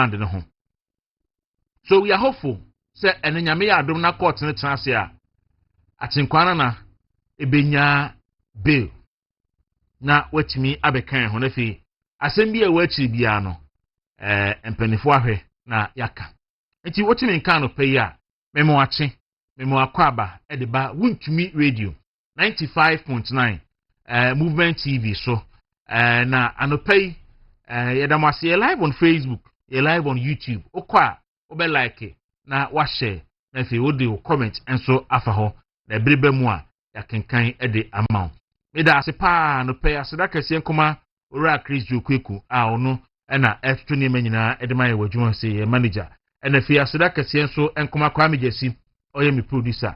no ho. So we are hopeful say enyame ya adom na court ne tena ase a atenkwana na ebenya bail na watimi abekan ho na fi asem bi a wachi bia no empanifo ahwe na yaka enti watimi nkan no pay a memo ache memo akwaba e de ba wuntumi radio 95.9 movement TV so na anopay yedamase live on Facebook, live on YouTube okwa obe like na wa share na fi wo de comment enso afa ho na ebrebe mu a yakenkan e de amount me da ase pa no pay aseda kase nkoma ora Chris Kwaku a ono na F2 ne manyina e de maye wadwuma se manager na fi aseda kase enso nkoma kwa megesi oye mi producer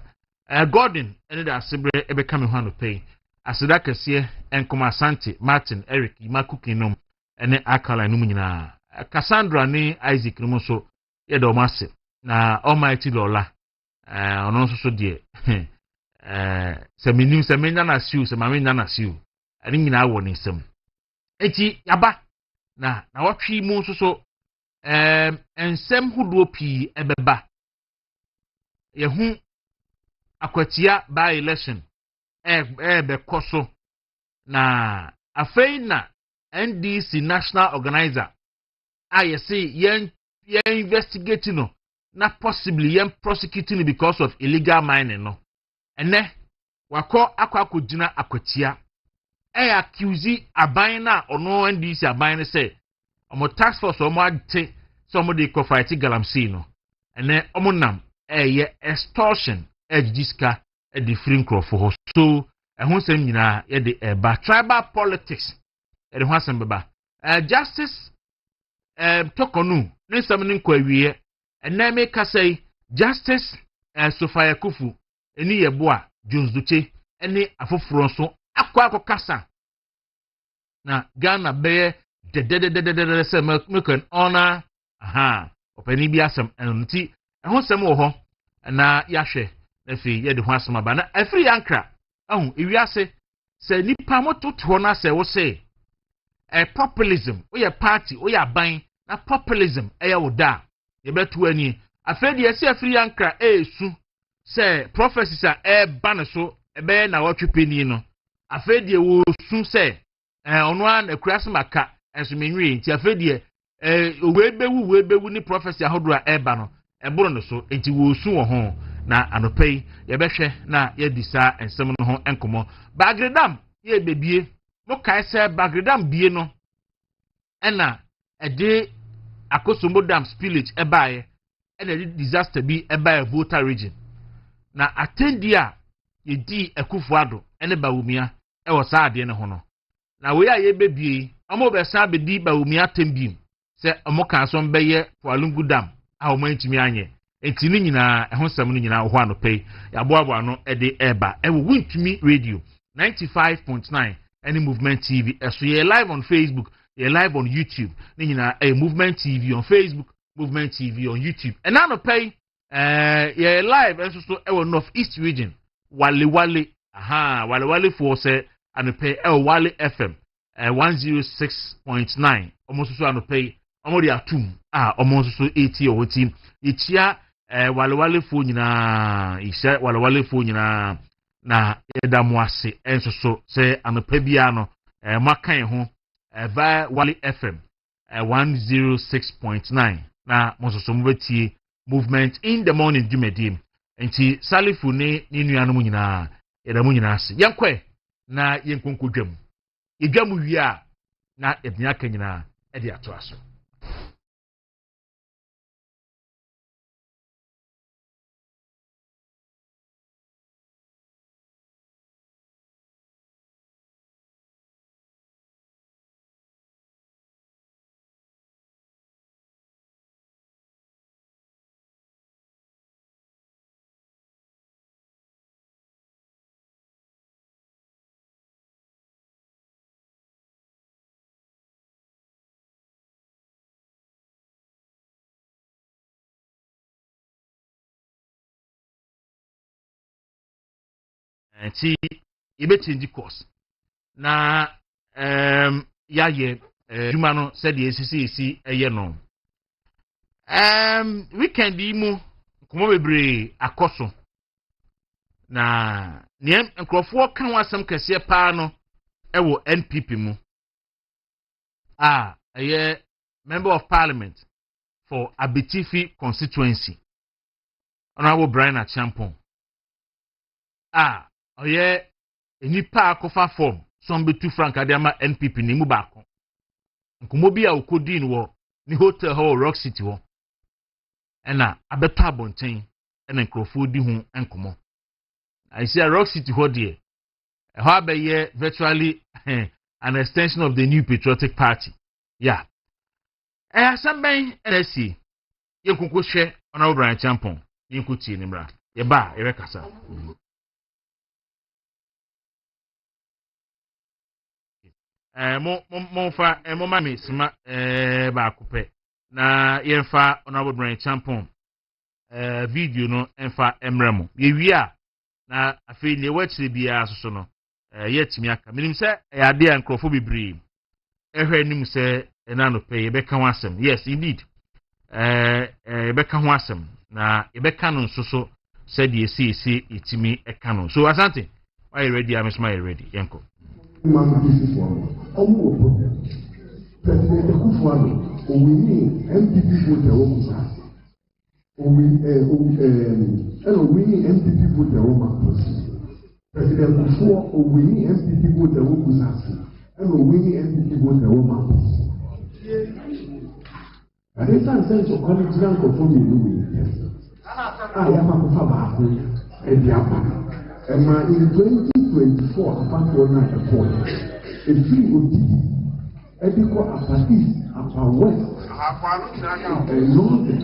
Gordon ene da asebre ebe ka me ho no pay aseda kase nkoma Asante Martin Eric Imakukinom ene akala no nyina Cassandra ni Isaac no so ye do mase na Almighty Lola ono so de se minim se menya na siu se mamenya na siu ani nyina wo ne nsem enti yaba na watwi mu so ensem hudo pi ebeba ye hu akwatia by election be koso na afei na NDC national organizer I say yen investigating no na possibly yen prosecuting because of illegal mining no ene wako akwadina akwatia accuse aban na ono NDC aban ne say omo task force omo ate some dey ko fight galamsey no ene omo nam ye extortion discourse the free crop for so ehun sem nyina ye de eba tribal politics e de ho asem beba justice tokonu nsam ne nkwa wiye ena me ka say justice Sofia Kufu eni yeboa Jones Duche eni afoforo so akwa kasa na Ghana be de se mekan honor opani bi asem enti ehun sem wo ho na yahwe na fi ye de ho asem aba na afri yankra ahun ewiase se nipa mototo na se wo se populism oye party oye aban na populism eya woda ye betu ani afedi ese afri yankra esu se prophecies a ban so ebe na watwepeni no afedi wo su se ono an akurase maka enso menwie nti afedi webewu ni prophecy ahodo a eba no eboro no so enti wo su wo ho na anopei ye behwe na ye disa ensem no ho enkomo bagredam ye bebie mo kai se bagredam bie no ena ede akosombo dam spillage ebaye ena ede disaster bi ebaye Volta region na attendi a ye di Akufuado ene Bawumia e wo saa ade ne ho no na we a ye bebie amo be saa be di Bawumia tembim se omo kan so mbeye Poalungu dam a o mantimi anye enti ni nyina ehon sam ni nyina ho anopei ya boabo ano ede eba e wo Wintumi radio 95.9 any movement TV so ye live on Facebook, ye live on YouTube ni nyina movement TV on Facebook, movement TV on YouTube and anopei ye live so e wo North East region wale wale for say anopei Wale FM 106.9 almost so anopei omori atum almost so 80 or team ichia wale fo nyina isha wale fo nyina na yedamu ase enso so se anopa bia no makan ho va Wale FM 106.9 na mososo mbetie movement in the morning jumedim enti salifu ne nuanu nyina yedamu nyina ase yankwe na yenkonkodwam yedwamu wi a na ebia kan nyina e de ato aso enti ibe change course na yaye juma no said esi eye no weekend yi mu komo bebre akoso na niem nkrofo kan wasam kese pa no ewo NPP mu member of parliament for Abetifi constituency Honorable Brian Achampon enipa akofa form some be 2 franc adema NPP ni mu baako nkomo bi a okodi ni wo ni hotel hall Rock City wo ena abeta abonten ena nkrofo di hu enkomo I see a Rock City ho there how be virtually an extension of the New Patriotic Party yeah somebody NSC yenkuko hwe Honorable Brian Achampon yenkuti ni mra ye ba ye kasa Monfa mami sima ba kupe na yenfa Honorable Brian Achampon video no enfa emremo ye wia na afei ne wachire bia so no yetimi aka minim se ade ankrofo bebre ehwe nim se na no pe ye beka ho asem yes indeed beka ho asem na ye beka no nsoso se de esi itimi eka no so asante why you ready am smile ready yenko President Kufuano, winning MPP vote Wokusa. Winning MPP vote Wokusa. President Kufuano, winning MPP vote Wokusa. Winning MPP vote Wokusa. And this time, sense of college rank of me I am a Fabaku and Yapa. And in 2024, apart from that, a free OT. Equal upper east, upper west, and northern,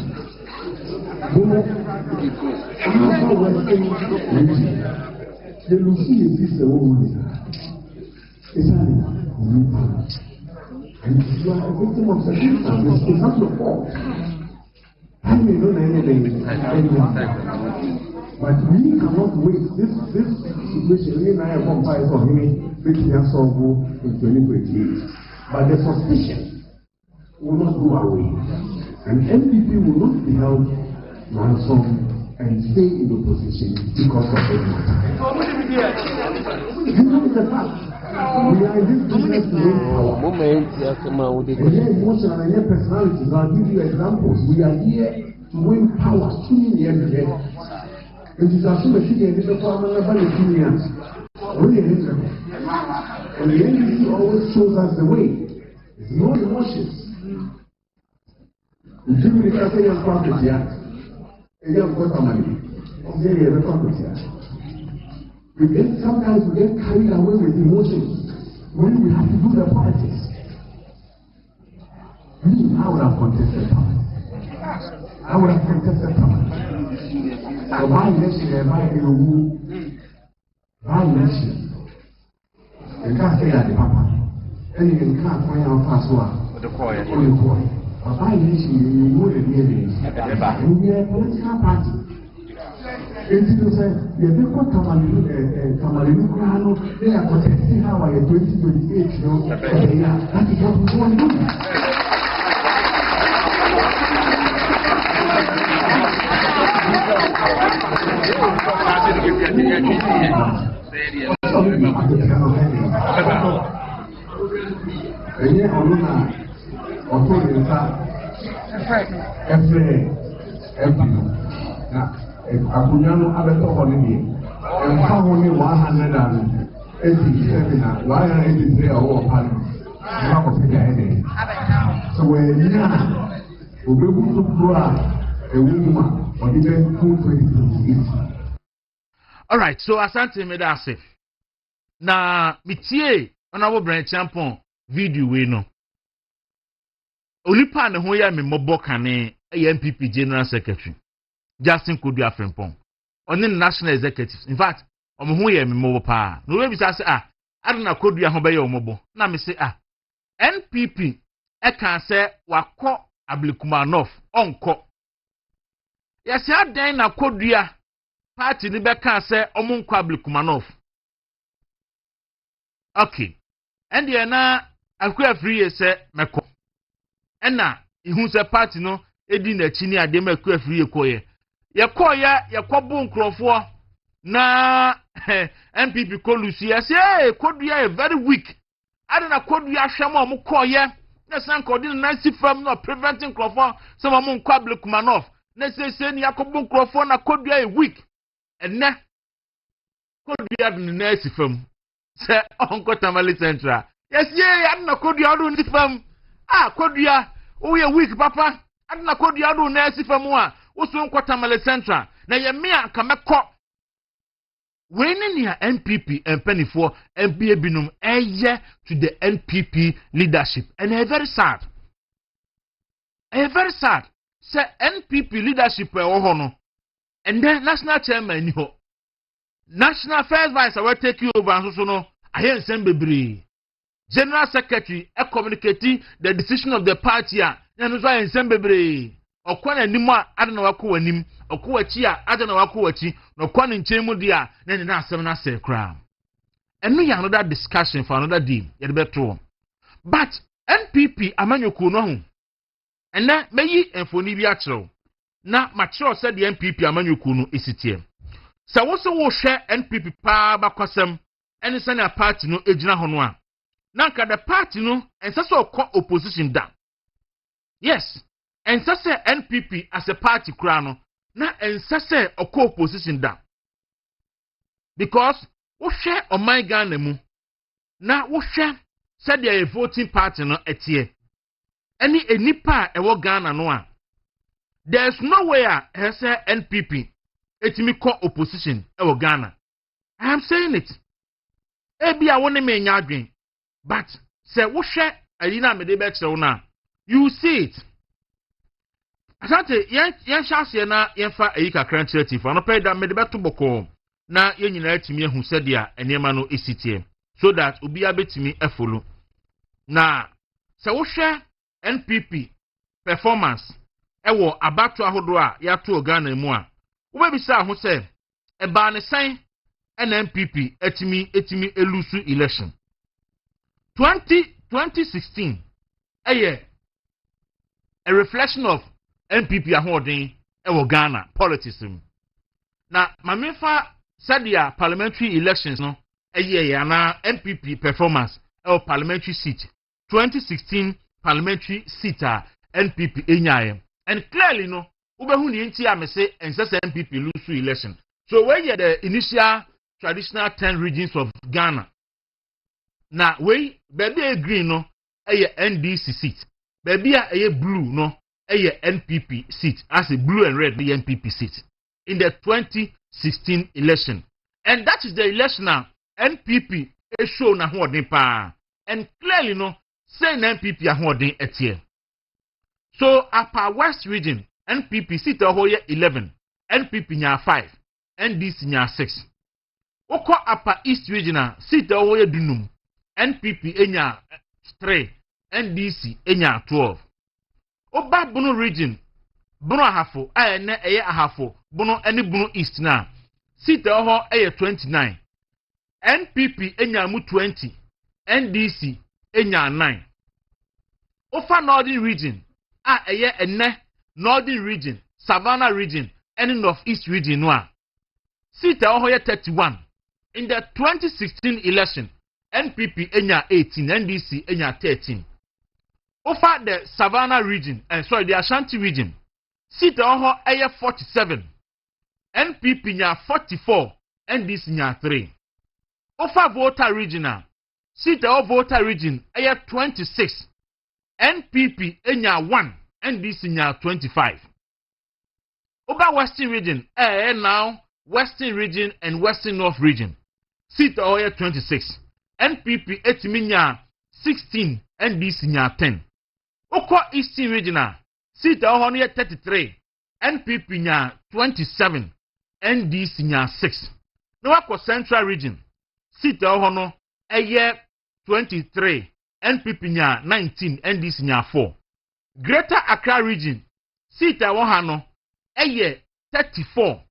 upper western region. The Lucy is the woman. It's an and you are a victim of circumstances. It's not your fault. I may know anything, but we cannot wait. This situation, we and I have one fight for him, which we have solved in 2028. But the suspicion will not go away. And MPP will not be held ransom and stay in opposition because of it. You know it's a fact. We are in this business to win power. And here emotion and here personalities. I'll give you examples. We are here to win power. Tuning the end of it. And it's as soon as you get the power, never the 2 years. Really, and the NDC always shows us the way. It's no emotions. You give me the young prophet here, a young family. Sometimes we get carried away with emotions when we have to do the politics. I would have contested power. I would have contested power. So my election, my election. You can't say that, Papa. And you can't find out fast one. The coin. Papa, you would have made it. And we are a political party. And you say, you have got Tamarino, they are protecting how I 2028, that is what we want to do. Ẹ̀yẹ́ ọ̀run náà ọ̀tún ìrìnsá ẹ̀fẹ̀ ẹ̀bìnú na àkùnyá no abẹ́tọ̀ họ níbi ẹ̀fà wọn ní 187 na 183 ọwọ́ ọ̀pá ní ẹ̀fà kọ̀fẹ́ jà ẹ̀dẹ̀ so ẹ̀yẹ́ náà òbẹ́kú tó kúrò à ẹ̀wú mu à ọ̀dí bẹ́ fún 2028. Alright, so asante me da ase na mitie Honorable Brian Achampon video we no onipa ne ho ya me mobo kane MPP General Secretary Justin Kodu Afrempong on the national executives in fact omo ho ya me mobo pa no we bi say aduna Kodu ya ho be ya omobo na me say NPP e kan say wakọ Ablikumanov onko yesi adan na Kodu ya party ni be kan say omo nkọ Ablikumanov okay and the na akwa free say meko ena ihu say party no edi na chi ni ade ma ku afiri ekoye ye kobu nkrofo na MPP kolusi ya say kodua very weak adena kodua hwema mo koye na san kodin Nancy fam no preventing nkrofo some mo nkwable Kumanov na say ni yakobu nkrofo na kodua weak enne kodua de Nancy fam say onko Tamale Central yes adena kodua do Nancy fam kodua o ye weak papa adena kodua do Nancy fam a wo so Tamale Central na ye me aka mekọ winning NPP and pennyfo MPA binum to the NPP leadership and very sad say NPP leadership no and then national chairman ni ho national first vice will take you over and so no ayen sembebri general secretary communicating the decision of the party and so ayen sembebri okwana nimu adana wako wanim okuwachi adana wako wachi no kwana nchemu dia na ne na asem na se kra enu ya another discussion for another day ye beto but NPP amanyoku no ho ena meyi enfoni bi akyerew na makyerew se de NPP amanyoku no esitie se wo so wo hwe NPP pa bakwasem ene se na party no ejina ho no a na nka the party no ense so okọ opposition da yes and say NPP as a party krano na say oko opposition da because wo hwe o my Ghana mu na wo hwe said the voting party no etie any enipa e wo Ghana no a there's no way say NPP etimi ko opposition e wo Ghana. I am saying it ebi a woni me nya adwen but say wo hwe ayi na me de be kire wo na you see it. Asante yen shase na yen fa eyi kakran creative no pay da me de beto boko na yen nyina atimi ehu sedia enema no esitie so that obi abetimi efolo na se wo hwe NPP performance ewo abato ahodo a ya to Ghana mu a wo be bisa ho se e ba ne san NPP etimi elusu election 2016 eye a reflection of NPP ahoden ewo Ghana politics na mamefa sadia parliamentary elections no eye na NPP performance ewo parliamentary seat 2016 parliamentary seat NPP enyaye and clearly no ubehu ni nti amese ense NPP lose election so when you the initial traditional 10 regions of Ghana na we baby green no eye NDC seat baby eye blue no NPP seat as a blue and red the NPP seat in the 2016 election and that is the election now NPP is shown na holding pa and clearly no say NPP are holding etie so upper west region NPP seat ahoye 11 NPP nya 5 NDC nya 6 oko upper east region seat ahoye dunum NPP enya 3 NDC enya 12 Oba Bunu region, Bunu ahafo, eye ahafo, Bunu any Bunu east na. Sita oho eye 29. NPP enyamu 20. NDC enya 9. Ofa northern region, eye ene northern region, Savannah region, any northeast region no. Sita oho ye 31. In the 2016 election, NPP enya 18, NDC enya 13. Over the Savannah region, the Ashanti region, seat oho eye 47, NPP nya 44, NDC nya 3. Over Volta regional, seat oho Volta region eye 26, NPP nya 1, NDC nya 25. Over Western region, now Western region and Western North region, seat oho eye 26, NPP etimi nya 16, NDC nya 10. Oko Eastern Regional, seat oho no 33, NPP nya 27, NDC nya 6. No wako Central Region, seat oho no 23, NPP nya 19, NDC nya 4. Greater Accra Region, seat oho no 34,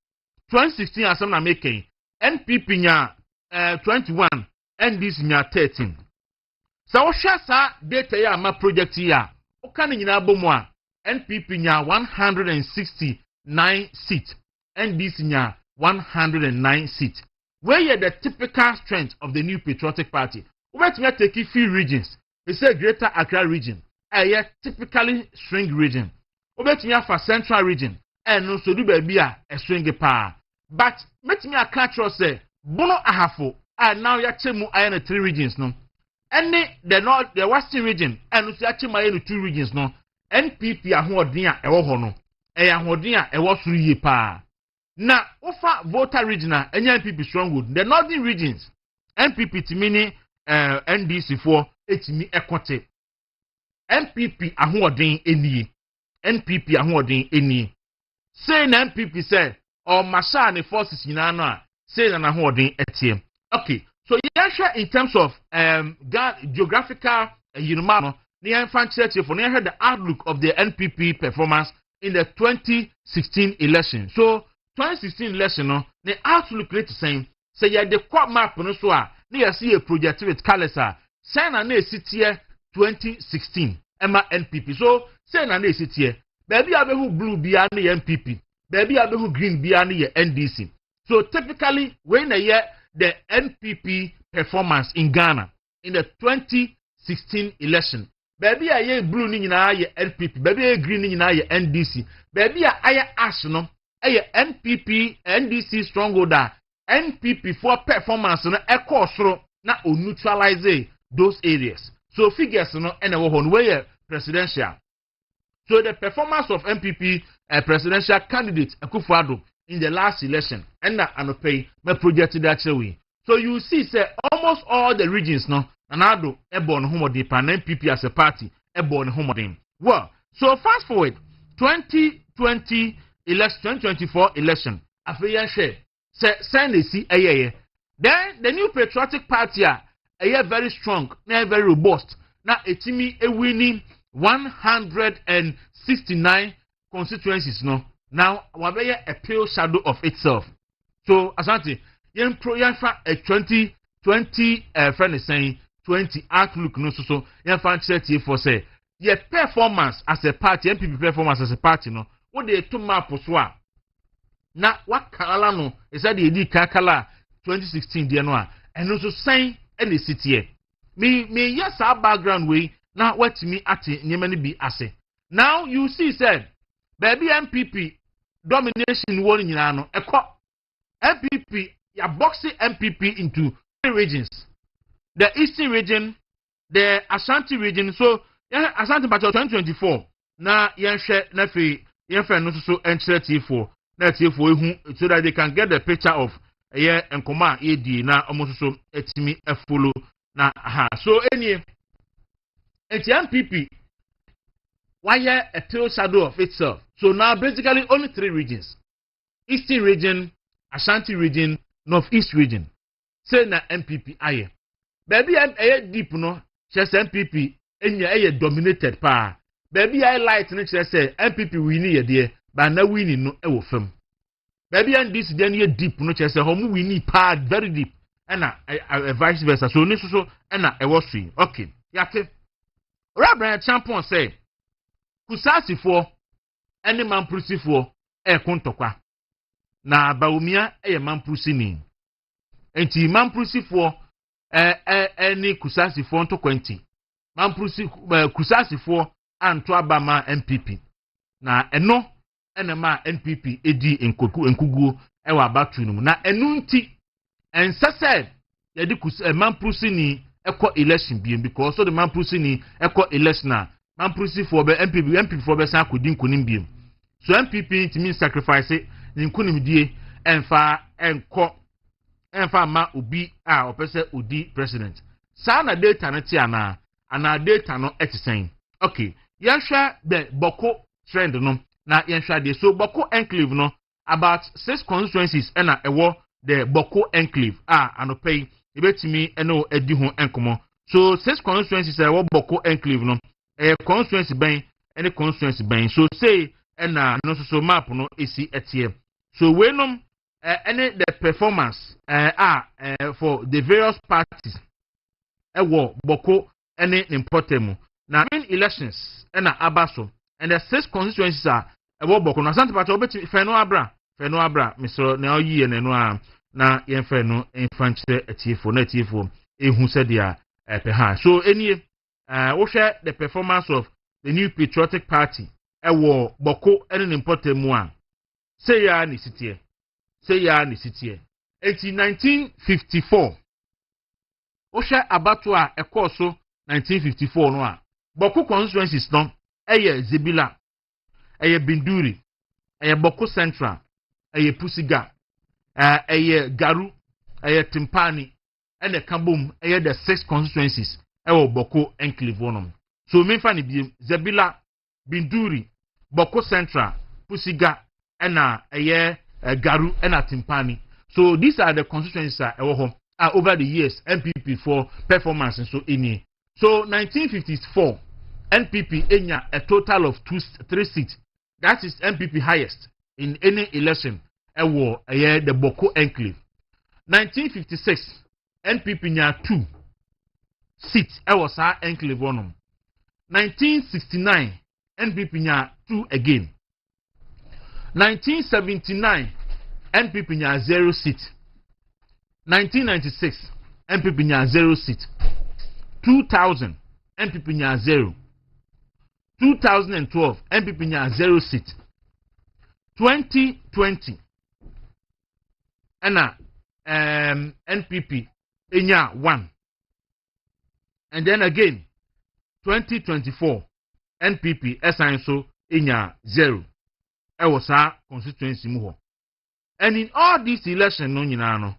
2016 asem na making, NPP nya 21, NDC nya 13. So wo hwa sa data ya ma project ya Okani nyina bomu a NPP nya 169 seats, NDC nya 109 seats. Where you the typical strength of the New Patriotic Party? Where to take a few regions? It's a Greater Accra region, a typically swing region. Where to for Central region, and also do baby a swing pa. But let me a catch us say, Bono ahafo, and now ya chemu ayana 3 regions no. Any the north, the western region, and also ya chemu ayana 2 regions no. NPP ahoɔden ewo hɔ no ɛyɛ ahoɔden ewo suru yie pa na ofa voter regional enya NPP stronghold the northern regions NPP timini NDC for etimi ekote NPP ahoɔden enie say na NPP say or masha ne forces nyina no a say na ahoɔden etie. Okay, so yeah, in terms of geographical no the outlook of the NPP performance in the 2016 election. So 2016 election, no, the outlook is the same. Say yeah, the quad map no so you see a projected calendar. Say na city 2016 Emma NPP. So say na city baby abehu blue bia na NPP, baby abehu green bia na NDC. So typically when the NPP performance in Ghana in the 2016 election. Baby aye blue ni nyina ye NPP, baby aye green ni nyina ye NDC, baby aye ash no aye NPP NDC strongholder NPP for performance no ekosoro na o neutralize those areas. So figures no ene wo ho no we presidential. So the performance of NPP presidential candidate Akufo-Addo in the last election and na anopay me projected that way. So you see say almost all the regions no Anado Ebon Homodin Pan NPP as a party Ebon Homodin. Well, so fast forward 2020 election 2024 election Afeya share send they see then the New Patriotic Party a very strong, very robust. Now etimi winning 169 constituencies no. Now wabeye a pale shadow of itself. So Asante yen pro yen fa a 2020 friend is saying 20 outlook no so yen fan chat for say your performance as a party NPP performance as a party no what they to map so a na wakala no e say the kakala 2016 there no a and also saying any city here me yes our background way na what me ati nyema ni bi ase now you see said baby NPP domination won nyina no ekọ NPP ya boxing NPP into 3 regions. The Eastern region, the Ashanti region. So, Ashanti Battle 2024. Na yenhwe na fe yenhwe no so enchire T4. Na T4 so that they can get the picture of enkoma edi na omo so etimi follow na so any NPP why a pale shadow of itself. So now basically only 3 regions. Eastern region, Ashanti region, Northeast region. Say na NPP aye. Baby deep no, just NPP enye dominated pa. Baby I light no say NPP winning ye there, but na winning no e wo fam. Baby and this then ye deep no say homu winning pa very deep. And vice versa. So ni so and e wo swing. Okay. Yate. Rabran champion say kusasi for any man prusi for e kontokwa. Na baumia e man prusi ni. Enti man prusi for any kusasi for to 20 man prusi kusasi for anto abama NPP na eno enema NPP edi enkugu ewa abatu no na enu nti ensese yedi man prusi ni eko election bi because so the man prusi ni eko election na man prusi for be NPP for be san akodi nkonim bi so NPP to mean sacrifice nkonim die enfa enfa ma obi a opese odi president sa na data no ti ana data no etisen. Okay, yehwa the Boko trend no na yehwa de so Boko enclave no about 6 constituencies na ewo the Boko enclave anopay ebetimi eno edi ho enkomo. So 6 constituencies ewo Boko enclave no constituency ben any constituency ben so say na no so map no esi etie. So we nom any the performance for the various parties ewo Boko any important na in elections na abaso and the 6 constituencies are ebo boko no asante pacho obeti feno abra misro na oyi na no a na yen feno enfanchire atiefo na atiefo ehu se dia pe ha so enie wo hwe the performance of the new patriotic party ewo boko ene ne importemu a say ya ni sitie eti 1954 wo hwe abato a ekoso 1954 no a boko constituencies no eye Zebila eye Binduri eye Boko Central eye Pusiga eye Garu eye Timpani ene Kabum eye the 6 constituencies ewo Boko enclave wonom so memfa ni bi Zebila Binduri Boko Central Pusiga ena eye Garu ena Timpani so these are the constituencies ewo ho over the years NPP for performance so any so 1954 NPP enya a total of 3 seats. That is NPP highest in any election ewo the Boko enclave. 1956 NPP nya 2 seats ewo sa enclave onum. 1969 NPP nya 2 again. 1979 NPP nya 0 seat. 1996 NPP nya 0 seat. 2000 NPP nya 0. 2012 NPP nya 0 seat. 2020 NPP nya 1. And then again 2024 NPP assign so nya 0. Ewo sa constituency mu ho. And in all these elections no nyina no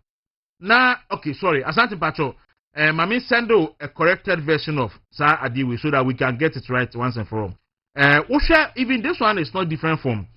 na okay sorry asante patrol mami send a corrected version of Sir Adiwe so that we can get it right once and for all. Even this one is not different from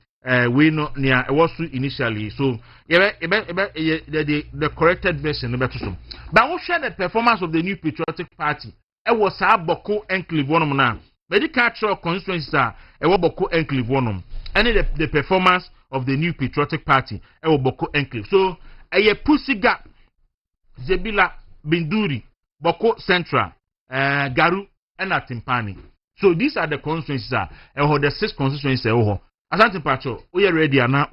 we know near was initially. So the corrected version. But we share the performance of the new patriotic party. It was a Boko enclave one now. Medical constituencies are a Boko enclave one. And the performance of the new patriotic party. It was Boko enclave. So a Pusiga, Zebila, Binduri, Boko Central, Garu, and Timpani. So these are the constituencies. The 6 constituencies. Asante Pacho, we are ready now.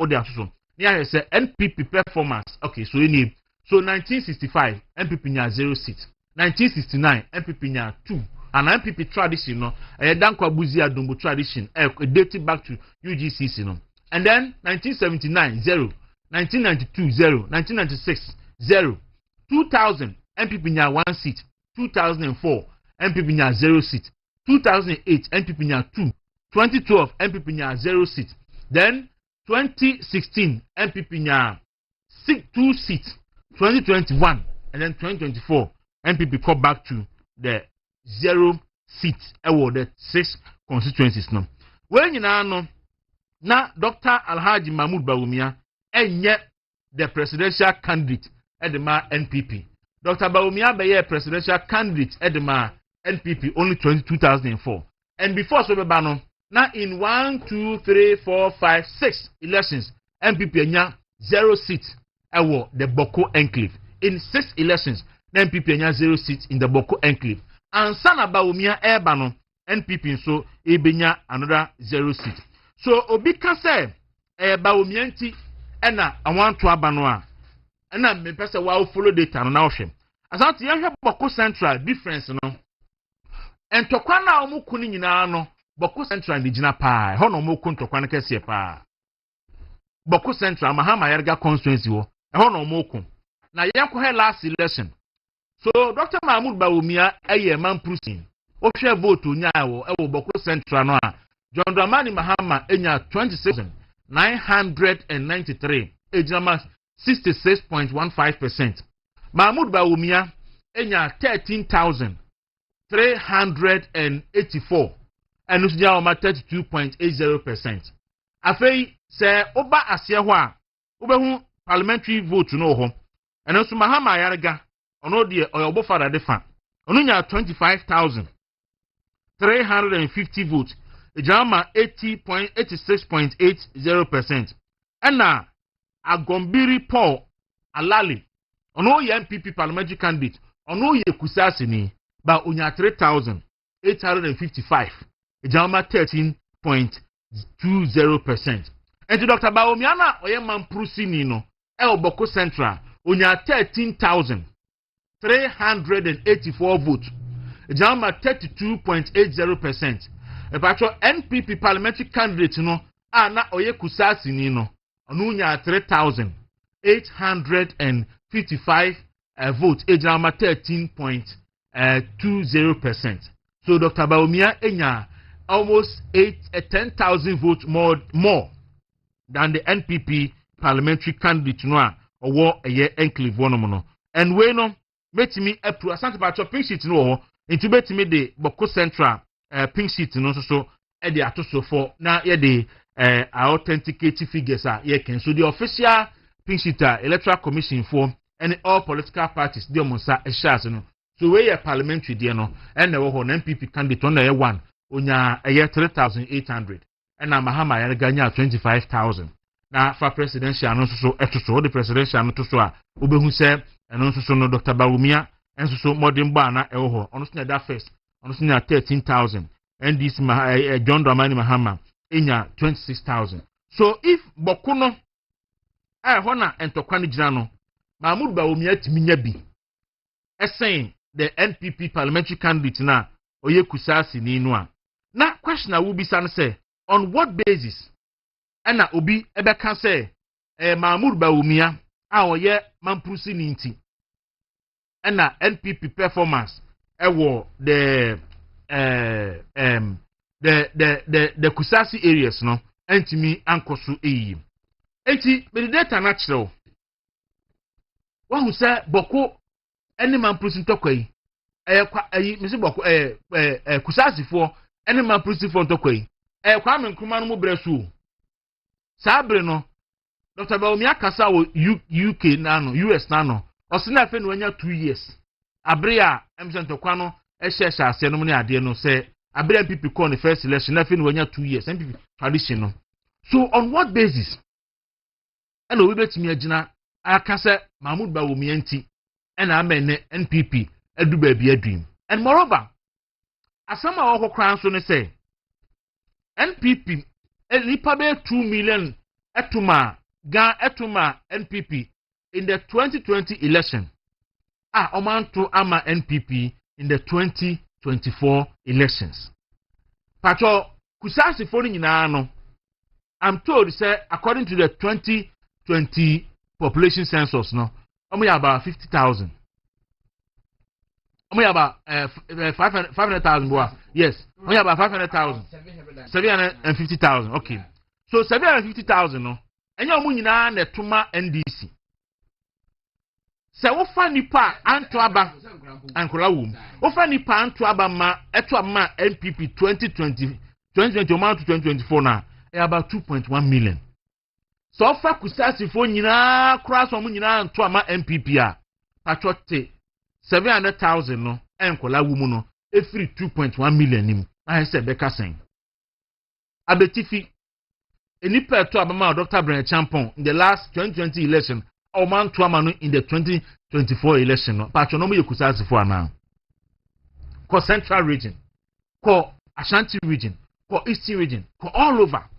Here is NPP performance. Okay, so 1965 NPP nya 0 seats. 1969 NPP nya 2. And NPP tradition, no, Dankwa Buzia Dumbo tradition, dated back to UGCC, no. And then 1979 0, 1992 0, 1996 0, 2000 NPP nya 1 seat. 2004 NPP nya 0 seat. 2008 NPP nya 2. 2012 NPP nya 0 seat. Then 2016 NPP nya 2 seats. 2021 and then 2024 NPP come back to the 0 seats. The 6 constituencies no. When you know na Dr. Alhaji Mahmoud Bawumia enye the presidential candidate at the NPP. Dr. Bawumia be presidential candidate at the NPP only 2004. And before so no, now in 1, 2, 3, 4, 5, 6 elections, NPP enya 0 seats the Boko enclave. In 6 elections, NPP enya 0 seats in the Boko enclave. And Sana Bawumia Ebano, NPP so ebenya another 0 seat. So Obika say Bawumianti ena awanto abano ena me pese wa follow data no na ohwe. Asante ye Boko Central difference no. Entokwa na omuku ni nyina no Boko Central ndi gina pa ho no omuku ntokwa na kese pa. Boko Central Mahama Yarga constituency wo ho no omuku. Na yenko he last election. So Dr. Mahmoud Bawumia eye man prusin. Ohwe vote onya ewo Boko Central no a John Dramani Mahama enya 26,993 ejama 66.15%. Mahmoud Bawumia enya 13,384 and usja oma 32.80%. Afei se oba asie ho a obehu parliamentary vote no ho eno so Mahama Yarga ono de oyobo fada defa ono nya 25,350 votes ejama 80.86.80%. Ena Agombiri Paul Alali ono ye MPP parliamentary candidate ono ye kusasi ni ba onya 3,855 ejama 13 And to Dr. Baomiana Oyema Prusini no Boko Central onya 13,384 votes. Jama 32.80%. Epacho NPP parliamentary candidate no na oye kusasi ni no onu nya 3,855 votes. Jama 13.20%. So Dr. Baumia enya almost 10,000 votes more than the NPP parliamentary candidate no or a year enclave one no. And we no metimi epru asante pacho pink sheet no ho into betimi de Boko Central pink sheet no so e de atoso for na ye de authenticate figures ye can so the official pink sheet electoral commission for and all political parties de omonsa e shares no so we parliamentary de no and the ho NPP candidate on the one onya e 3,800 and na Mahama ya ganya 25,000 na for presidential no so etoso the presidential no to so a obehu se eno so no Dr. Bawumia enso so modern ba na ewo ono so that first ono so 13,000 and this John Dramani Mahama enya 26,000. So if bokuno ho na entokwa ni gina no Mahmoud Bawumia timinya bi saying the NPP parliamentary candidate na oye kusasi ni no a na question will be say on what basis ana obi ebeka say Mahmoud Bawumia oye Mamprusi ninti ana NPP performance the kusasi areas no entimi ankoso eyi enti be data natural wa hu say boko eni Mamprusi ntokwa yi misi boko kusasi fo eni Mamprusi fo ntokwa yi kwa me nkruma no mo bresu sabre no Dr. Bawumia kasa wo UK nano US nano osina fe no anya 2 years abrea emsento kwa no ehye ase no ne ade no se abrea MPP call the first election na fe no anya 2 years MPP tradition no. So on what basis eno we betimi agina aka se Mahmoud Bawumia nti ena amene NPP adu ba bia dream. And moreover asama wo kokran so ne se NPP nipa be 2 million etuma NPP in the 2020 election. Omanto ama NPP in the 2024 elections. Pacho kusasi phone nyina no. I'm told say according to the 2020 population census no, omo about 50,000. Omo about 500,000 boy. Yes, omo about 500,000. 750,000. Okay. So 750,000 no. Enya omu nyina na tuma NDC. Se wo fa nipa anto aba ankola wom. Wo fa nipa anto aba ma eto ama NPP 2020 to 2024 na about 2.1 million. So fa kusasi fo nyina kura so mu nyina anto ama NPP a pachote 700,000 no enkola wom no efiri 2.1 million nim. I say beka sen. Abetifi enipa to abama Dr. Brian Champon in the last 2020 election or man to amano in the 2024 election no pacho no me kusasi for now ko central region ko Ashanti region ko eastern region ko all over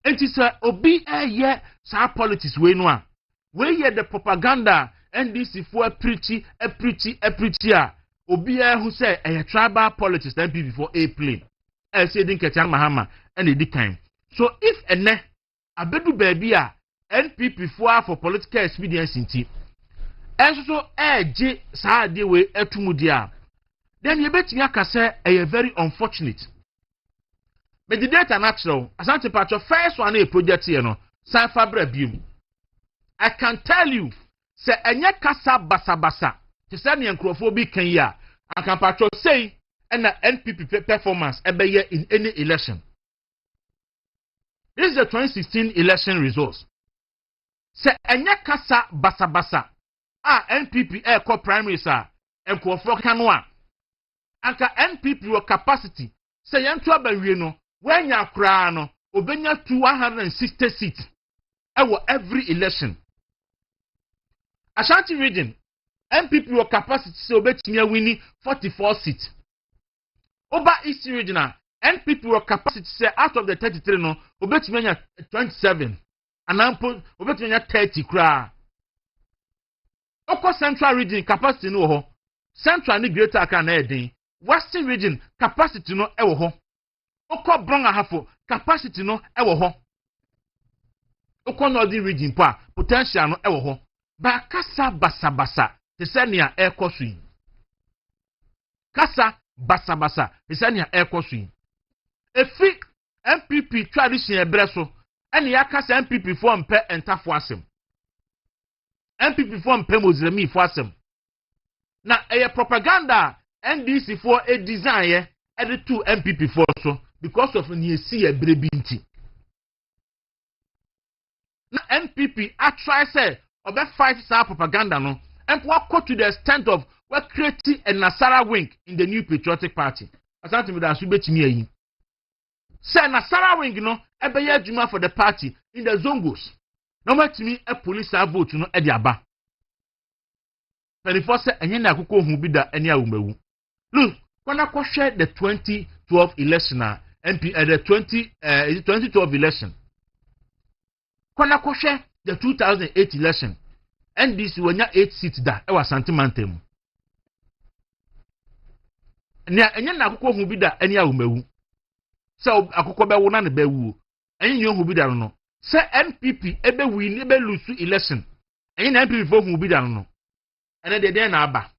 enti say obi ye sa politics we no a we ye the propaganda NDC for preachy a obi who say tribal politics then be before a play say din Ketian Mahama and the kind. So if ene abedu baby a NPP for political expedience nti enso so eje saa de we etumudi a then you betimi aka say very unfortunate. But the data natural asante patcho first one a project here no san fabra bium. I can tell you say enye kasa basabasa to say ne nkrofo bi kan ya I can patcho say na NPP performance ebeye in any election. This is the 2016 election results. Se enye kasa basabasa NPP ko primaries enkrofo kanwa anka NPP wo capacity se yentu abawie no wanya kra no obenya 160 seats every election. Ashanti region NPP wo capacity se obetimi wini 44 seats. Oba East region NPP were capacity say out of the 33 no obetumi anya 27 anampo obetumi anya 30 kra. Oko central region capacity no ho. Central ni greater aka na edin. Western region capacity no e wo ho. Oko bronga hafo capacity no e wo ho. Oko northern region pa potential no e wo ho. Ba kasa basa te se nia e koso yi. Kasa basa te se nia e koso yi. Efi MPP tradition ebre so ene ya kasa MPP fo mpe entafo asem. MPP fo mpe mozremi fo asem. Na eye propaganda NDC for a design ye the two MPP for so because of ni see ebre bi nti. Na MPP I try say obe fight sa propaganda no and what to the extent of what creating a Nasara wing in the new patriotic party. Asante me da so betimi ayi. Say Nasara wing no ebe ye adwuma for the party in the zongos. No matimi a police vote no e di aba. Penifo say enye na akoko hu bi da eni awumawu. Look, when I share the 2012 election MP the 2012 election. When I share the 2008 election, NDC wanya 8 seats da e wa santimantem. Enye na akoko hu bi da eni awumawu. Se akoko be wo na ne be wu. Enye hu bi da no. Se NPP ebe win ebe lose election. Enye na NPP fo hu bi da no. Ene de na aba.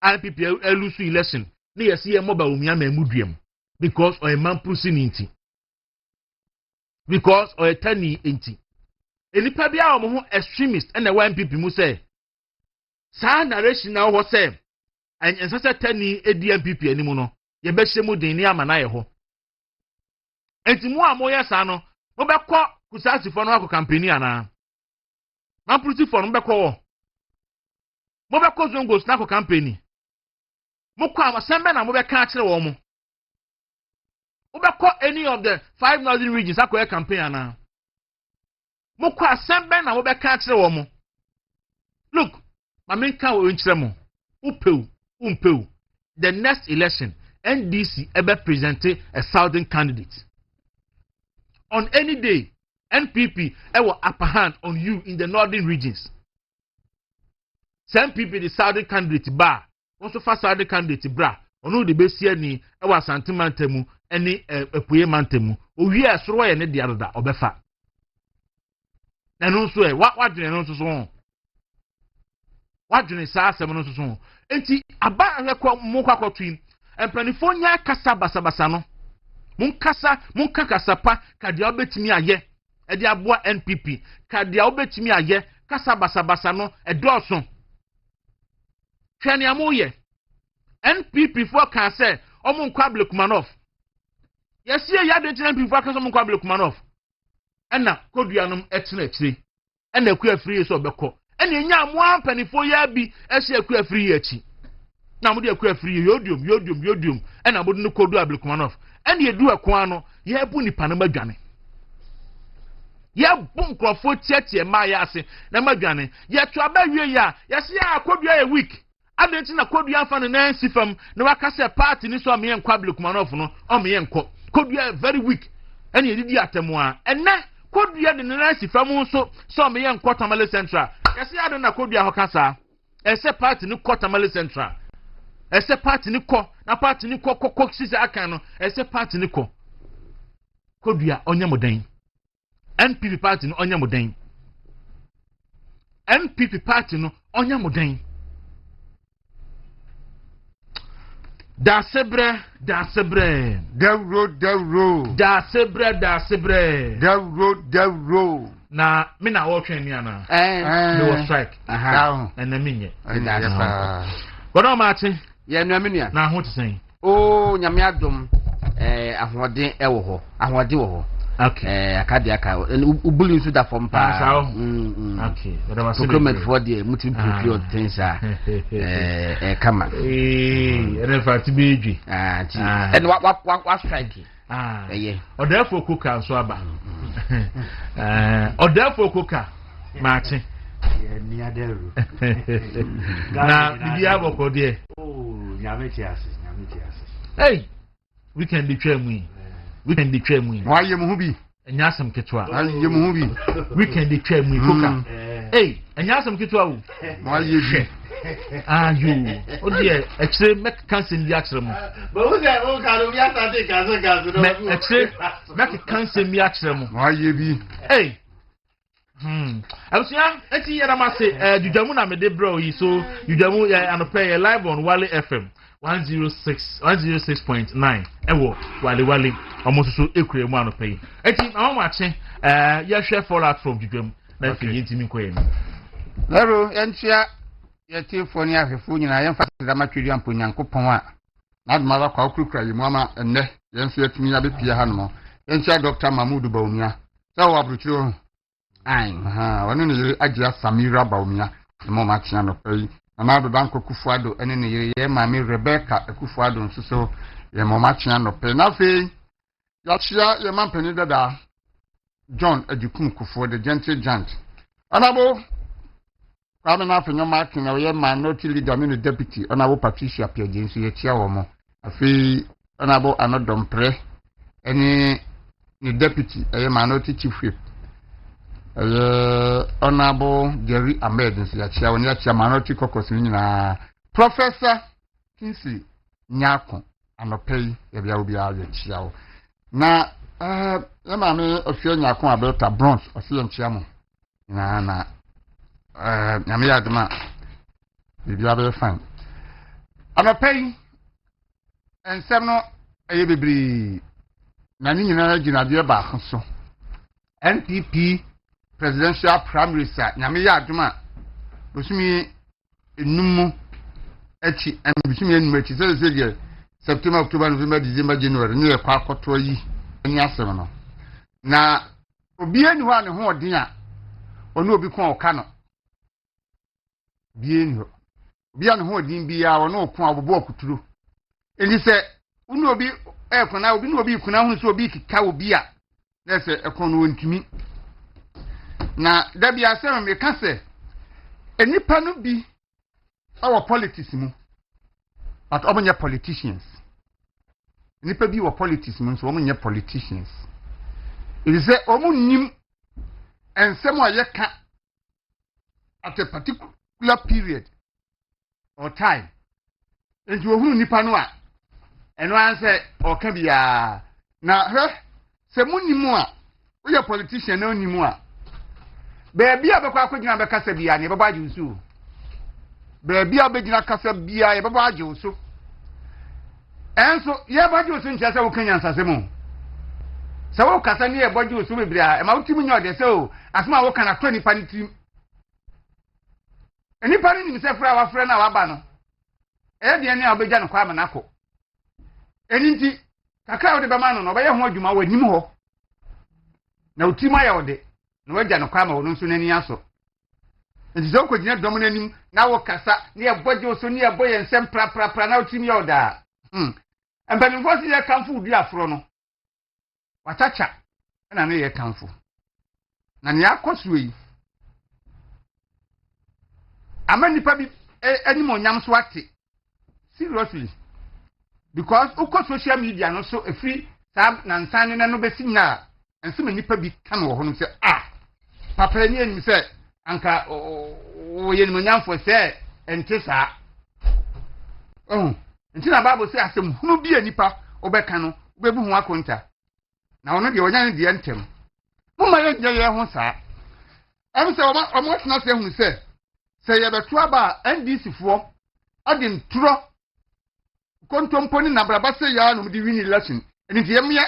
NPP lose election. Ni yesi ye moba umia ma emuduem because o man proximity. Because o etani enti. Enipa bia o mo ho extremist and the NPP mu say. Sa narration na wo say en sese tani edi NPP animu no ye be hyemu den ni ama na ye ho. Enti mu a mo ye sa no mo be kọ kusasi fo no akọ campaign ana. Man proximity fo no be kọ wo. Mo be kọ zongos na akọ campaign. Mukwa amasembe na mube ka kire wo mo. Ubekọ any of the 5 northern regions akoye campaign ana. Mukwa asembe na mube ka kire wo mo. Look, mamenka wo nkire mo. Umpeu. The next election NDC ebe present a southern candidate. On any day NPP will upper hand on you in the northern regions. Some people the southern candidate bar also fast the candidate bra onu de besia ni e wa santimantemu eni epuye mantemu owie asoro ye ne de adoda obefa na no so e wadwene no so wadwene saa asem no so enti aba rekọ mu kwakwatwim empanifo nya kasa basabasa no munka kasapa ka dia obetimi aye e de aboa NPP ka dia obetimi aye kasa basabasa no e dọọso Twani amoye NPP for can say omun kwable kumanof. Yes ye ya de NPP for can omun kwable kumanof. Ena koduanum etena akire. Ena aku afiri so obekọ. Ena enya amoa panifo ya bi ese aku afiri achi. Na mo de aku afiri yodium. Ena mo de kodu able kumanof. Ena edu akwan no ye bu nipa na madwane. Ye bu nkrofo tietie ma ya ase na madwane. Ye to abawie ya yesi ya kodua ye week. Adenti na kodua afa ne nansi fam na wakase party ni so ameye nkwable kumanof no omeye nko kodua very weak ene yedidi atemu a ene kodua de ne nansi fam so omeye nko Tamale Central yesi ade na kodua ho kasa ese party ni ko Tamale Central ese party ni ko na party ni ko sisi aka no ese party ni ko kodua onyamodan NPP party no onyamodan NPP party no onyamodan Dasebre. Dawuro. Dawuro. Na me na wo twen ni ana. Me was strike. Down. And na minye. But no Martin. Ye no menua. Na ho tsen. Oh, nyame adom. Ahoden e wo ho. Ahoden wo ho. Okay. Akade aka. Ubuli nsu da form pa. Okay. But I was procurement for the multi procure things kama. Refer to be and what strike. Yeah. Or therefore cooker so aba. Or therefore cooker. Martin. Near there. Na bibi aboko there. Oh, nyame tiase. Hey. weekend the tram we why you mubi enya asem ketwa you mubi weekend the tram we foka hey enya asem ketwa wo why you bi ayo o de extre make cancer ndi akyere mo but who say o ka do ya start cancer no extre make cancer mi akyere mo why you bi hey abusia eti yara ma say jujamu na me de bro yi so jujamu anope live on Wale FM 106.9 ewo wale almost so ekure mu anope yi eti awon ma che ya share fall out from jujamu na fi yintimi ko yen lero entia yeti foni afefu nyina yen fatira matwedi ampo nyankopon a na admara kwa okurukura yi mu ama enne yen so yetimi ya bepia ha no entia Dr. Mahmoud Baumia sawo abruchiro ai wanu ne yiri agia Samira Baumia mo ma tia no pei na do danko Kufuado ene ne yiri ye ma me Rebecca Kufuado nso so ye mo ma tia no pei na fe ya chia ye ma mpani dada John Ajikum Kufuado gentle giant anabo kwame na afenyo mark na ye minority leader me deputy onabo Patricia Piagenso ye tia wo mo afi onabo anodompre ene ni deputy ye minority chief whip honorable Jerry Ahmed nsi ya chia woni ya chia minority caucus ni na Professor Kinsley Nyako anopei ya bia obi a chia wo na ya ma me ofie Nyako abeta bronze ofie nchia mo na nyame ya dema bibia be fine anopei ensem no eye bebri na ni nyina gina de ba so NPP presidential primaries nyame ya aduma bosumi enum echi bosumi enum echi se je September October November December January ni ekwa akoto yi ni asem no na obi eni ho ane ho odin a onu obi kon oka no bi eni ho obi ane ho odin bi a ono kon abobo okuturo eni se unu obi ekona obi no obi kuna hu so obi kika obi a na se ekon no ntumi na dabi asem me ka se enipa no bi our politics mu but omonye politicians enipa bi wo politics mu so omonye politicians it is omunnim ensem oyeka at a particular period or time enti ohunu nipa no a eno anse oka bia na se munnimu a we politician na onnimu a beebi abekwa akogina bekasa bia ne baba ajusu beebi abegina kasa bia ye baba ajusu enso ye baba ajusu ntia se wo kanya nsase mu se wo kasa ne ye baba ajusu bebria e ma wutimi nya ode se o asema wo kana to nipa ni tim enipa ni se fra wa fra na wa ba no e de ne abegya no kwa amanako eninti kakra wo de be ma no no be ye ho adwuma wa nim ho na utima ya ode na wagya no kwa ma wo nso nani aso nti zo ko gina dom nanim na wo kasa ne ye boje oso ne ye boye nsem pra na utimi ya oda embanimfo si ye kanfo udi afro no watacha na ne ye kanfo na ne akoso yi amani pa bi ani mo nyam so ate seriously because uko social media no so efri sab na nsane na no besi na enso nipa bi kan wo ho no se papa ni enim se anka o ye ni nyamfo se ente saa nti na bible se asem hunu bi anipa obeka no obebu hu akonta na ono de onya ne de entem mo ma ye ye ho saa em se o mo tena se hu se ye beto aba NDC fo ade ntro kontomponi na braba se ya no de win election enti ye me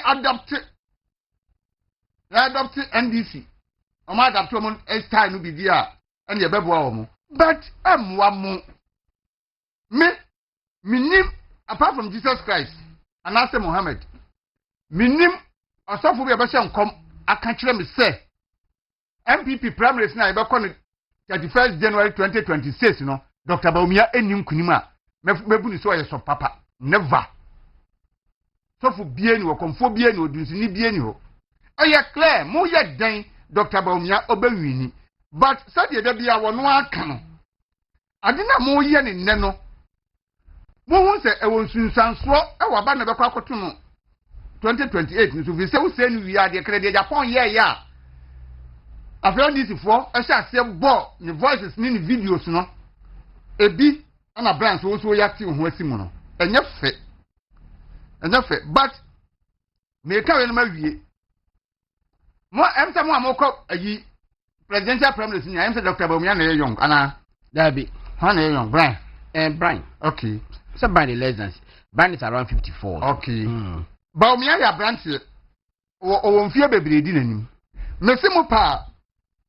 adapt NDC o ma adapt mo style no bibi a ene ye bebo a mo but amwa mo me minim apart from Jesus Christ and ase Muhammad minim asofo bi abese nkom aka kire me se MPP primaries na ebekọ no 31st January 2026 no Dr. Baumia enim kunim a mebu ni so ye so papa never sofo bie ni wokomfo bie ni odunsi ni bie ni ho eye clear mo ye den Dr. Baumia obewini but said da bia wono aka no ade na mo ye ni nne no mo hu se e won sunsanso e wa ba na bekọ akoto no 2028 so fi se wo se ni wi ade kre de Japan ya after this for e sha se bo ni voices ni videos no ebi ana brands wo so ya ti ho asimu no enye fe but me ka we no ma wie mo emse mo amoko ayi presidential primaries ni emse Dr. Bawumia na young ana Dabi. ha na young Brian Brian. okay So Brian is less than Brian is around 54. okay Bawumia ya branch o mfie bebre di nanim mese mo pa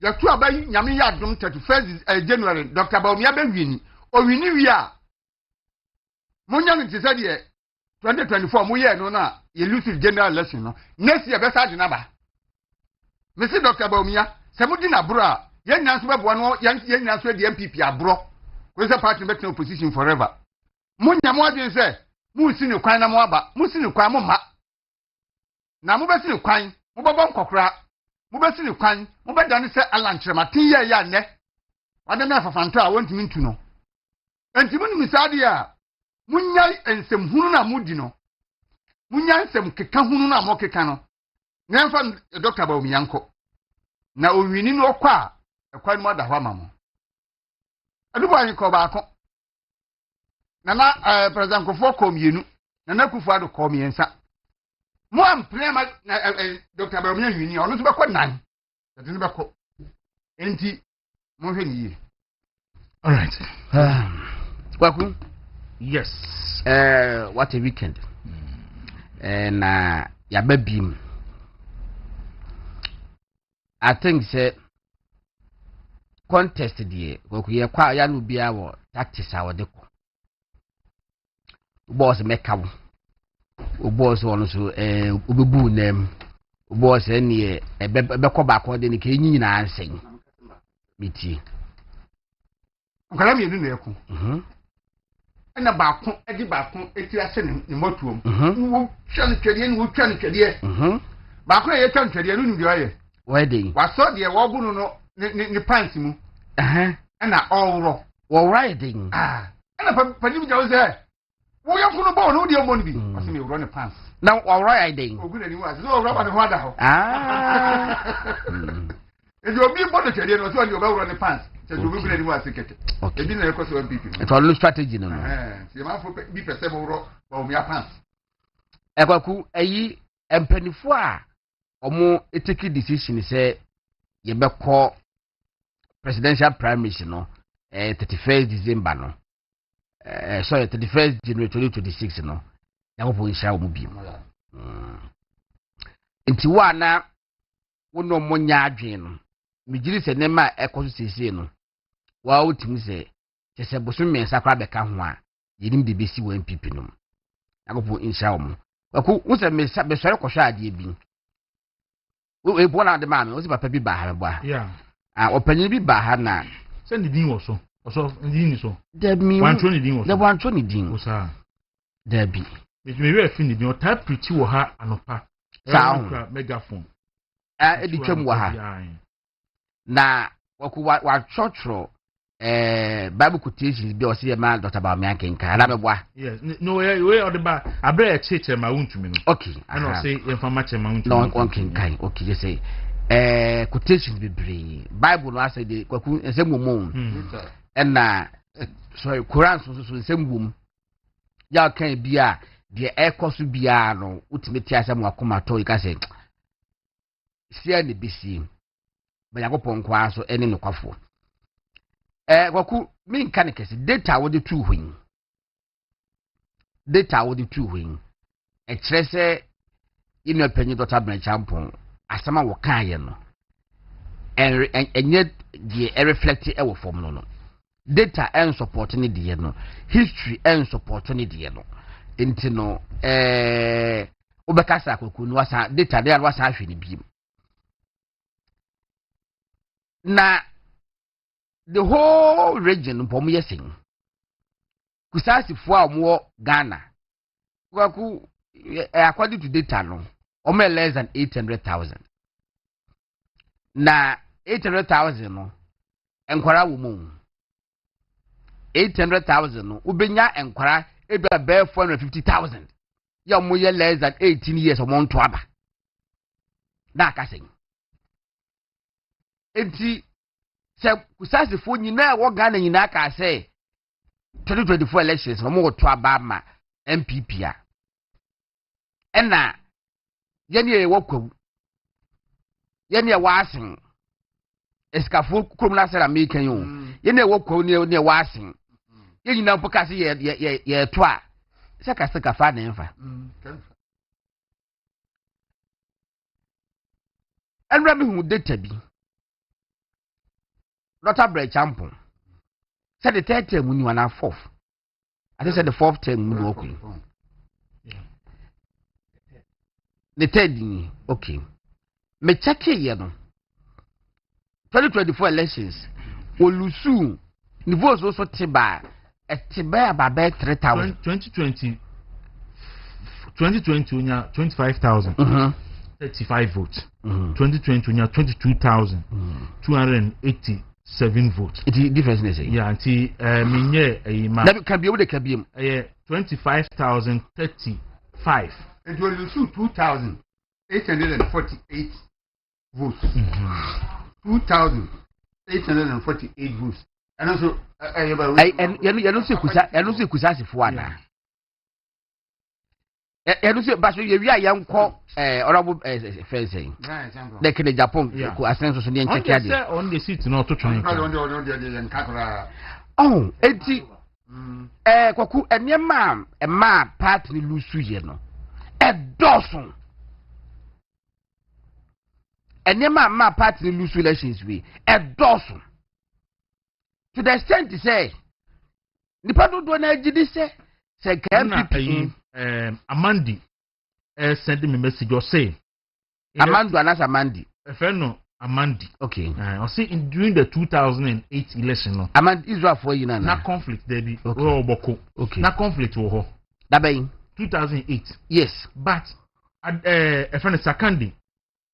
ya tu abayi nyame ya dum 31st January Dr. Bawumia be wini o wini wi a munya nti se de 2024 mo ye no na ye lose general election no next year be sa de na ba mese Dr. Bawumia se mo di na bro a ye nyanso be bo no ye nyanso de MPP abro ko se party be in opposition forever munya mo adin se mu si ni kwan na mo aba mu si ni kwan mo ma na mo be si ni kwan mo bo nkokora mo be si ni kwan mo be dane se alantrema tin ye ya ne wade na fafanto a wontimi ntu no entimi ni misade a munya ensem hunu na mudi no munya ensem keka hunu na mo keka no nyemfa Dr. Bawumia nko na owini no kwa ekwan mo da ho amamo adubo anyi ko ba ko na president Kofo komienu na Kufu ado komiensa mo amprema Dr. Bawumia wini ono so be ko nan tati be ko enti mo hwe ni ye all right Kwaku. yes What a weekend. Na ya babim. I think say contest die Kwaku ye kwa ya no bia wo tactics a wode ko. Boss mekawo. O boss ono so obebu nam. O boss ene be ko ba ko de ne ke nyi na ansen. Miti. nkala mi nu na eku na ba ko edi ba ko eti ase ni motuom wo twan twede ni wo twan twede ba ko ye twan twede no ni bi oye Wedding. wa so de wo bu no ni pants mu na owro Wo riding. na pa ni bi jawo se wo yanku no ba no de mo ni bi o se me wro ni pants Now wo riding. ogu na ni wa so wro ba ni ho ada ho eji obi bo de twede no so ni wro ni pants se do bi na ni wa sekete ebi na ekoso MPP It's all strategy no. se ma fo bi pese mo wro Bawumia pants Kwaku ayi empanifo a omo take decision say ye be call presidential primaries no 31st December no sorry 31st January 2026 no na go insha omo bi nti wa na wono mo nya adwen no migiri se ne ma ekoso sese no wa otimi se se boso mensa kra be ka ho a yenim de besi wo MPP no na go insha omo Kwaku unse me sore ko hwa ade bi we bona de ma me o si papa bi ba ha bo yeah opanyin bi ba ha na send the din also ndi ni so da mi wantro ni din also da wantro ni din o sa da bi me we fi ni din o type preach wo ha anopa sound megaphone edi twam wo ha na Kwaku wa chotro Bible quotations bi o se ma Dr. Bawumia kenka na be bo yes no we o de ba abre e cheche ma wuntumi no okay I know say information ma wuntumi no one kenka okay they say quotations be brave Bible no say the Kwaku ensembum na sorry Quran so ensembum ya kan bia de ekoso bia no ultimate asem akoma to you can say sia ne bisi ba yakopon kwa so ene no kwafo Kwaku min kan kesi data wo de tu hwin e kire se inu panyi Dr. Branchampon asama wo kan ye no enye de reflect e wo form no data and support ni de no history and support ni de no enti no obekasa Kwaku no wasa data de wasa ahwe ni biem na the whole region from yesing kusasi fo amwo Ghana Kwaku according to data no less than 800,000 na 800,000 no enkwara wo mu 800,000 no ubenya enkwara ebe be 450,000 ya mo ye less than 18 years o mo nto aba na aka sen enti se kusasi fo nyina wo Ghana nyina ka say 2024 elections no mo to aba ma MPP a ena yene ye wakwu yene ye wasen eskafo krom na sera me kan yo yene ye wakwu ne wasen ye nyina poka se ye to a se ka se ka fa na mfa enra me hu data bi Dr. Bre Champon said the third term when you are fourth. I said the fourth term when you okay. The third okay. Me check here no. 2024 elections. Olusu the votes also tiba about 3,000. 2020 25,000. 35 votes. 2020 22,287 votes. It is difference. Yeah, anti minye can be able to be 25,035. It will lose 2,848 votes. 2,848 votes. And also, you don't see Kusasi Fuana. You see, but we are young call honorable fencing. They can Japan who are census and on the seat not to try. Oh, eti Kwaku and your mom, a man partly lose no. A dozen. And your mom partly lose relations with a dozen. To the extent to say, the people don't know say MPP. Amandi sent me a message or say Amando and as Amandi. No, Amandi. Okay. I see during the 2008 election, no. Amand Israel for you na conflict there be. Okay. Okay. Na conflict wo ho. That be 2008. Yes. But a friend Sakandi.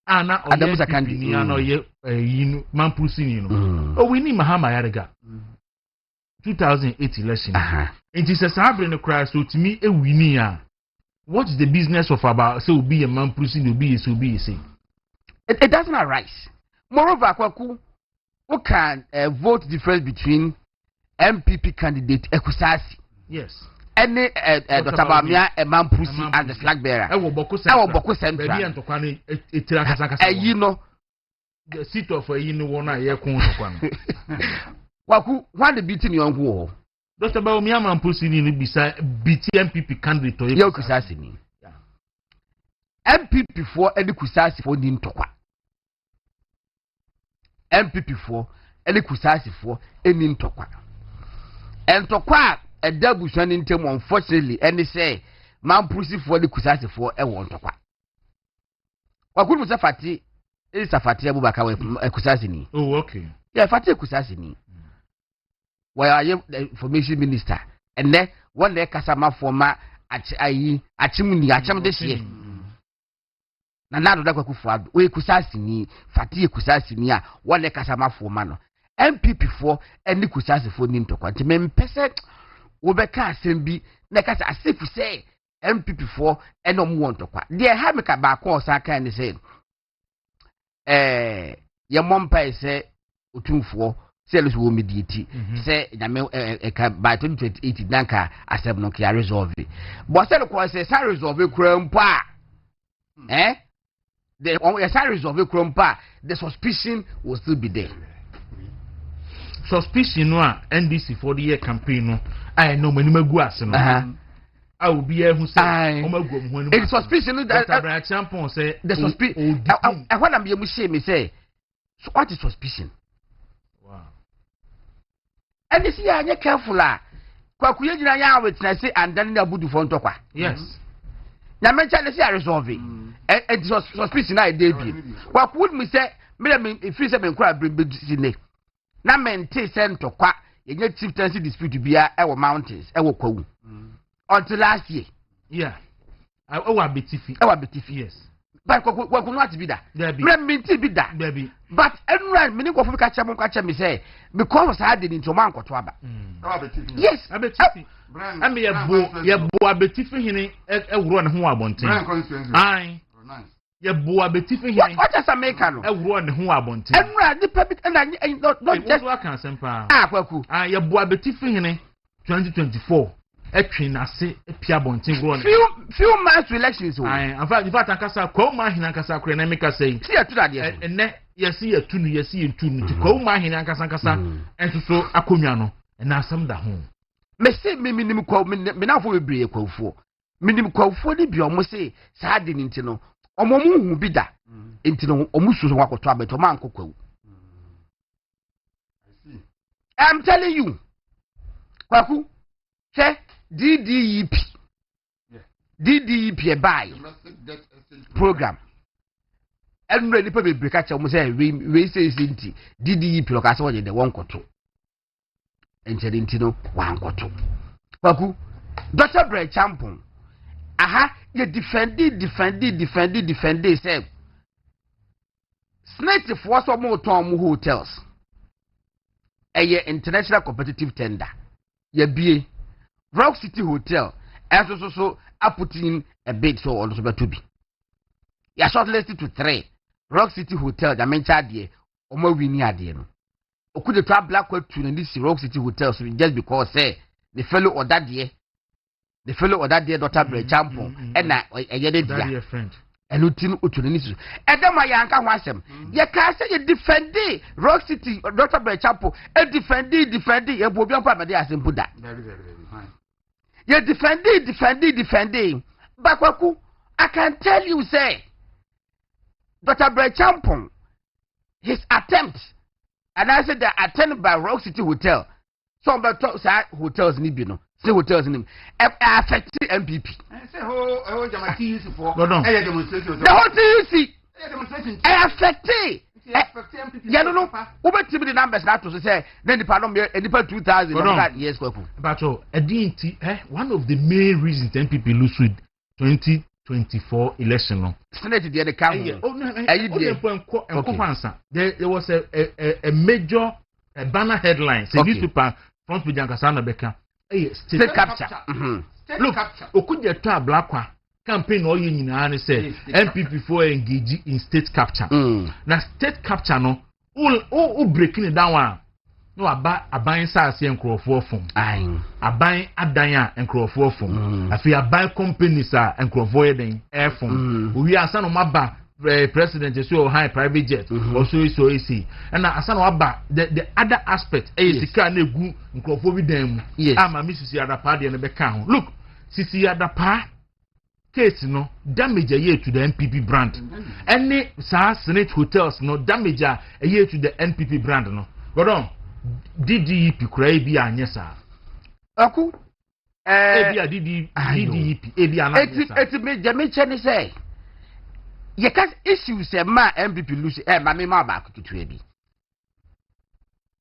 Na Adamu Sakandi. Ni na ye yinu Mampusi ni no. O we ni Mahama Yarega. 2008 election. It is a sabre in the crash so to me a winning. What is the business of about so be a man pushing to be so be say? It doesn't arise. Moreover, Kwaku, who can vote difference between MPP candidate Ekusasi? Yes. Any Dr. Bamia, a man pussy and the Flagbearer. I will Boko Central. You know, the seat of a one year. Kwaku, why the beating your war? Dr. Bamia man pussy in beside BTMPP candidate to Ekusasi. MPP for any Kusasi for Nintokwa. MPP for any Kusasi for any Ntokwa. And Tokwa a double shining term, unfortunately, and they say, man pussy for the Kusasi for a one Tokwa. What could Musa Fati is a Fati Abubaka Kusasini? Oh, okay. Yeah, Fati Kusasini. Where are you, the information minister? And then one day Kasama former Achimuni Acham this year. Na nado da Kwaku Fuad we Kusasi ni Fati Kusasi ni a one kasama for mano MPP for any Kusasi for Nintokwa nti mempese wo beka asem bi na kasa asifu say MPP for eno mu wontokwa de ha me ka ba ko sa kan ni say ye mompa say otumfo sales wo mediati say nyame ka by 2028 nanka asem no ka resolve but say ko say sa resolve kura mpa the series of a crumpa, the suspicion will still be there. Suspicion no NDC for the year campaign no. I know many maguas no. I will be here who say it's suspicion that Dr. Champon say the suspicion. I want to be able to say so what is suspicion? Wow. And this year you careful la. Kwaku ye jina ya witness say and then na budu for ntokwa. Yes. Na mention the say resolve it. And suspicion I did. What would me say? Me if you say me cry bring sine. Na mente send to kwa ye chieftaincy dispute bia e wo mountains e wo kwawu. Until last year. Yeah. I betifi. Yes. But what could not be that? Me minti be that. Baby. but everyone many go for catch me say because I did into man ko to aba yes abetifi am ye bo abetifi hini e wuro ne ho abonten ai ye bo abetifi hini what just America no e wuro ne ho abonten everyone the public and not just what can sempa Kwaku ye bo abetifi hini 2024 etwin ase epia bonten wuro ne few months to elections o ai in fact ankasa ko ma hina ankasa kure na make say see ya to that yes ene yesi ya tunu yesi ntunu ti ko ma hina ankasa enso akonwa no na asam da ho me say me minim kwa me na fo bebre kwafo minim kwafo ni bi omo say saa de ni nti no omo mu hu bi da nti no omo suso wakoto abeto man kokwawu I'm telling you Kwaku che DDEP DDEP buy program and ready people be catch omo say we say nti DDEP lo ka say wo de won koto nti no wan koto Kwaku Dr. Bre Champon aha ye defend say snake for so mo ton mo hotels international competitive tender ye bie Rock City Hotel so I put in a bid so also be to be ya shortlisted to 3 Rock City Hotel da mencha de o ma wini ade no oku de twa black Kwaku na this Rock City Hotel so just because say the fellow or that there Dr. Bre Champon and na eyede dia friend and utin otu ni so edema ya nka ho asem ye ka say ye defend Rock City Dr. Bre Champon e defend ye bo bi ampa mede asem puda very fine ye defend but Kwaku I can tell you say Dr. Bre Champon his attempt and I said the attempt by Rock City Hotel some but hotels ni bi no say hotels ni affect MPP say ho jamati use for demonstration the whole thing demonstration affect MPP ya no ubetimi the numbers na to say then the pardon nipa 2000 years Kwaku but edinti one of the main reasons MPP lose with 2024 election no Senate the count there was a major banner headline say newspaper front page ankasa beka state capture look okuja to ablakwa campaign all you nyina ne say MPP for engage in state capture na state capture no all breaking it down no aban saase enkrofo fom aban adan a enkrofo fom afi aban companies a enkrofo yeden fom owi asa no maba president so high private jet also so AC and asa no aba the other aspect sika na egu enkrofo bi dan mu ama Mrs. Yadapa de ne beka ho look Sisi Yadapa case no damage a to the NPP brand any Senate hotels no damage a to the NPP brand no go on DDEP kura bi anye sa Aku DDEP ebi ananye it me jame ni say ye ka issues e ma MPP lose ma me ma ba kutu e bi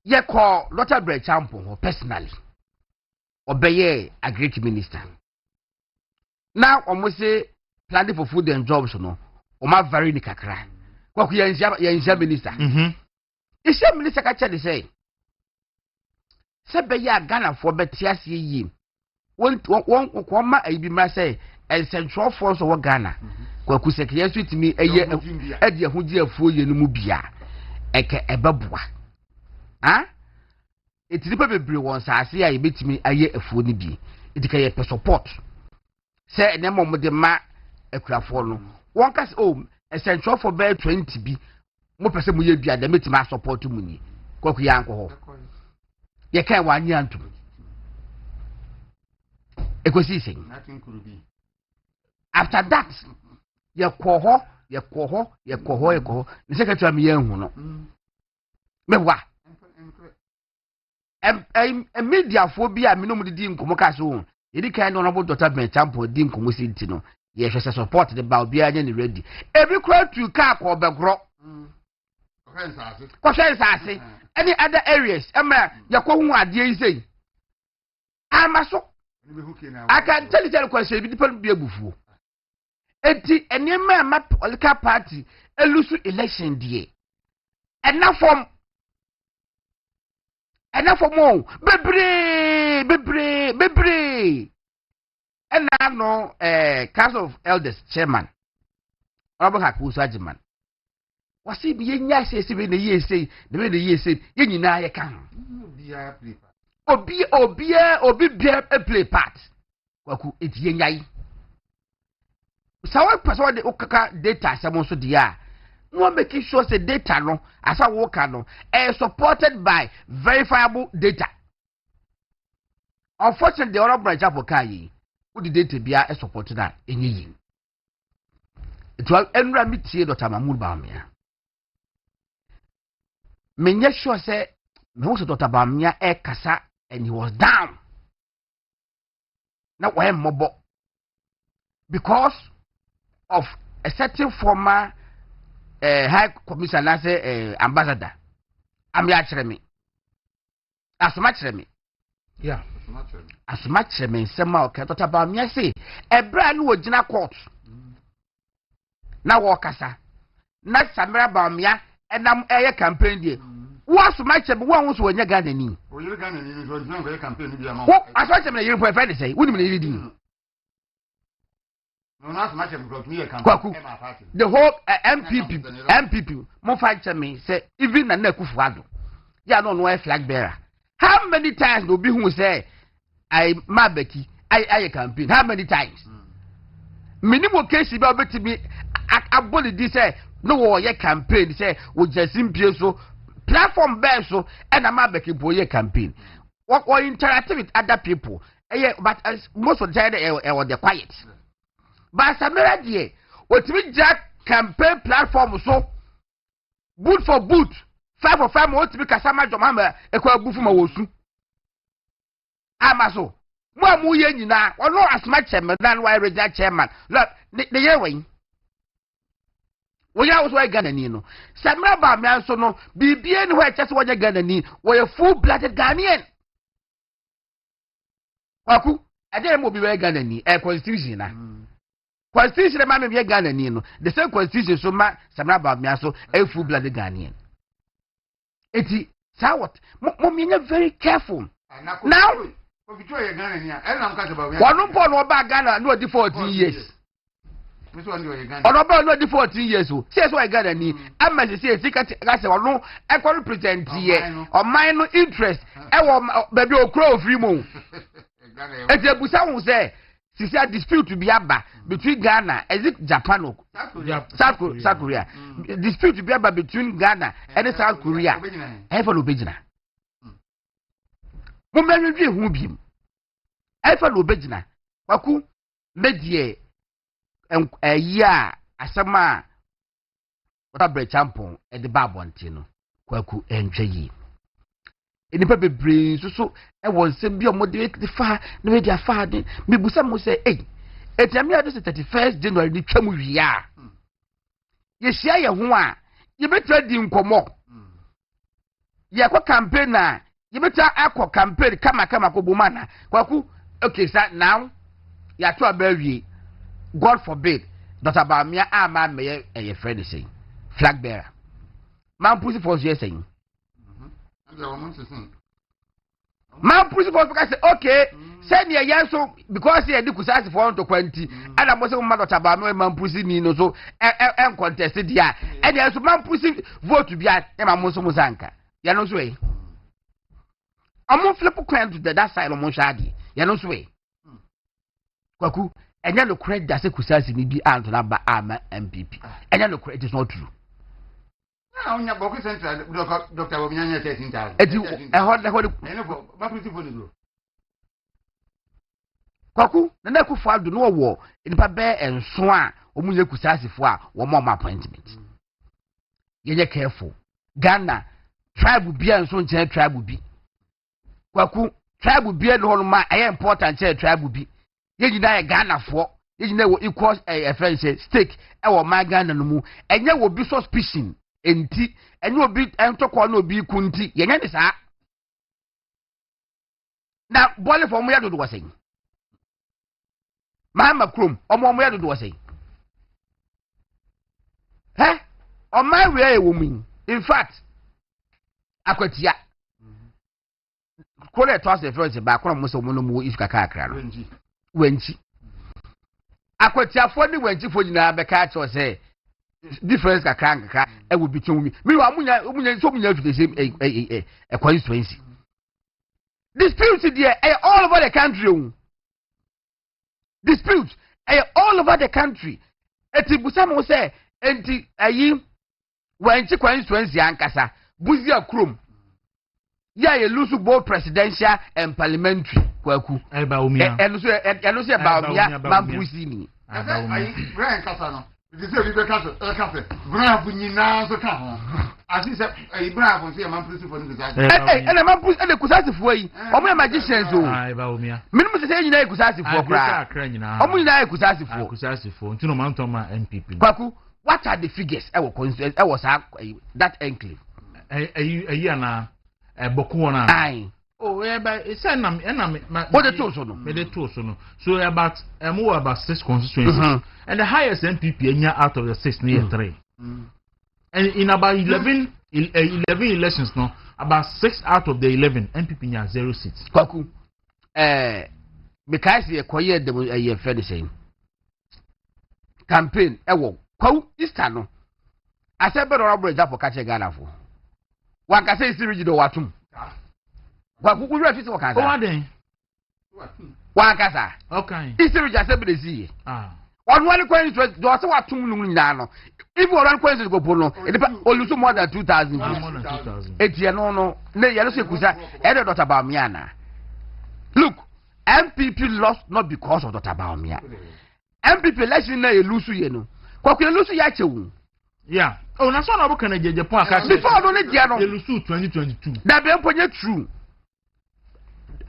ye call Dr. Bre Champon personally obeye a great minister now almost say planning for food and jobs no o ma very ni kakra Kwaku ye minister ise minister ka che say sebe ya Ghana for betiase yi won ma ayi bi ma say central force of Ghana Kwaku sekye so timi eye ade ahoji afuo ye no mu bia eke ebeboa etiripa bebre won saase ya ebetimi aye afuo ni bi edika ye pe support say na mo de ma akurafo no won ka central for be 20 bi mo pese mo ye bia da metima support mu ni Kwaku ya anko ho ye kan wa nya ntum ekosi sen after that ye koho ni secretary me hu no mewa media fo bi a menom de di nkomo ka so ye di kan no no Dr. Bre Champon di nkomo si ntino ye hwese support de ba obi anya ni ready ebi kra tu ka ko begro Kwensase any other areas yakwahu ade yi sei amaso I can tell you the question bi people be abufuo enti enema ma political party elusu election die ena form mo bebre ena no Council of Elders chairman Honorable Kwaku Sajiman wasi bi yenya sese be na yese na be na yese yenyina ye kan obi bia play part Kwaku eti yenyai sawa person de okaka data asemo so dia no make sure say data no asa wo ka no supported by verifiable data. Unfortunately the other branch of kai wo the data bia support na enye yi it was enra mitie Dr. Mahmoud Bawumia menye sure say me wo Dr. Bawumia kasa and he was down na why mobo because of a certain former high commissioner say ambassador amya chreme asoma chreme yeah asoma chreme nsema o Dr. Bawumia say ebra no ogina court na wo kasa na Samira Bawumia enam eye campaign die wo asoma chreme wo anwo so wanya Ghana ni o yiri Ghana ni so dina ko campaign bi ama wo asoma chreme yiri po friend say wo ni me yiri di no not much because me Kwaku the whole MPP mo fight me say even na Akufo-Addo ya no Flagbearer how many times no be who say I mabeki I campaign how many times minimum case be obetimi aboli di say no wo ye campaign say wo jasim pie so platform bear so and mabeki bo ye campaign what interactive with other people but most of the time they quiet. But Samira die, what we jack campaign platform so boot for boot, 5 for 5 what we kasama jomamba ekwa bufu ma wosu. Amaso, mo mu ye nyina, ono asma chairman dan why regional chairman. Look, the year when we also Ghana ni no. Samira Bawumia so no, bibie ni ho chese wonya Ghana ni, we a full-blooded Ghanaian. Kwaku, ade mo bi we Ghana ni, constitution na. Constitution ma me be Ghana ni no the same constitution so ma Samira Bawumia so a full blooded Ghanaian eti say what mo me very careful now one no ba Ghana no di 14 years ono ba no di 14 years o say so Ghana ni ama say ka say ono e ko represent ye o man no interest e wo baby okro free mo eti ebusa wo say since a dispute to be aba between Ghana, is it Japan or South Korea? Dispute to be aba between Ghana and South Korea. Ever no bejina. Mo me review hu biem. Ever no bejina. Kwaku medie ya asama wata bre champon e de ba bonte no. Kwaku enhwe yi. Enipa bebre so e won se bi o moderate fa na we dia fa de me busa mo say etiame ado 31st January ni twam wia ye hia ye ho a ye betra di nkomo ye kwa campaign na ye betra akọ campaign kama ko bomana Kwaku okay sir now ya to abawie God forbid Dr. Bawumia ama me ye friend say Flagbearer man pussy for you saying man principal say okay send your yanso because he dey kusasi for to 20 and am say man Dr. Bawumia man pussy ni no so en contest dia and there so man pussy vote bia e ma mo so musanka ya no so e am flip coin to that side mo shadi ya no so e Kwaku enya no credit that say kusasi ni bi anto na ba ama MPP enya no credit is not true. Onya boko central Dr. Bawumia nya 13000 eti ho ma principal ni bro Kwaku na Akufo-Addo no wo nipa be enso a omunye kusasifo a wo mo appointment ye careful Ghana tribe bia enso nche tribe bi Kwaku tribe bia no ho ma important che tribe bi ye nyina ye Ghana fo ye nyina wo equal friendship stake e wo ma Ghana no mu enye wo bi suspicion enti enye obi entokọ na obi ku nti yenye ne saa na bole for mo ya dodo wasai Mahama Krom omo ya dodo wasai o ma we e wo mu in fact akwatia kole to as the first ba kono mo so mo no mo isu kakakra no wenchi akwatia fo ni wenchi fo nyina be ka cho say difference kakra e will be between me wa munya so munya to the same a constituency dispute there all over the country dispute all over the country eti busam say enti ayi wenchi constituency ankasa buzia krom ya ye lose both presidential and parliamentary kwaku eba omia eno so eba omia mambusi ni ayi Brian kasa no it is a kasa bravo nyina so ka ho asi se bravo so mambusi for the ena mambusi ena kusasi fo yi omo ya magicians o eba omia minimum se nyina kusasi fo kra omo nyina kusasi fo ntino mantoma MPP kwaku what are the figures e wo constituency e wo that enclave ana boko na ai oh say na what the two so no me the two so no so about about 6 constituencies and the highest MPP enya out of the 6 near 3 and in about 11 elections no about 6 out of the 11 MPP nya 0 seats kwaku because ye koye dem ye fair the same campaign wo kwaku Easter no asebe honorable Japo kache Ghana fo wankasa isiri do watum kwaku kujura fisi wakansa waden wankasa okay isiri jase brezi one coin do se watum nu nyina no if one coin go bono oluso more than 2000 etie no na ye no se kusa e de Dr. Bawumia look MPP lost not because of Dr. Bawumia MPP election na ye lose ye no kwaku ye lose ya chewu yeah oh na so na obuka na jeje pon aka before no ne dia no elusu 2022 da be mponye true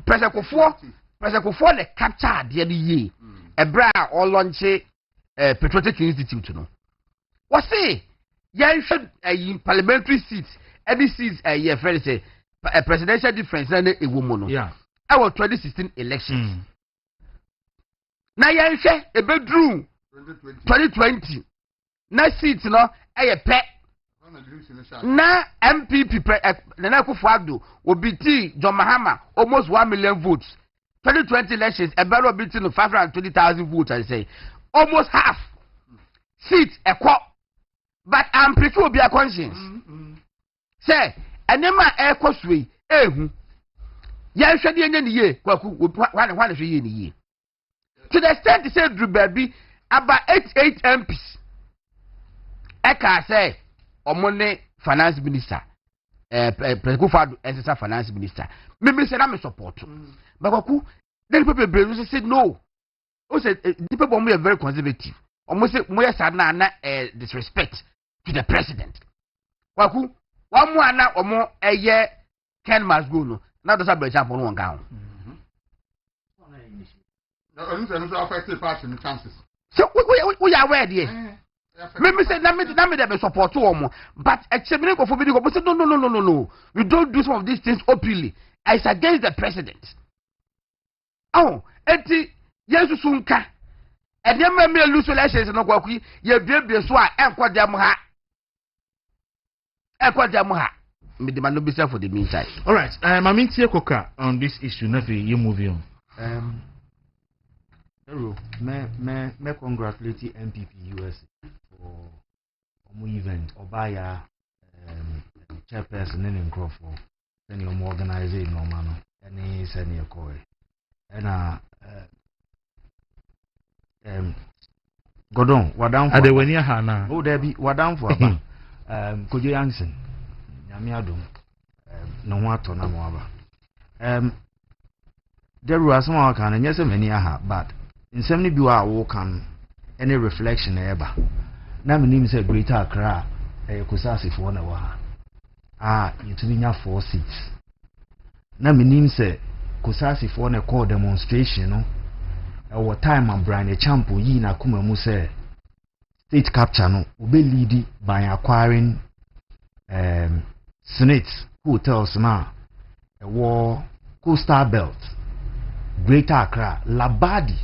President Kufo le capture de ye ebra o launch patriotic institute no what say yan should parliamentary seats any seats ye friend say presidential difference na ewomo no yeah our 2016 elections na yan hwe ebedru 2020 na seats no pe na MPP Nana Akufo-Addo obiti John Mahama almost 1 million votes 2020 elections about obiti no 520,000 votes I say almost half seats but I'm prefer be a conscience say enema ekoswe ehu ya hwede enye ne ye kwaku wane hwe ye ne ye to the extent say Drew Baby about 88 MPs eka say omone finance minister President Akufo-Addo ensesa finance minister me say na me support Kwaku then people brave say no o say people are very conservative almost say mo yes na disrespect to the president Kwaku one mo ana omo eye Ken must go no na do say be champion no nka ho no affect party chances so we are aware there me say na me dey support omo but echemini go for video go say no you don't do some of these things openly it's against the president oh enti yesu sunka edema me lose elections no Kwaku ye biebie so a enkodem ha me demand no be for the meantime all right mami tie koka on this issue na fi you move on me congratulate MPP US for omo event obaya chairperson in Crawford then you organize it no man any senior call and Godon wadam ade wani ha na oh there be wadam for aba Kojo Yansen nyame adom no ho ato na mo aba there was some kind nyese mani aha but in some bi wa wo kan any reflection eba na menim say Greater Accra kusasifo na wa yitumi nya 4 seats na menim say kusasifo na call demonstration no what time and Brian Champo yi na kuma mu say state capture no obe lead by acquiring Senate hotels na war coastal belt Greater Accra Labadi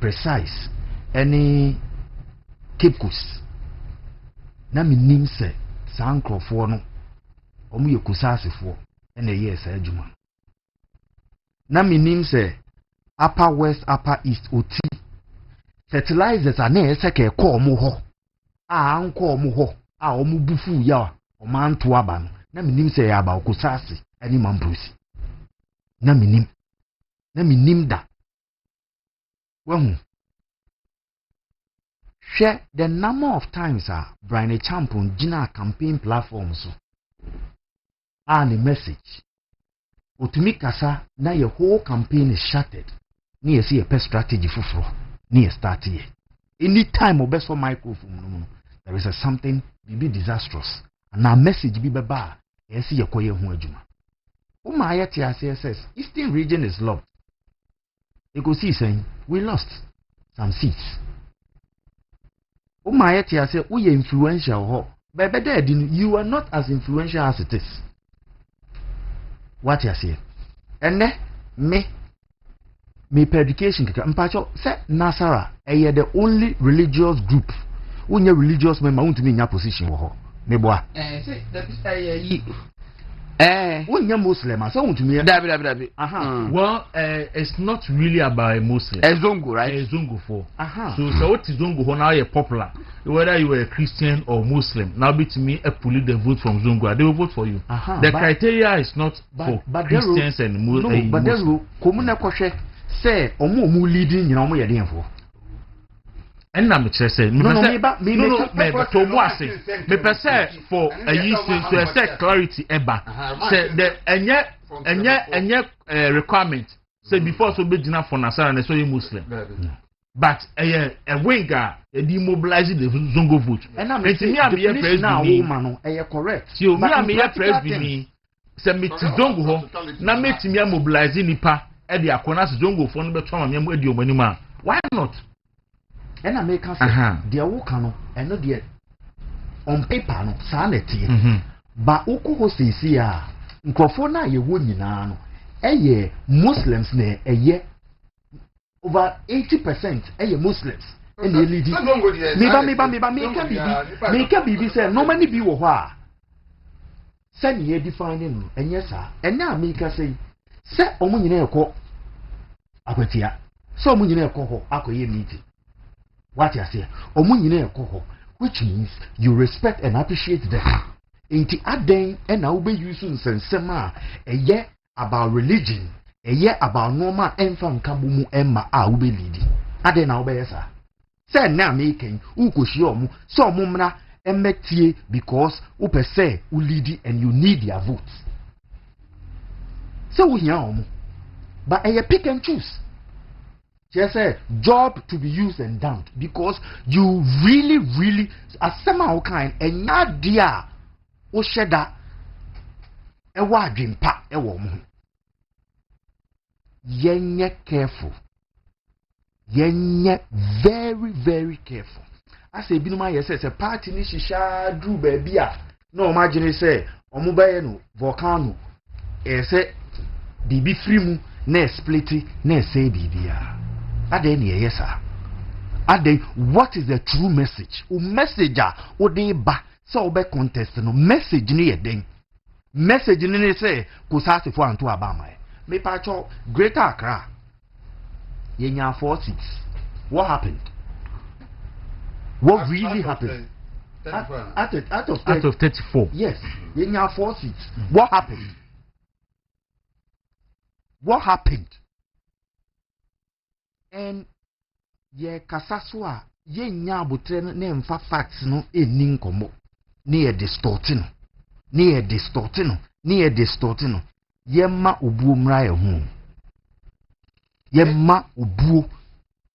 precise any Cape Coast na menim say sankrofo no omu ye kusasifo ene ye sa adwuma na minim se upper west upper east oti fertilizers a na ese ke ko omu ho a anko omu ho a omu bufu ya omu anto aba no na minim se ya aba kusasi ani mambrusi na minim da wahu share the number of times Brian Champion gina campaign platforms so and the message otumi kasa na your whole campaign is shattered ni see a strategy fufuro ni start here anytime obes for microphone there is something be disastrous and our message be baba see your koye hu adwuma uma ayati says eastern region is loved you go see saying we lost some seats uma ayati say we influential ho but you are not as influential as it is. What you say? And me education kaka mpacho say Nasara the only religious group unya religious member want to be in your position wo ho me boa say unya Muslim so want to me dabi well it's not really about a Muslim Zongo right Zongo for so what is Zongo ho now you popular whether you were a Christian or Muslim now be to me a police the vote from Zongo they will vote for you the criteria is not for Christians and Muslims but there komuna kwhwe say omo leading nyina omo ye den for and na me chere say me to mo ase me pese for a use to set clarity eba say the enye requirement say before so be gina for Nasara na so you Muslim but a winger e mobilize the Zongo vote and na me president na woman no correct so me am here president say me ti Zongo ho na me ti me mobilize nipa e de akona se Zongo fo no beto ma me edi omani ma why not and I make us the Awokano and not yet on paper no sanity. But Oko Hosea, Nkofona ye woninano, Muslims ne a year over 80% Muslims. And they lead make a baby say no many be wa. Send ye defining and yes sir. And now make us say Omunine ko Aquatia. So Munine ko Akoye meeting. What you say? Which means you respect and appreciate them. Inti aden and I be using sensema a year about religion, a year about normal enfant kabumu emma a ube lidi. Aden na ube yesa. Say na making ukoshiomu so mumna emetie because upe say ulidi and you need their votes. So we yamu. But a pick and choose. Just a job to be used and done because you really as somehow kind and not dear o sheda e wa dwempa e wo mo yenye careful yenye very careful as e binuma yes say party ni shisha dru ba bia no imagine say omo baye no volcano e say bibi free mu na split na say bibia Ade ni yesa. Ade what is the true message? O message o de ba so o be contest no message ni yeden. Message ni say kusase fo anto abama. Me pa cho Greater Accra. Yenya 4 seats. What happened? What really happened? Out of 34. Yes. Yenya 4 seats. What happened? What happened? And ye kasaswa ye nya botre na emfa facts no eni nkomo na ye distorting ye ma obuo mra ye hu ye ma obuo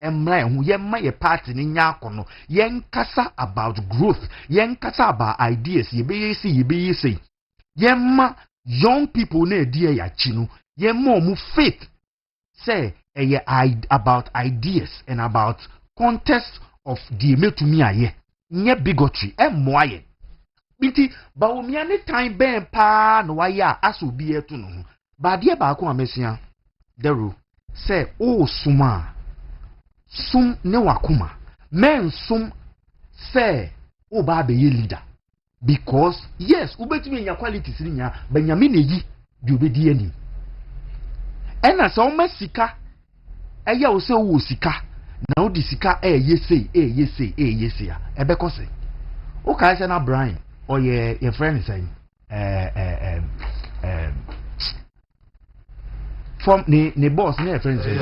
emra ye hu ye ma ye party ni nya akono ye nkasa about growth ye nkasa about ideas ye be say ye ma young people na edi ya chi no ye ma omu faith say about ideas and about contest of the metumi aye nye bigotry moye biti ba omi ani time ben pa no waya aso bi etu no ba de ba ko amesia dero say o suma sum ne wakuma men sum say o ba be ye leader because yes ubetumi nya qualities ni nya banyame neyi di obedi ani ena so ma sika eya wo se wo sika na wo di sika yesei a ebekose o ka se na Brian or your friend saying from the boss ne friend say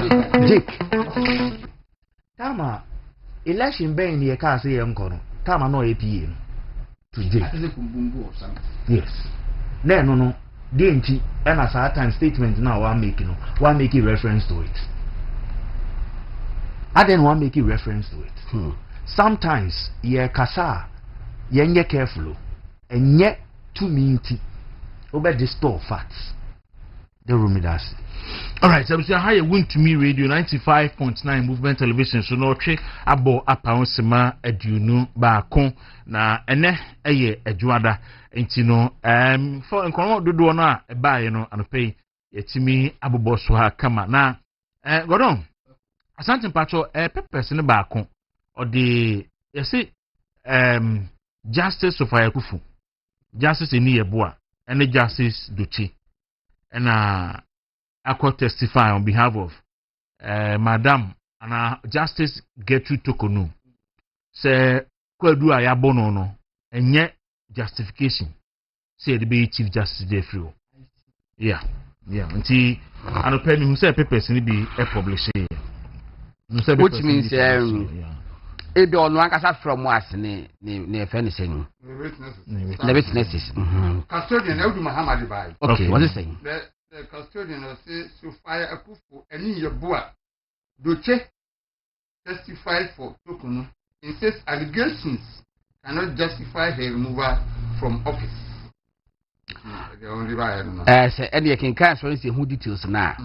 Jake tama election ben ye ka say enko no tama no APA to Jake yes no dey nti and as a time statement now one making reference to it I then want make reference to it sometimes ye kasa ye nye careful and yet to me over the store facts the room does. All right, so how you win to me radio 95.9 movement television so no twe abo apa onsema aduonu baako na ene eye adwada enti no for nkono dodo no a ebaaye no anopei yetimi aboboso ha kama na godon asante pacho pepes ne baako odi yesi justice of Kwaku justice ni yeboa ene justice dochi ena I testify on behalf of Madam and Justice Gertrude Tokonu. Say, Kwadu ayabono no, and yet justification. Say the be Chief Justice Jeffrey. Yeah. Until I don't pay me who say papers in be a publisher. Which means, it be on one cast from us, ne furnishing. The witnesses. Custodian, Eldu Muhammad by. Okay, what is saying? The custodian will say to fire a kufu and in your boa. Doche testified for Tokunu. He says allegations cannot justify her removal from office. The only way I don't know. And you can cancel who details now.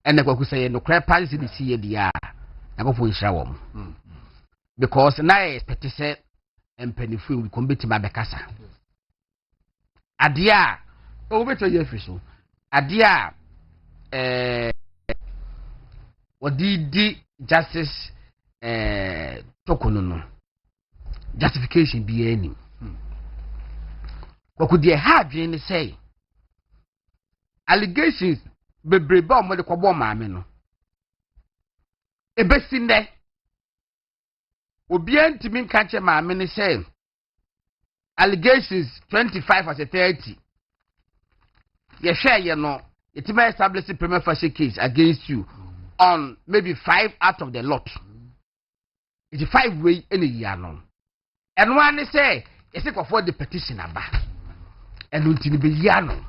And the Kwaku say no crap parties in the sea the I go for shower. Because now I expect to say and penny free will commit to my Becassa. Adia. Oh, better your official. Adia, what did justice Tokono justification be any? What could they have in say? Allegations be bomb with the Kwaboma meno. A best in there would be to me catch my many say allegations 25 as a 30. You share, you know, it may establish a prima facie case against you on maybe 5 out of the lot. It's a 5 way in a year long. And one they say, it's a for the petition about. And until the yano.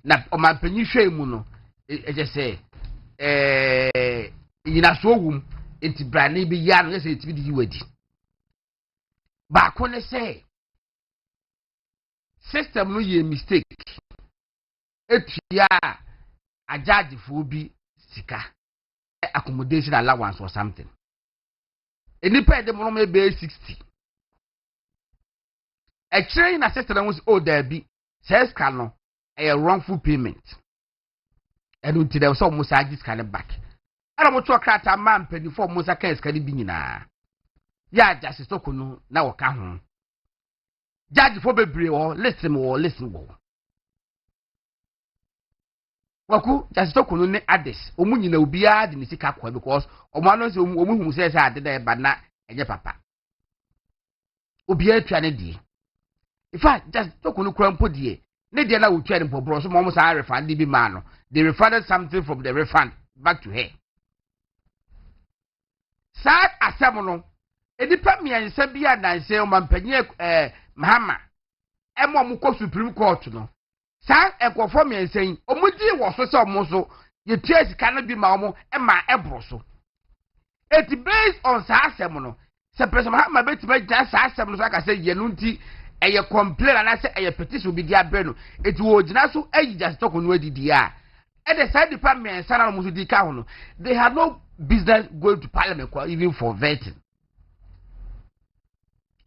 Now, on my penisha muno, it just say, in a showroom, it's brandy be yan, let's say it's with you. But when they say, system no ye mistake. Etia a judge for be sika accommodation allowance or something. Any pay the money be 60. A train assistant was there be says cano a wrongful payment. And until there was almost a discount back. I don't want to crack a man penny for Musa Kens can be na. Ya just Tokunu now come home. Judge for be or listen. Kwaku just talk on the address. Omunyi na ubia di nisika kwa because omano se omuhu se ade da ba na eje papa. Obia atwa ne die. In fact, just talk on krampo die. Ne die na utwa ne pobro so mo sa refund bi ma no. They refunded something from the refund back to her. Sad asem no. Edipa miansa bia dan se o mampanye Mahama. Emo mu ko Supreme Court no. Sa ekofo me nsen omudi wo so se omo so ye tia sika no bi ma omo e ma ebro so it based on sa asem no se person ma betima gya sa asem no so aka se ye no nti eye complain na se eye petition bi dia bre no it wo gina so ayi just talk no adidi a e the side department sana no muso di ka ho no they had no business going to parliament even for vetting.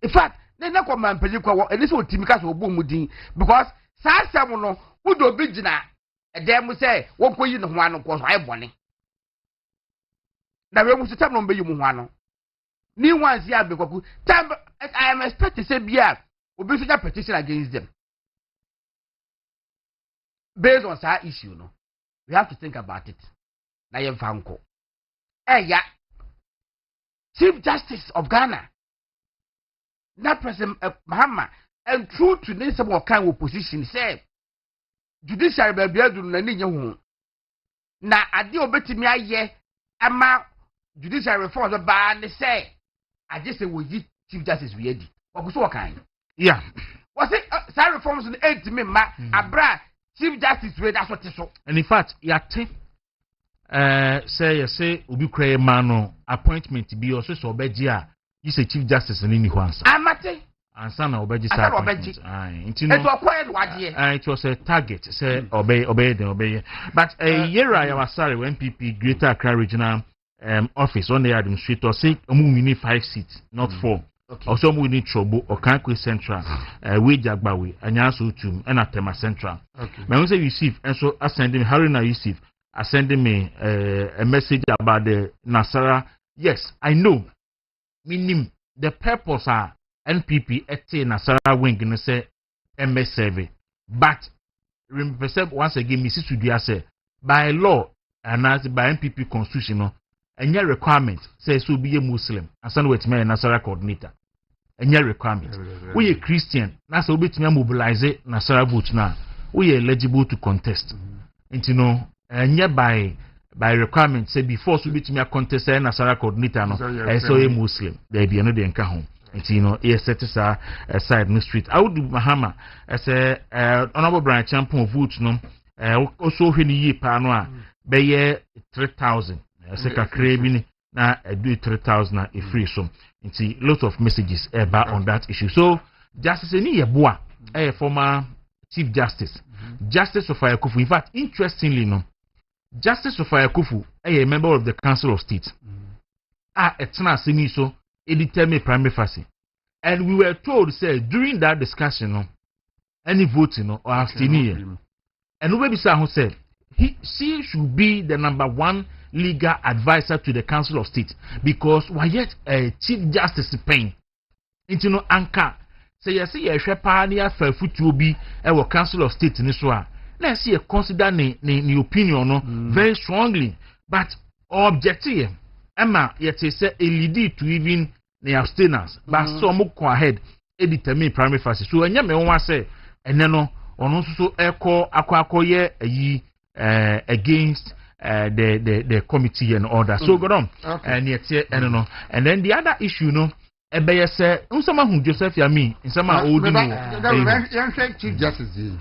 In fact na ko man peli kwa eni so otimi ka so obo mudin because sa asem no udo bi gina edem say won koyi no ho anu ko so ai bone na we mu sitam no be yi mu ho anu ni wansi abe Kwaku tam I am expecting to say bia obi so petition against them based on that issue no we have to think about it na ye vanko ya Chief Justice of Ghana na President Mahama and true to this some kind of position say judicial be bia duru na ni nye ho na ade obetimi aye ama judicial reforms ba ne say I just say we Chief Justice we edi wakuso wakan yeah was it say reforms in 8 me ma abra Chief Justice we that's what so and in fact yate say obi kray man appointment bi also so obeji a you say Chief Justice ni ho ansa amate ansa na obeji sa appointment ntino it acquired wade it was a target say obey but yera ya wasare when NPP Greater Accra Regional office on the administrator say we need 5 seats not 4 also we need trouble or Kwaku Central we Jagbawe Anyaso Utum and Atema Central okay when we say receive and so sending Haruna Yusuf sending me a message about the Nasara. Yes, I know meaning the purpose are NPP ete Nasara wing and say MS survey but remember once again Mrs. Sudia say by law and as by NPP constitution any requirement says so be a Muslim and send with me Nasara coordinator. Any requirement. We a Christian, that's a bit mobilize Nasara vote now. We are eligible to contest. And you know, and by requirement say before so bit me a contest Nasara coordinator no so a Muslim. There be another enka home. And you know, a set aside no street. I would do Mahama as a honorable branch champion vote no also when ye panwa be 3,000. Seka craving na do 3,000 a free so see lots of messages about on that issue. So Justice Eni Yeboah former Chief Justice Justice of Kwaku. In fact, interestingly no Justice of Kwaku a member of the Council of State etna semi so e determine primary facet and we were told say during that discussion no any voting no or abstaining and nobody say who said she should be the number 1 legal advisor to the Council of State because why yet Chief Justice Payne into no anchor say yes ye hwe pa na fa futu obi e Council of State ni so a let's see consider ni opinion no very strongly but objective Emma yet say a lead to even the abstainers but so mo go ahead e determine primary facet so enya me won say ene no ono so akọ ye against the committee and order. So go on. And yet and then the other issue no ebeye say unsama hu Joseph Yami insama old no Chief Justice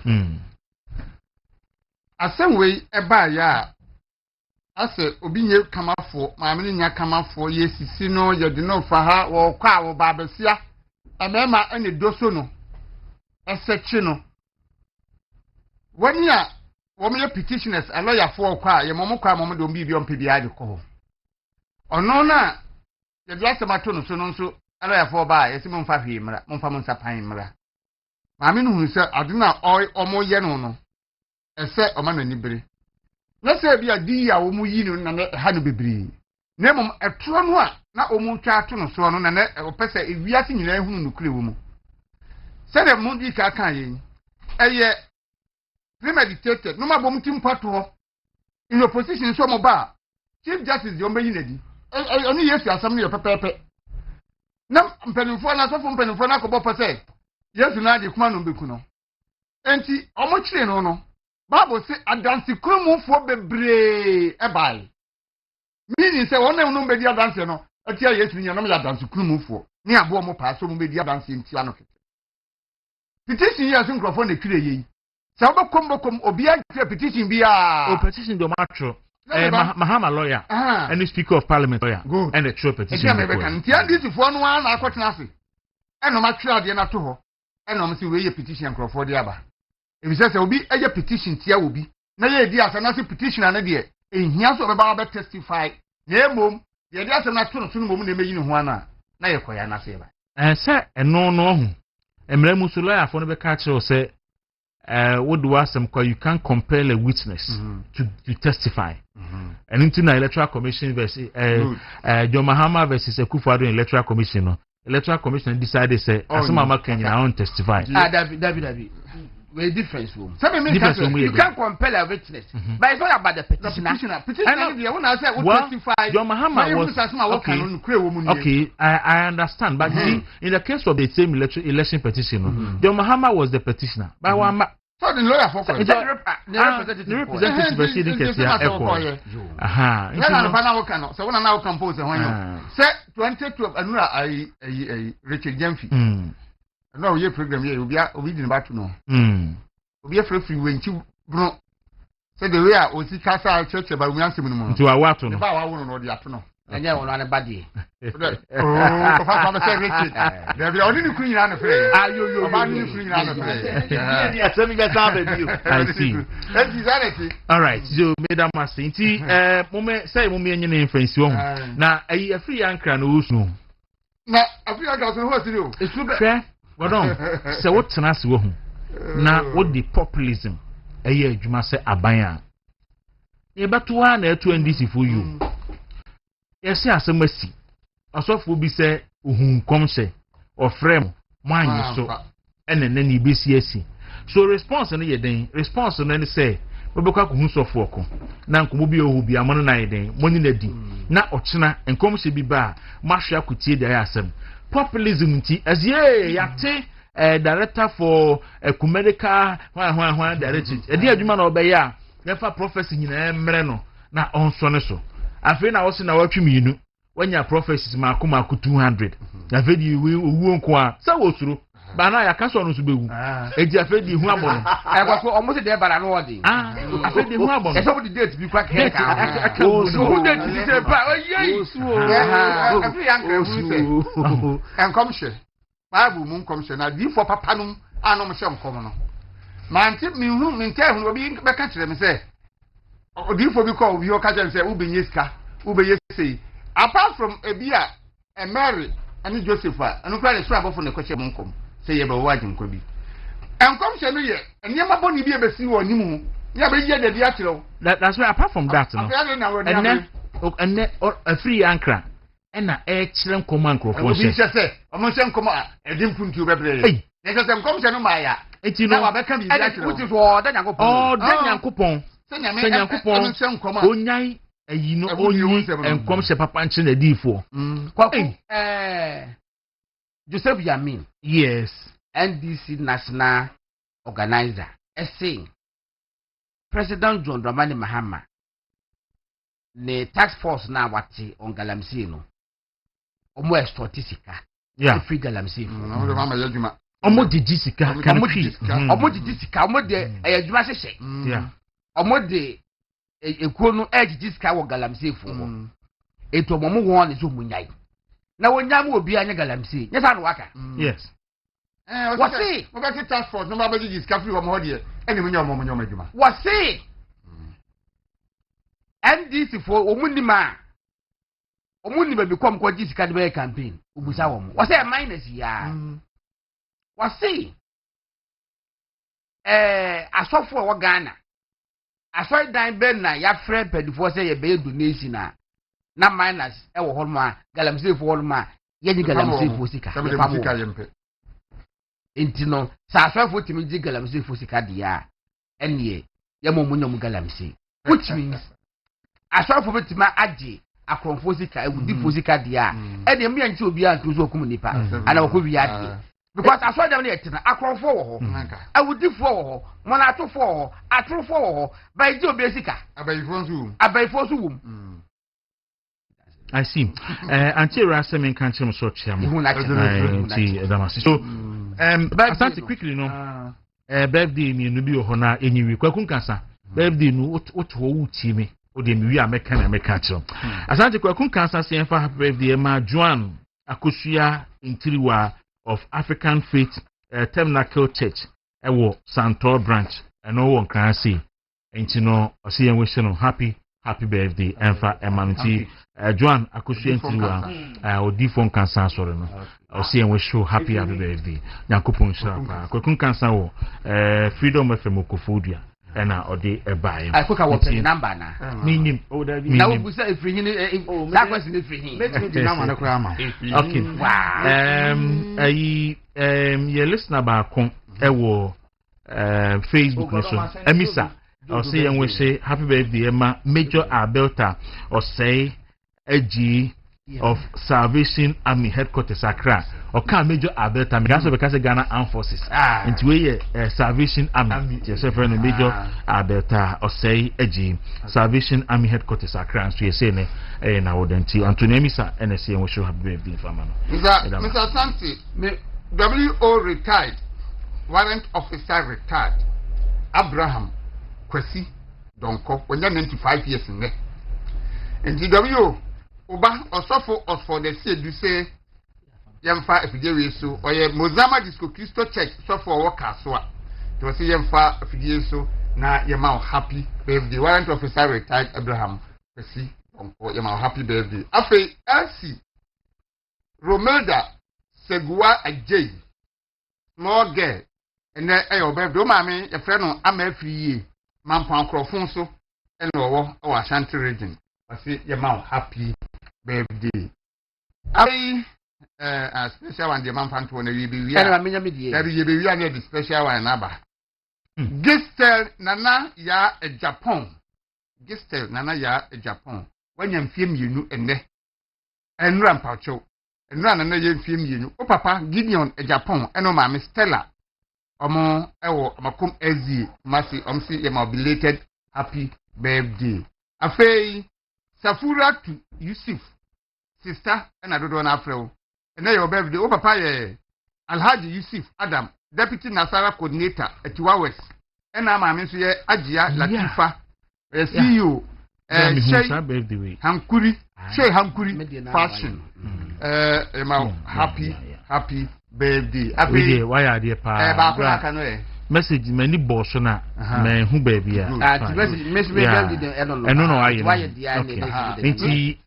asem eba ya ase obi nye kamafo maame nya kamafo yesisi no ye de no fa ha wo kwa wo ba besia amema ene doso no esechi no wani a women petitioners a lawyer for kwa ye momo kwa momo do bi on pebia de ko ono na ye bia semato no so no so a lawyer for ba ye simon fa hwe mra mon fa mon sapan mra maame no hu se aduna omo ye no no ese o ma no nibere na se bia di ya wo mu yi no na ha no bebiri na mom etro no a na omu twa ato no so no na na opese ewiase nyina ehunu no kure wo mu se de mo di ka kan ye eye premeditated no mabom timpato in opposition so mo ba Chief Justice de ombeyi nadi oni yesu asam ne pepepe na mpanimfo na so mpanimfo na kobo pese yesu na de kuma no beku no enti omo kire no no Bible say adansi krumufo bebre ebai meaning say wona no be di adansi no atia yesu nya no me adansi krumufo ni abo mo pa so mo be di adansi enti ano kete petition yesu nkrofo na kire yi Saba kom obi a petition bia petition do matro Mahama lawyer and the Speaker of Parliament lawyer and the true petition ntia this for no na akotena ase eno ma twa de na to ho eno mo se we ye petition nkrofo de aba e say obi eye petition tia obi na ye di asa na se petition na de ehia so be ba be testify na emom ye di asa na to no mom na meyi ne ho ana na ye koya na se ba say eno no ho emra musu lawyer for no be ka kire say what do some call you can't compel a witness to testify. And into the electoral commission versus John Mahama versus Akufo-Addo electoral commission, electoral commission decided say asema makanyi na on testify David we difference room you can't compel a witness but it's not about the petitioner you want to say what testify John Mahama was okay I understand but see in the case of the same election petition John Mahama was the petitioner but so the lawyer for the representative proceeding case here aha so when now compose when you say 2012 anura I Richard Jemfi no ye program here obi din back to no obi e free when you bro say the way o si kasa church ba we ansem no nti wa wato no ba wa wo no de ato no enye won na badi oh papa say Richard there be only the queen na free ayo ba ni queen na free yeah so me get am you I see that is reality all right so madam asinti mo say mo me enye na influence wo na ayi afri ankra na osu na afri ankra so ho siri o esu be Wadon, say what tenase wo hu. Na what the populism eye adwuma say aban a. E beto ha na eto NDC for you. E say asem asi. Asofo bi say ohun kom say ofrem manyi so ene na ni besi asi. So response no ye den. Response no ne say we be kwa ko hu sofo ko. Na nkomo bi ohu bi amono na ye den. Moni na di. Na ochena enkom se bi ba mahwe akutie da ya asem. Populism nti as ye yate director for ecumenical director edi adwuma na obeya a nefa prophecy nyina emre no na onso ne so afi na wo se na watwe miinu wanya prophecies makoma 200 na fedi owu nko a sa wo suro ba na ya kaso no so bewu edi afedi hu abono kwaso omo se de bara no odi afedi hu abono e so the date bi kwa ka o date bi se pa oyei afi yankra hu se enkomhye Bible mun komhye na di for papa num anom hye nkom no manti mi hu mi nka hu obi be ka kire me se odi for bi ko obi o ka kire se ubenye sika ubeye sei apart from ebia Mary and Joseph anu kwa le so abofo ne ko hye nkom se ye be waji nko bi enkom hye no ye enyema boni bi e besi wo nimu ya be ye de dia kire. That's why apart from that no and a free ankra ena kire nkom ankrofo hye se omo hye nkom a edim funtu bebre ne se nkom hye no ma ya eti no wa be ka bi dia kire wuti so da nyankopon onyai ayi no onyi enkom hye papa nche na difo Kwaku Joseph Yamin yes NDC national organizer saying President John Dramani Mahama ne task force na wati on Galamsey no omo extortisika free Galamsey no mama yaduma omo didisika omo didisika omo de ayaduma hyehyɛ yeah omo de ekuo no didisika wo Galamsey fo eto omo won ne so munyai na wonya mu obi anya Galamsey nyesa no waka yes wasi mo ba task force no ba ba didisika free omo hode ene munya omo adwuma wasi NDC for omunima bi kom ko jisika de campaign ubusa wo mo wase minus ya wase asofo wo Ghana asoy dan ben na ya frɛ pedifo se ye be donation na minus e wo hɔ ma Galamsey fo hɔ ma ye ni Galamsey fo sika intino sa asofo timi ji Galamsey fo sika dia ene ye mo munyom Galamsey which means asofo betima agi akronfo sika ewudi fo sika dia e de me anti obi anto so okum nipa ana wako wi ade because aso dem na yetina akronfo wo ho ewudi fo wo ho mona atofo wo ho atrofo wo ho ba ji obi sika abaifo so wum I see anti rasemen kan chim so chiam so asante quickly no birthday mi no bi ho na enyiwi Kwaku nkasa birthday no oto wo tie me o de mi wi ameka na ameka chiro asante Kwaku nkasa se enfa happy birthday ma Joan Akosua Intiriwa of African Faith Tabernacle Church ewo Santor branch eno won kan say enti no o se yen wish no happy birthday enfa emanti Joan Akosua Intiriwa odifo nkansa soro no o se yen wish happy birthday yakopon shira pa Kwaku nkasa wo Freedom FM Okofodua ɛna ɔde ɛbaeɛ I cook our number na minim na wo busa efiri hin that question efiri hin make me the number no kra ma okay your listener baako ɛwɔ Facebook no so Emisa ɔsɛ yɛn wɔ say happy birthday Emma Major Abelta ɔsɛ AG of Salvation Army Headquarters Accra ɔka Major Abelta me gaso because Ghana Armed Forces nti we Salvation Army yes friend Major Abelta ɔsɛ AG Salvation Army Headquarters Accra so yɛ say ne na wodanti Anthony Emisa NSC yɛn wɔ show happy birthday fama no Mr. Santi WO retired warrant officer retired Abraham Kwesi Donko when you're 95 years in there. And TW Oba Osofo Osford the say do say Yamfa Fidie so or ye Mozama Disco Christo Church so for worker so to say Yamfa Fidie so na Yama happy birthday warrant officer retired Abraham Kwesi Donko Yama happy birthday. Afe LC Romelda Segua Ajay small girl and then your birthday mommy a friend on Amefri Mampan Crofon so and or Ashanti region. I say your mouth happy birthday. I a special one the Mampan to one you be the special one naba. Gistel Nana ya a Japan. Gistel Nana ya a Japan. When you film you know and and Rampacho and run another film you know. Oh papa Gideon a Japan and no mammy Stella. Omo ewo makum ezi masi omsi yema belated happy birthday afei Safura to Yusuf sister and adodo na afrewo and your birthday o papa ye Alhaji Yusuf Adam deputy Nasara coordinator at Wawes and maame so ye Ajia Latifa CEO Hankuri fashion happy birthday. Happy why are they message many boss na me hu baby a message no why nti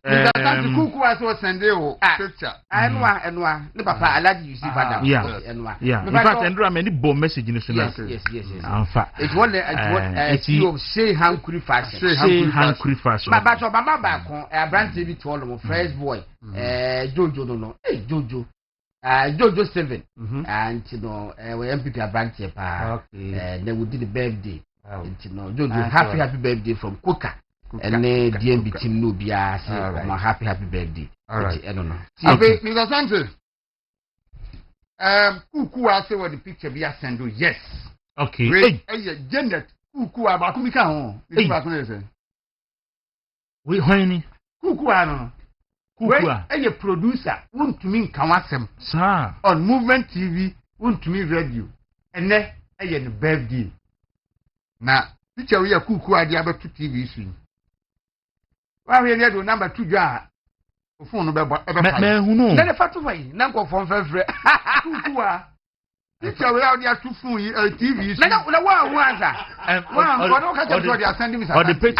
kuku aso sende o picture enwa ne papa Alhaji Yusuf Adam enwa in fact endura many bomb message no so na yes anfa it was CEO say Hankuri fashion baba so mama ba kon brand TV to all first boy Jojo no Jojo Jojo 7 and you know we MPP branch pa then we did the birthday and you know Jojo happy birthday from Kuka and the DMB team no bia say my happy birthday alright I don't know okay Mr. Sanchez Kuku say what the picture be send yes okay Janet Kuku abaku mi ka ho ni ba ko say we hwani Kuku no Kukua a producer won't to mean Kawasem sir on Movement TV won't to me radio and then a birthday. Now, picture we are Kukua the other two TV screen. Why we are number 2 jar phone man who know then the fact way number from Kukua. Picture we are there 2 phone TV screen. No one sending me or the picture I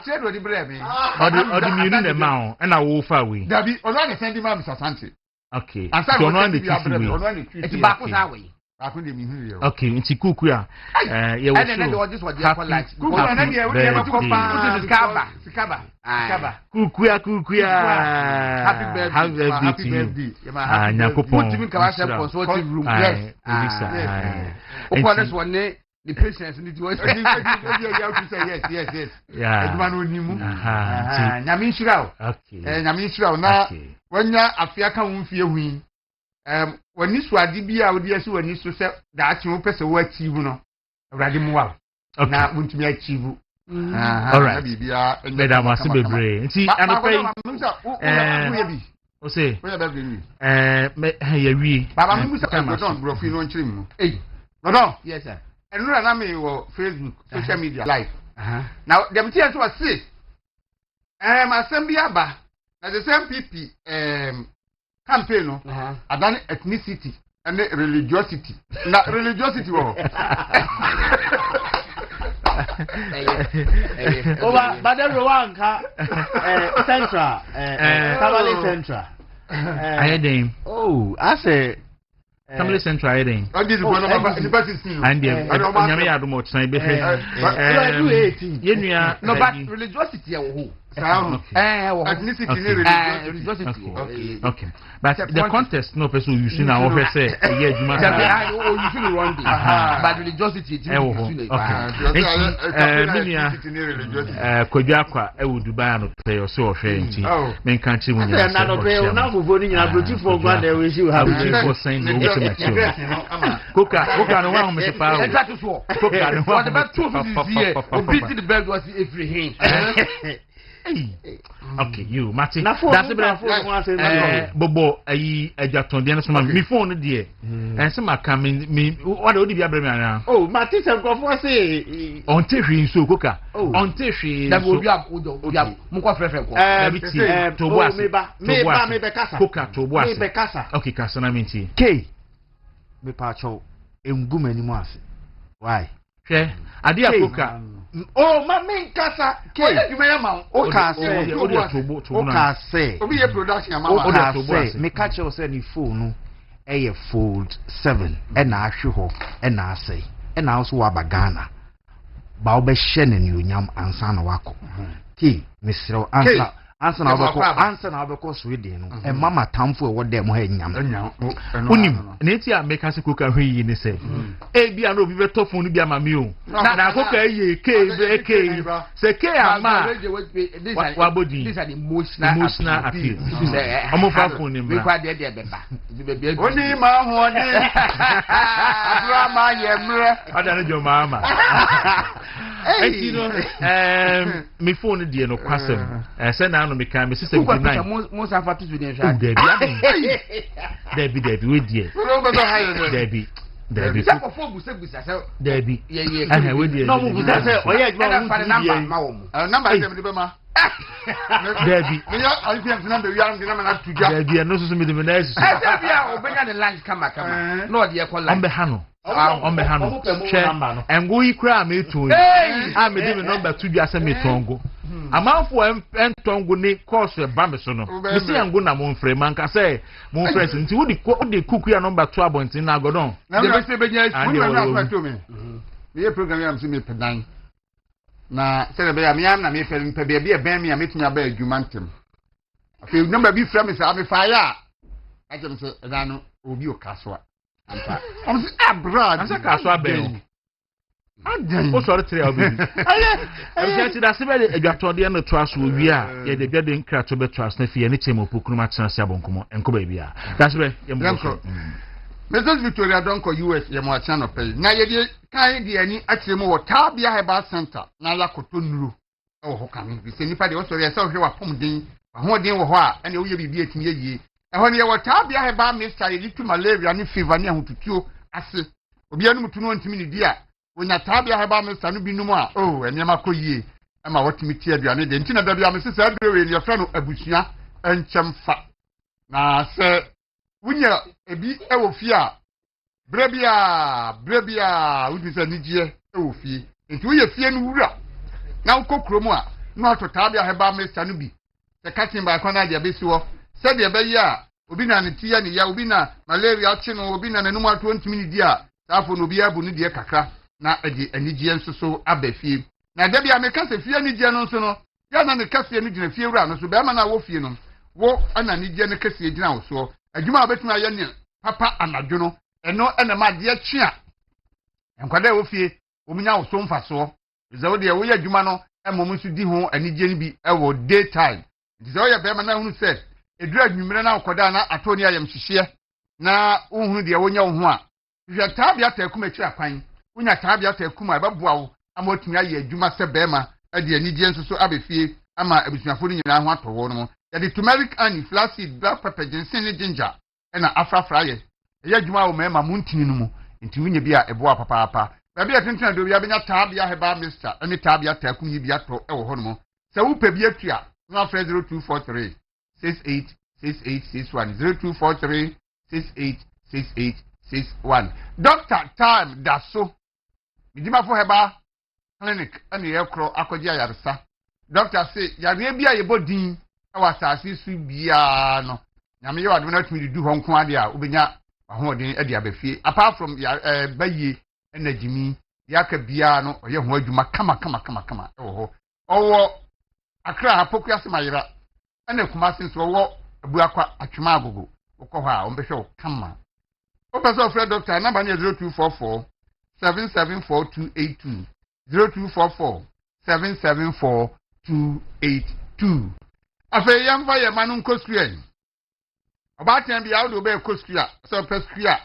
said what the brave or the meaning the mount and I will far away. There be already sending my Mr. Sanchez. Okay. And so on it's back that way. Okay, in Kukuya. Yeah, and then there was this what they call like Kukuya. Happy birthday to you. Put him in consulting room. Yes. One the patients need to say yes. Yeah. Nyamishirao. Okay. Nyamishirao na wanya afiaka wumfie hui. When you swadi bia wo dia so wani so se da achi wo pese wo achieve no. Awrade mu wa. Na wuntumi achieve. All right. Bibia Beda masu bebre. Nti anopay. O say. Me ya wi. Baba mu sa ko don bro fi no nchirim no. No. Yes sir. And no na me wo Facebook, social media live. Now them tears was say assembly aba. Na the same PP campaign no. Adan ethnicity and religiosity. Na religiosity wo. Over Badero Wanka Central Cavalry Central. I heard him. Oh, I say Family Central heading. This is one of the best things. And the Nyame Adumo tonight be no, but religiosity okay. But the contest no person you see now offer say yeah Juma you feel wrong but religiosity Kodwa e wo Dubai no pay so ohwe nti men kan chi mun na no pay na fofo ni nyina broti for gwa na we see have for saying no to mature koka no wa me pa exactly so koka no what about two obi the bed was every hin okay you Martin that's it bobo ayi ajaton de no so me phone de en se maka me what do bia bre me ana oh Martin se nkofo say on te hwi so koka on te hwi da obi ab mo ko frefre ko da bi ti to bo ase me be kasa koka to bo ase me be kasa okay kasa na menti k me pa cho engum animu ase why hwe ade akoka oh ma me kasa k you may am o ka say obi ye production ma o ka say me catch you say ni phone no e fold 7 e na ahwe ho e na asay e na also wa bagana ba o be hye na ni onyam ansa na wako k misro ansa na obeko Sweden no e mama tamfo e wode mo ha nyam unim na eti a meka se koka hwe yi ni se e bia na obi beto phone no bia ma mi o na koka ye ke se ke ama wa body this are the emotional appeal omo fa phone ni me kwa de beba oni ma ho ni adura ma ye mre ada no jo mama eti no me phone die no kwasem se na no me kan me sister be nine mo sa fa to Sweden sha Debbie we die Debbie sa ko fo busa se Debbie ye we die no mo busa se oye juma mo number ma wo mo number dem de be ma Debbie me ya alfiam number wi am de na na tuja Debbie no so me de me na ese bia obenya de lunch kama no de e ko lunch on be hano engo ikra me to a me de me number 2 bi ase me tongo amanfo entongo ni course e ba me so no me se engo na mo mfre man ka say mo mfre nti wo de kuku ya number 2 abontin na godon de be se be nya fu na to me me program ya me pedan na se be ya me am na me fe mpe be e ben me ya metunya ba adwuma ntem afi number bi fra me se am fa ya a je me se da no obi o kaswa I'm abroad. I'm saying abel. O sorry three obi. I'm saying that sebe edwato de no trust wo wi a ye de gade nkra to be trust na fie ne chemo pokunu ma tena sia bonkomo enko ba bia. That's right. Mrs. Victoria Donko US ye mo atia no pay. Na ye de kan de ani akire mo water bia herbal center na ya koto nuru. E wo ho kan bi se nipa de wo sorry se wo hwe wa pom din. Ho din wo ho a ene wo ye bibia etimi ye. Ehon ye water bia herbal mixture ye litu malaria ni fever ni ahotutuo ase. Obi anu mutu no ntimi ni dia. Onya tabia heba me sanu binum a enema koyie e ma watimi tie aduane de ntina da bia me se adure we ye fra no abusua enkyem fa na se wunya ebi e wo fie a brebia wudi se nigye e wo fie enti wo ye fie no wura na wo kokromu a na to tabia heba me sanu bi se katin ba kwa na dia besi wo se de be ye a obi na ne tie ne ya obi na malaria chi no obi na nanum ato ntimi ni dia safo no obi abu ni die kakra na edi anigye nso so abafie na da bia me ka se fie anigye no nso no ya na ne ka fie no gina fie wura no so be ma na wo fie no wo ana anigye ne ka fie gina wo so adwuma obetuma ya ne papa anadwo no eno ena ma de atwe a enkwada wo fie omunya wo so mfa so ze wo de wo ya adwuma no emom so di ho anigye ni bi e wo daytime ze wo ya be ma na hunu se edura adwumire na akoda na atoni ayam hihie na uhunu de wo nya wo ho a hwɛ tabia ta kuma twa kwan unya tabia ta kuma ebeboa wo ama otumi aye adwuma se bema ade anigye nso so abefie ama abusuafo ni nyina ho atowo no ya de turmeric and flaxseed black pepper ginseng ne ginger na afrafra ye ya adwuma wo mema muntini no mu nti wunya bi a eboa papa ba bia tentena do bia benya tabia heba mister ani tabia ta kuma yi bia to ewo ho no se wo pe bia tua no afra 0243 686861 0243 686861 Doctor time daso midima fo heba clinic ani ekro akogye ayaresa doctor say yare bia ye bodin e wasase su bia no nyame ye wadona tumi du ho nko ade a obenya ahoden e de abefie apart from ya baye na jimi yaka bia no oye ho adwuma kama ewo ho owo akra apoku asemayira na kumase so owo abuakwa atwema agogo ukọ ho a ombehwe kama Professor Fred Doctor number 0244 774282 0244 774282 afa yamfa ye manu nkosua Obatan bi awdo be kosua so pesua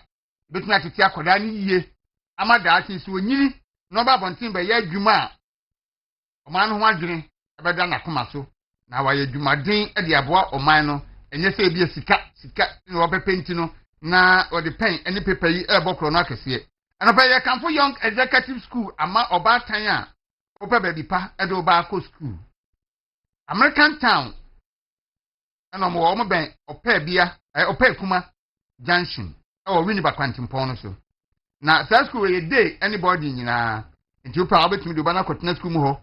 betuna tete akoda ni yiye amada atin so nyini no ba bontin be ya adwuma oman ho adwene ebeda na koma so na wa ya adwuma den e de aboa oman no enye se bi sika no obepenti no na o de pen eni paper yi e bokro no akese ana pa ye kamfo young executive school ama obatan a opa be bi pa e de oba ko school American Town ana mo wo mo ben opa bia opa kuma junction e wo wini ba kwantimpon no so na sa school ye day anybody nyina nti opa obetimi de oba na kotena school mu ho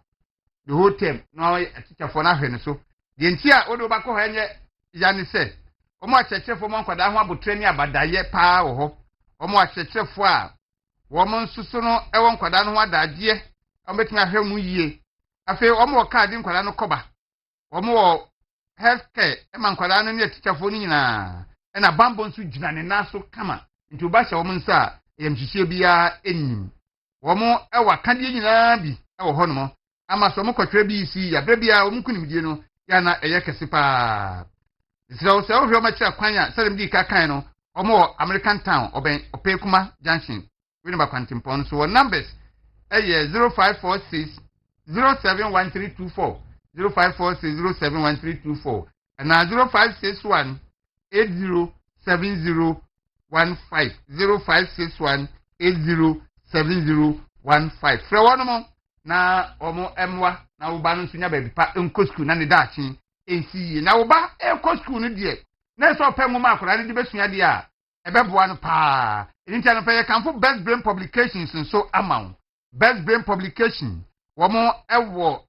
the whole term no teacher for na hwe ne so de nti a wo de oba ko ho enye ya ne se omo achechefo mo nkwada ho abotre ni abadaye paa wo ho omo achechefo a wo mo nsusu no e wo nkwada no ho adaje obetimi ahwe mu yie afi omo wo card nkwada no koba omo wo healthcare e man nkwada no ne teacherfo ni nyina e na bambo nsu gyina ne naso kama nti oba hye wo mo nsa yemhihie bia enim wo mo e wa kade nyina bi e wo ho no mo ama so mo kwatwa bi si ya bebia wo mkunimdie no ya na eye kese pa so se wo ma kira kwanya se dem di ka kan no omo American Town oben opekuma junction we number kwantimpon so numbers 0546 071324 0546 071324 and 0561 807015 0561 807015 fra wono mo na omo emwa na wo ba no nsunya ba bi pa enko school na ne daachi ensiye na wo ba enko school no die na so pɛ mu ma akora ne de besua die a ebeboa no pa ntia no pɛ ye kanfo best brain publications nso amount best brain publication wo mo ewo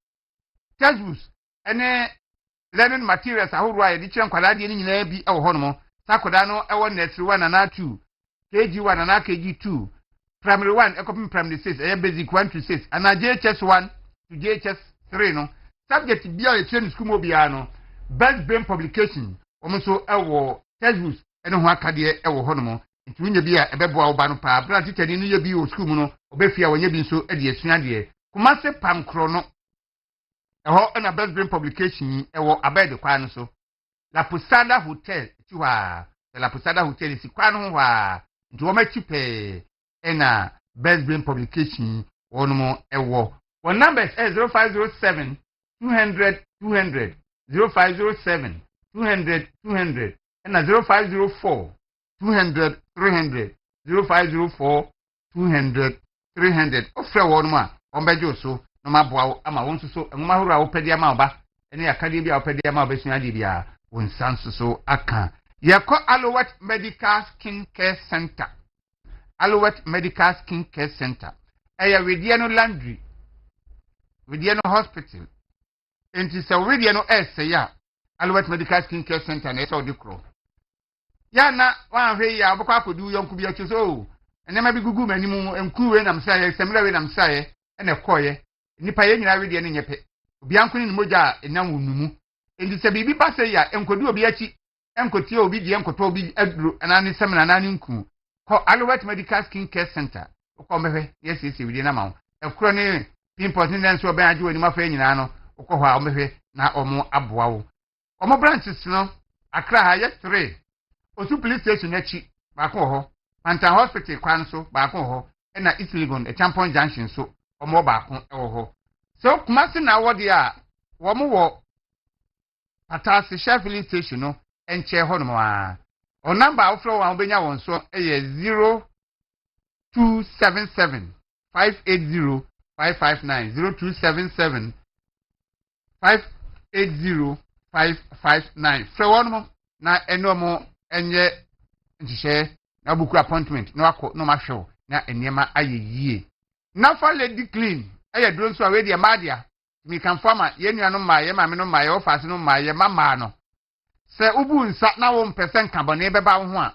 textbooks ene learning materials ahoro a ye di kyerɛ nkwada de ni nyina bi ewo ho no mo sakoda no ewo nursery 1 na 2 KG1 na KG2 primary 1 ekopim primary 6 basic 1 to 6 and JHS 1 to JHS 3 no subject bia e train school mo bia no best brain publication omonso ewo textbooks ene ho akade ewo ho no mo nti winya bia ebeboa oba no pa bra teacher ni ye bi o school mu no obefia wonya bi nso e de asua de kumase pamkro no eho na best brain publication ewo abede kwa no so La Posada Hotel tiwa La Posada Hotel si kwa no wa nti wo ma chipe ena best brain publication one mo ewo one numbers 0507 200 200 0507 200 200 ena 0504 200 300 0504 200 300 ofre one mo a ombejo so no ma boa ama won so enuma horo a wo pedi ama oba ene yakade bia wo pedi ama obesua de bia won sanso so aka yeko Alowet Medical Skin Care Center Alowet Medical Skin Care Center eya Wediano Laundry Wediano Hospital enti se Wediano ya Alowet Medical Skin Care Center na eso dikro ya na wan hwe ya obakwa akodu yonku bi acho so enema bi gugu manimu enkuwe na msaye semra we na msaye ene koye nipa ye nyina Wediano nyepe obi ankuni ni moja enam wonumu enti se bibi pase ya enkodu obi achi enkoti obi die enkoto obi aduro anani semna anani nku ko Alowet Medical Skin Care Center ko mehwe yes we na ma ekro ne pimples ne nso oban age wani mafa nyina no ko ho a omehwe na omo aboa wo omo branches no Accra ha yes 3 Osu police station achi ba ko ho Pantan Hospital kwan so ba ko ho na Isligon e Champon Junction so omo ba ko e ho so Kumasi na wodi a wo mo wo Atase Sheffield station no enche ho no a o number ofro wa obenya won so e 0277 580 559 0277 580 559 so won mo na eno mo enye nhihye na buku appointment na wako no ma hwe na eniema ayeyie na fa lady clean eye duro so a we de madia mi kan fama ye nuanu ma ye ma me no ma ye office no ma ye mama no se ubu nsa na wo mpese nka bone beba wo ho a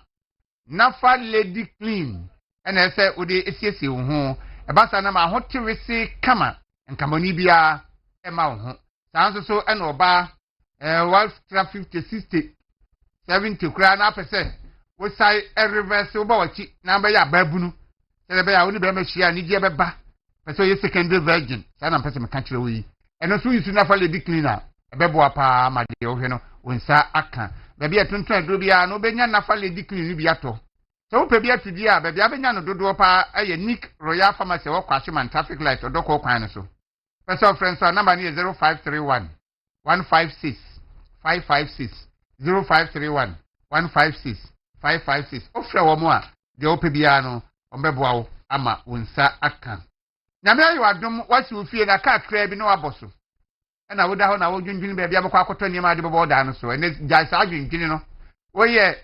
nafa lady clean ena say wo de esiesie wo ho e ba sa na ma ho tirisi kama nkamoni bia e ma wo ho sanso so ena oba 150 60 70 kura na pese wo sai e reverse wo ba wachi na ba ya babunu se be ya wo ni be ma hia ni die be ba pese ye secondary virgin sa na pese me ka kire wo yi eno so yisu nafa lady cleaner e be bo apa ma de wo hwe no wonsa aka baabi atonton aduro bia no benya nafa lady clean bi ato so wo pe bia tudi a baabi abenya no dodo pa aye Nick Royal Pharmacy wo kwa Ashman traffic light odoko kwan no so person friends our number is 0531 156 556 0531 156 556 ofre wo mo a de wo pe bia no ombeboa wo ama wonsa aka nyame ayo adom wasi ofie na ka kra bi no aboso na wo da ho na wo dwundwun baabi abakọ akoto niam ade bobo da no so ene jai sa dwundwun no wo ye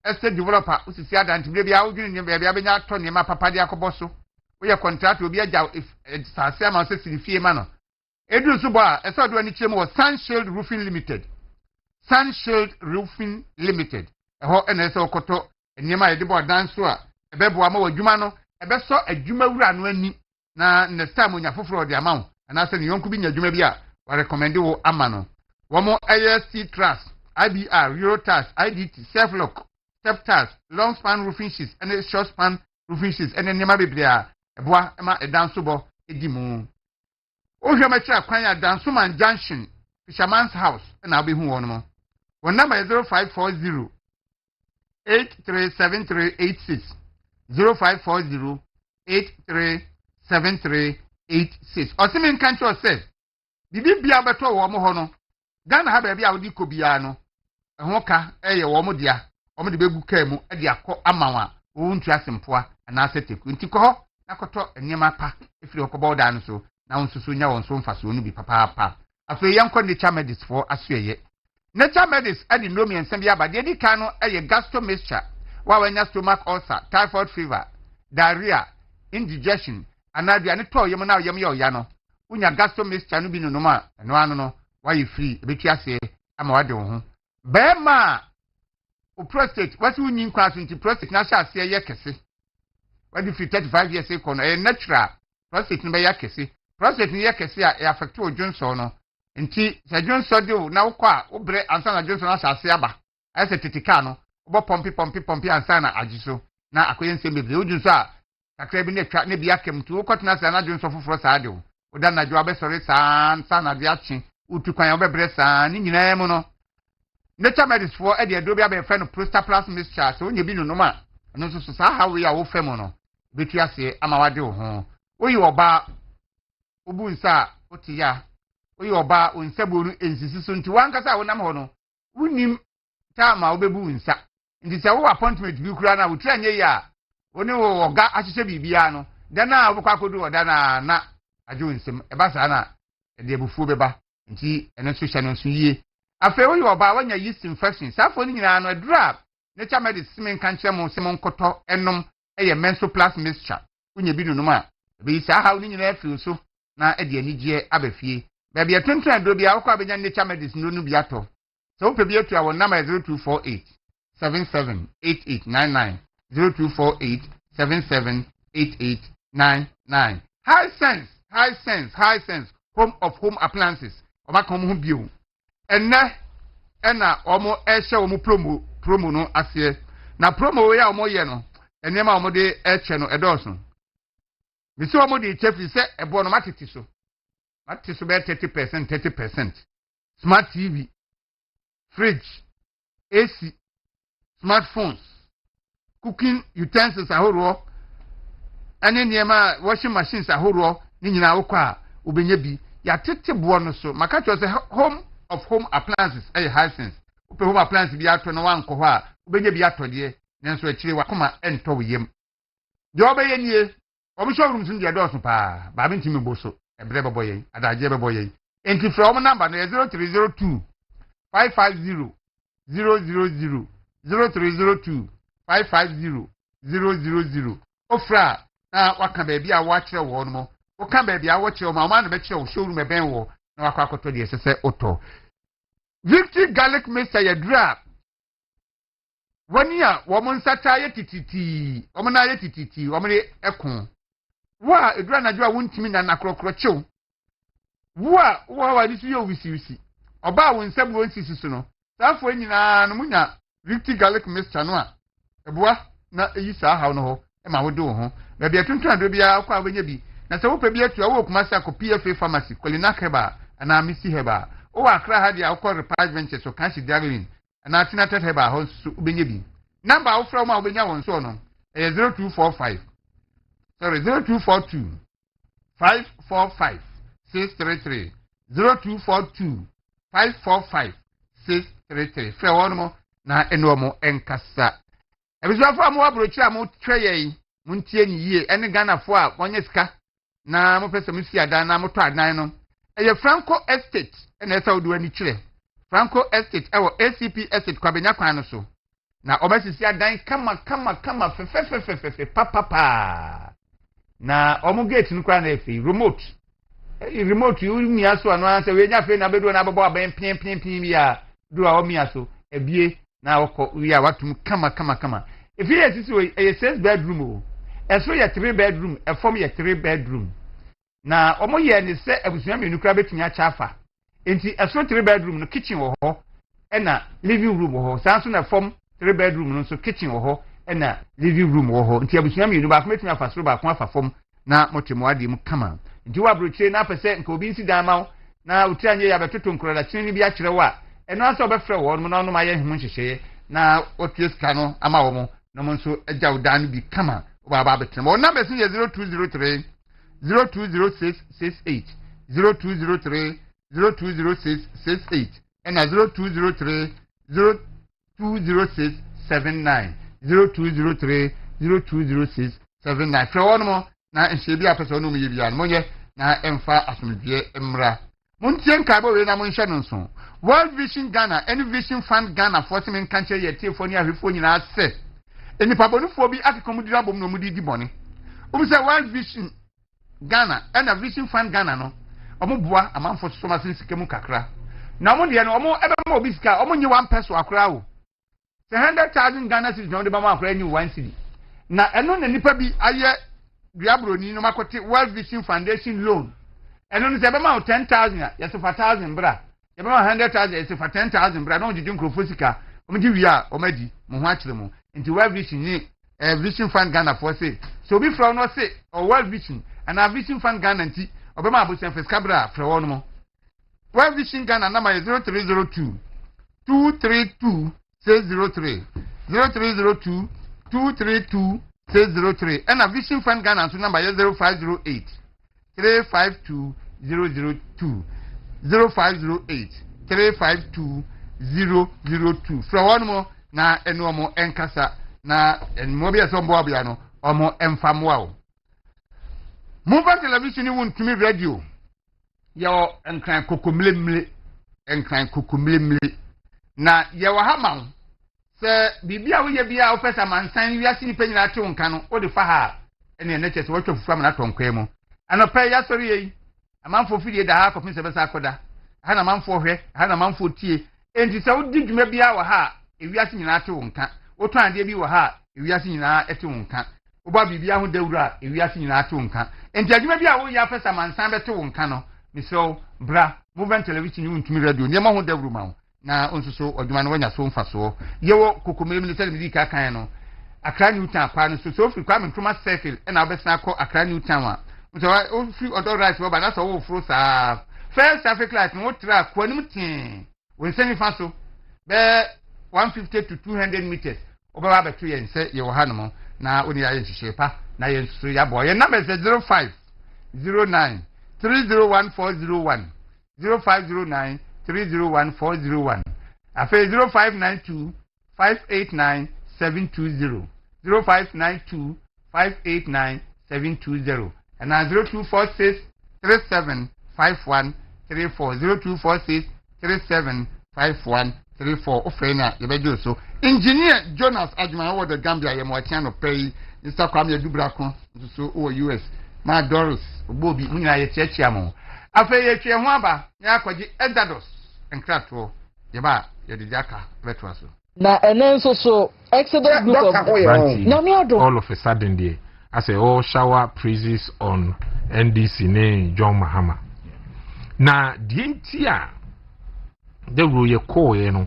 estate developer usisi adanti baabi a wo dwundwun niam baabi abenya ato niam papa de akobo so wo ye contract obi agya sase ama so sirifie ma no edu so bo a ese odo ani kyerem wo Sunshield Roofing Limited Sunshield Roofing Limited eho ene ese okoto niam a de bo dan so a ebebo ama wadwuma no ebeso adwuma wura no ani na next time onya foforo de ama wo and I said, you could be in your Jumabia, or recommend you Amano. One more ASC Trust, IBR, Euro Trust, IDT, Self Lock, Step Trust, Long Span Roofing Sheets, and a Short Span Roofing Sheets, and then Nemabibia, a bois, a danceable, a dimu. Oh, you may try acquire Dansuman Junction, Fisherman's House, and I'll be who one more. One number is 0540 837386 0540 837386 Osimen kancho say bibi bia beto wo mo ho no Ghana ha ba bia wodi ko bia no ho ka eye wo mo dia wo mo de begu ka mu e de akọ amawa wo ntu asempoa ana aseteku nti ko ho akoto enema pa efiri okobo da no so na wonsusu nya won so mfaso no bi papa pa afi yanko nature medicine for asueye nature medicine adi nomi ensem bia ba de di kan no eye gastro mixture wa wanya stomach ulcer typhoid fever diarrhea indigestion anadi ani to yem na yem ye oya no unya gastro mixture no bi no ma no anu no why you free ebetu ase ama wade wo ho be ma o prostate wasi unyin kwa so nti prostate na sha ase ye kese wadi fi 35 years ago no natural prostate no be ya kese prostate ni ye kese a affect o Johnson no nti se Johnson de na wo kwa wo bre ansa na Johnson na sha ase aba ase titika no wo pompi ansa na agiso na akoye nsem bebre o Johnson a kakra bi ne twa ne bi akem tu wo kotena se na Johnson foforo sa de wo da na jo abesore sa na de achi utu kwan obebre sa ni nyina mu no nature medicine for e de do bia be fe no prostaplas mixture so onye bi no ma no so sa ha we ya wo fe mu no betu ase ama wade wo ho oyi oba obu nsa otiya oyi oba onsabu no ensisi so nti wankasa wo nam ho no wunim ta ma obebu nsa nti se wo appointment bi kura na wo tira nye ya oni wo oga ahihye bibia no da na wo kwakodu oda na ajo nsem e ba sa na de ebufu beba nti eno so hye no so yie afa wo yoba wanya yeast infection safo ni nyina no drug nature medicine kan kire mo se mo nkoto enom eye menstrual mixture unya bi nunum a be sa ha ni nyina afi so na e de anigye abafie ba bia tonton adro bia wo kwa benya nature medicine no bi ato so wo pe bi atu a wo number 0248 778899 0248 778899 high sense home of home appliances oba kom ho bio enne ena omo ehye omo promo no ase na promo we ya omo ye no enema omo de eche no edoso bisi omo de chefi se ebo no matiti so be 30% smart TV fridge AC smartphones cooking utensils ahoro ane niema washing machines ahoro ni nyina wokwa obenya bi ya tete bo no so maka cho se home of home appliances ay hisense ope home appliance bi ato no wanko ho a obenya bi ato de nenso akire wakoma ento wiyem de obeye nie obi showroom sun de do so pa ba bi ntimi boso ebre bebo yen adaje bebo yen enti from number no 0302 550 000 0302 550 000 ofra na waka ba bia wa kire wo no mo waka ba bia wo kire o ma na be kire wo showroom e ben wo na wakwa akoto de sese oto Victory garlic mixture ya dra wani a wɔn nsata yɛ tititi wɔn na yɛ tititi wɔn de ɛko wo a edura na dwa wontimi na nakorɔkorɔ kyew wo a wo de so yɛ owisiwisi ɔba wo nsɛm wo nsisi so no saafo nyinaa no munya victy garlic mixture no a ɛboa na eyi saa haw no ho ɛma wo de wo ho baabi atontona do bia akɔ a wenya bi na sɛ wo pɛ bi atu a wo kuma sa akɔ PFA pharmacy Kolina Heba ana Missy Heba o akra ha dia akɔ Repage Ventures so kan si Darwin ana Tinata Heba ho so ubenya bi number wo fra mo a ubenya won so no 0245 sorry 0242 545 633 0242 545 633 fra wo no na eno mo enkasa ebizuafo amu abrochi amu tweye muntie ni yie ene Ganafo a wonye sika na mo pese mo si adan na mo to adan no eye Franco Estate ene esa odu ani kire Franco Estate ewo ACP Estate kwabenya kwan no so na obasisi adan kama fefe papa na omo gate no kwa na efi remote you mi aso anu anse we nya fe na bedo na babo aban pin bia do a omi aso ebie na wokọ wi a watum kama if you see we a 6 bedroom o eso ye 3 bedroom e form ye 3 bedroom na omo ye ne se abusua menu kra betumi acha afa enti eso 3 bedroom no kitchen wo ho e na living room wo ho sanso na form 3 bedroom no so kitchen wo ho e na living room wo ho enti abusua menu ba ko betumi afa soro ba ko afa form na motemu ade mu kama enti wa broche na pese nka obi nsi dan ma na utianye ya betoto nkoro da chini bi akire wa eno aso obefre wo no na no ma ye hemu nhyehyeye na otie sika no ama wo mo na mo nso agya udan bi kama baba betem o number is 0203 020668 0203 020668 and 0203 020679 0203 020679 fra wo no mo na nhye bi apese no mo ye bia no mo ye na emfa asomdwe emra montie nka bo we na mo nhye no nso World Vision Ghana, any Vision Fund Ghana, for some country yet, telephone, I say. Any Pabonufo be at the Commodore Bom no Mudi Diboni. Say World Vision Ghana, and a Vision Fund Ghana, no. Omobua, a man for Thomas in Sikemu Kakra. Now, one year, no more ever more bisca, only 1 peso a crowd. 100,000 Ghana is not the Bama of any one city. Now, and on the Nipabi, I Diablo, Nino Makoti, World Vision Foundation loan. And on the amount 10,000, yes, of 1,000, bra. About 100,000 is for 10,000, but I don't do Krofusika. We are already Mohachemo into World Vision, Vision Fund Ghana for say. So be from no say or World Vision and our Vision Fund Ghana and Obama Bush and Fescabra for one more. World Vision Ghana number is 0302 232 603 0302 232 603 and our Vision Fund Ghana number is 0508 352 002. 0508 352 002 from one more na eno mo enkasa na enmo bia so mbo abia no omo emfamwa o mova television ni wontumi radio yo enkran kokomlemle na ye wa hama se bibia wo ye bia wo pesa mansan wiase ni panyina te wonka no wo de fa ha ene ne chese wo twofu am na tonkwa mu anopa ya sori yi amanfo fidie da ha kopin se besa akoda ha na manfo hwe ha na manfo tie enti se wodi dwuma bia wa ha ewiase nyina te wonka wo to ande bi wa ha ewiase nyina ete wonka wo ba bibia ho dawura ewiase nyina te wonka enti adwuma bia wo ya pesa mansan bete wonka no miso bra movement television ni untumi radio ne ma ho dawuru ma na onsuso odwuma no wanya so mfa so yewo kokomere military medika kan no Accra Newtown kwa no so fi kwa mentuma circle e na obesa akọ Accra Newtown a so o fi other right wo ba na so wo fro sa first traffic light no tra kwa nim tin we send fa so be 150 to 200 meters oba ba beto yen se ye wo hanom na oni ya nhihye pa na yen so ya boy ye number is 0509 301401 0509 301401 afa 0592 589 720 0592 589 720 and 0246 37 51 34 0246 37 51 34 ofena yebejo so engineer Jonas Adjuma wo the Gambia ye mo tiano pay Mr. Kwame Dubrako so o US ma Doris obobi munyina ye chiachia mo afa ye twe ho aba ya akwaji Edados enkrato ye ba ye de jaka betwa so na enenso so exodus group of all of a sudden there I say all shower praises on NDC name John Mahama na dientia the roye call no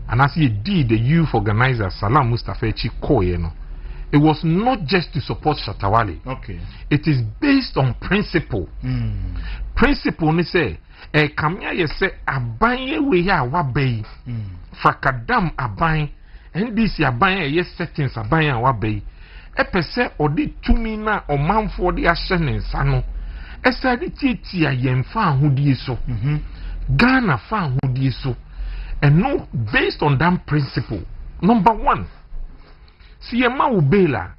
and as he did the youth organizer Salam Mustafa Echi call no it was not just to support Shatawale. Okay. It is based on principle. Principle ni say kamya ye say abanye we ya wabei. Fakadam abanye NDC abanye ye settings abanye wabei. Pese odi tumi na omanfo odi ahye ne nsa no. Esa di titi ya yemfa ahudie so. Ghana fa ahudie so. And no based on that principle. Number 1. See a maubela,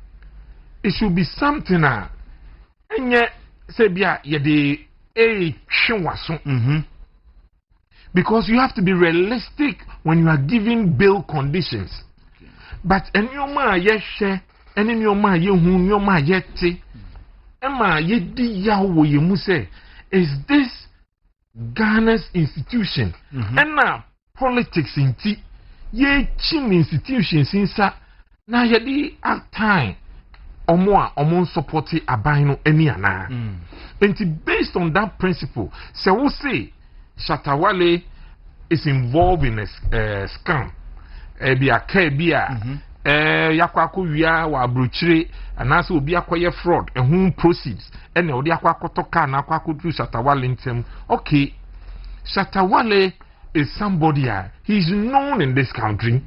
it should be something and yet sebia ye de a chwaso. Because you have to be realistic when you are giving bail conditions. But en your ma ye share, and in your ma ye hun your ma yeti, Emma ye di yawo ye muse, is this Ghana's institution? And now politics in tea, ye chin institutions inside. Na yedi at time omo supporti aban no ani ana and based on that principle say we say Shatawale is involved in a scam bi aka bia yakwa wia wa abrochire anase obi akoye fraud ehun proceeds and odi akwakoto car na akwakotu Shatawale ntem okay Shatawale is somebody he is known in this country.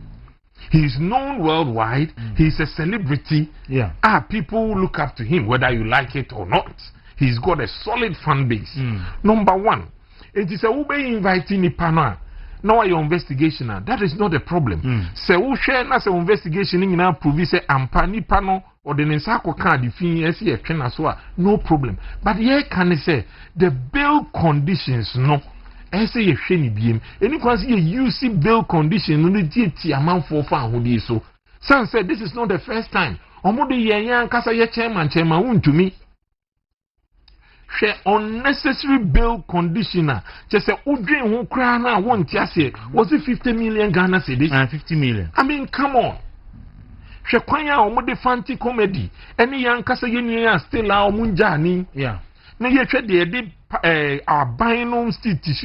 He's known worldwide. He's a celebrity. Yeah. People look up to him, whether you like it or not. He's got a solid fan base. Number 1, it is a ube inviting Nipana. Now your investigation. That is not a problem. Se u share na se investigation in na prove say ampa Nipano or the Nensako card if no problem. But here can I say the bail conditions no. I say ye sheni biem. Any kwasi ye UC bail condition no the amount for fan who so. Some said this is not the first time. Omodi ye yan kasa ye chairman won to me. Share unnecessary bail conditioner. Just say udrin who cry na won tiase. Was it 50 million Ghana cedis? 50 million. I mean, come on. She kwanya omodi fanti comedy. Any yan kasa ye yan still la omunjani. Yeah. Na ye hwe de our buying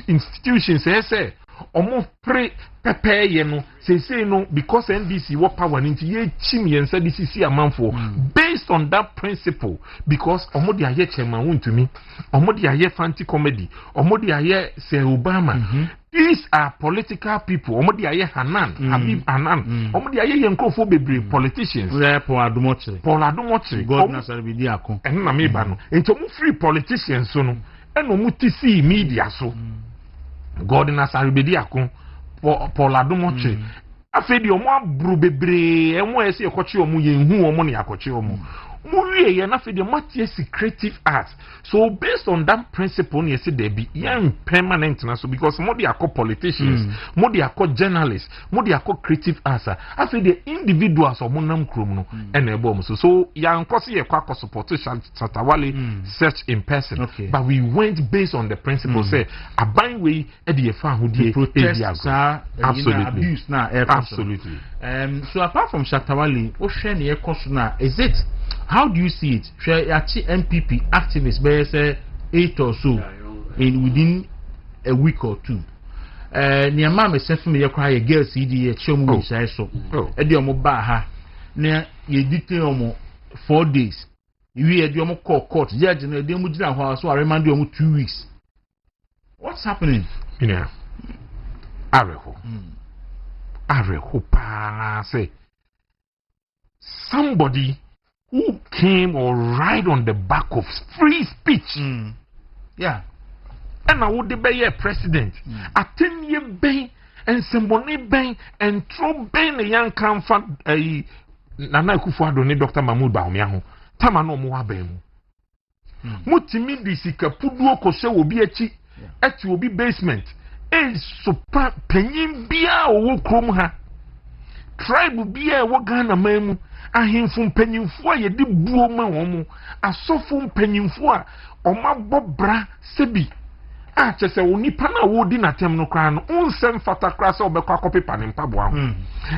institutions say omo pre prepare ye no say no because NDC what power into ye chim ye say this is amanfo based on that principle because omo de aye chairman won to me omo de aye fancy comedy omo de aye say Obama these are political people omo de aye Hanan Habib Hanan omo de aye yenkrofo bebre politicians Paul Adumotre God na Sarabidi akon en na me ba no ento mo free politicians so no eno mo tisi media so God na Sarabidi akon Paul Adumotre afedi omo abru bebre enwo ese ekochi omo yenhu omo na yakochi omo Murie ye na afedi matie secretive art so based on that principle you say there be young permanent na so because mo dey akọ politicians mo dey akọ journalists mo dey akọ creative arts afedi individuals omo nam krom no ena ebo mo so ya nkosi ye kwa support Shatawale search in person but we went based on the principle say aban we e dey fa ho dey absolutely abuse na absolutely so apart from Shatawale o hwe ne ekoso na is it how do you see it? Yachi MPP activists, by say 8 or so, in within a week or 2. Near Mamma sent for me a cry a girl CD, show me so. Ediomo Baha, near ye detail 4 days. You had your court, judge, and a demujina house, so I remind you 2 weeks. What's happening? Yeah. Areho. Pa say somebody who came or ride on the back of free speech. Yeah. And I would be a president. A 10-year ban and somebody ban and throw ban a young comfort a Nana Kufuado ni Dr. Mahmoud Baumiaho. Tamano Muabemu. Mutimi disika puduo kose obi echi eti obi basement. E super penyin bia owo krom ha. Tribe bia wo Ghana memu. Ahemfo mpanyimfo a yedi buo ma womu asofo mpanyimfo a omabobra sebi a che se onipa na wo di na tem no kra no unsem fata kra se obekwa copy pa ne mpaboa ho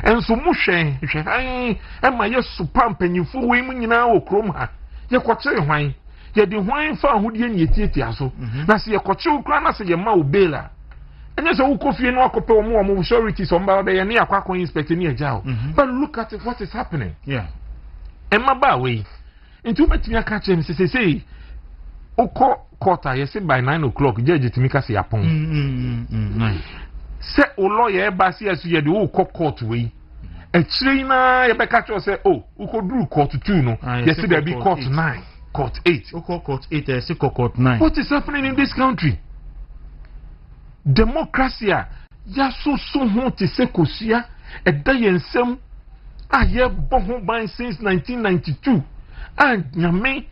enso mu hwe ai e ma ye supa mpanyimfo we mu nyina wo krom ha ye kwakye hwan ye di hwan fa ahodie ne yetietia so na se ye kwakye kra na se ye ma obela enye se wo kofie no akope omo authorities omba be ye ne akwa inspect ne agya but look at what is happening emma ba we nti betimi aka che me se oko court I say by 9 o'clock judge timika say apon say o lawyer ba see as you dey o court we e na ye be catch say oh uko duru court 2 no you see there be court 9 court 8 uko court 8 say court 9 what is happening in this country democracy ya so ho te se kosia e da yensem a ye bo ho ban since 1992 and nyame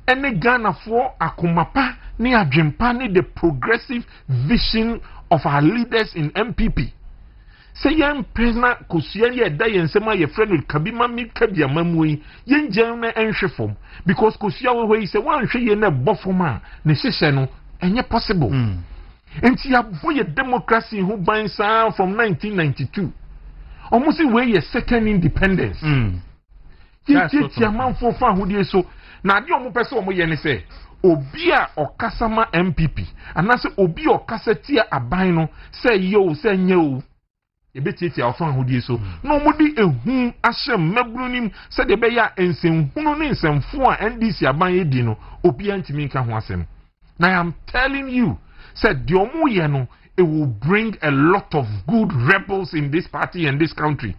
any Ghana for akumapa ni adwempa ni the progressive vision of our leaders in MPP. Say young prisoner kusia ye da yensema ye friend with kabima mi kabia mamui yen jenne enhwe fom because kusia we say wan hwe ye na bofoma ne hyehyɛ no enye possible. Enti ya boye democracy who binds from 1992. Almost we ye second independence. Ye man for fa hodie so na ade omo pese omo ye ne se obi a okasama MPP anase obi okasa tia aban no se yo se nye o e betietia ofa hodie so na omo di ehu ahyem mabrunim se de be ya ensenhunu ne ensemfo a NDC aban ye di no obi antimi nka ho asem na I am telling you said the omo ye no it will bring a lot of good rebels in this party and this country.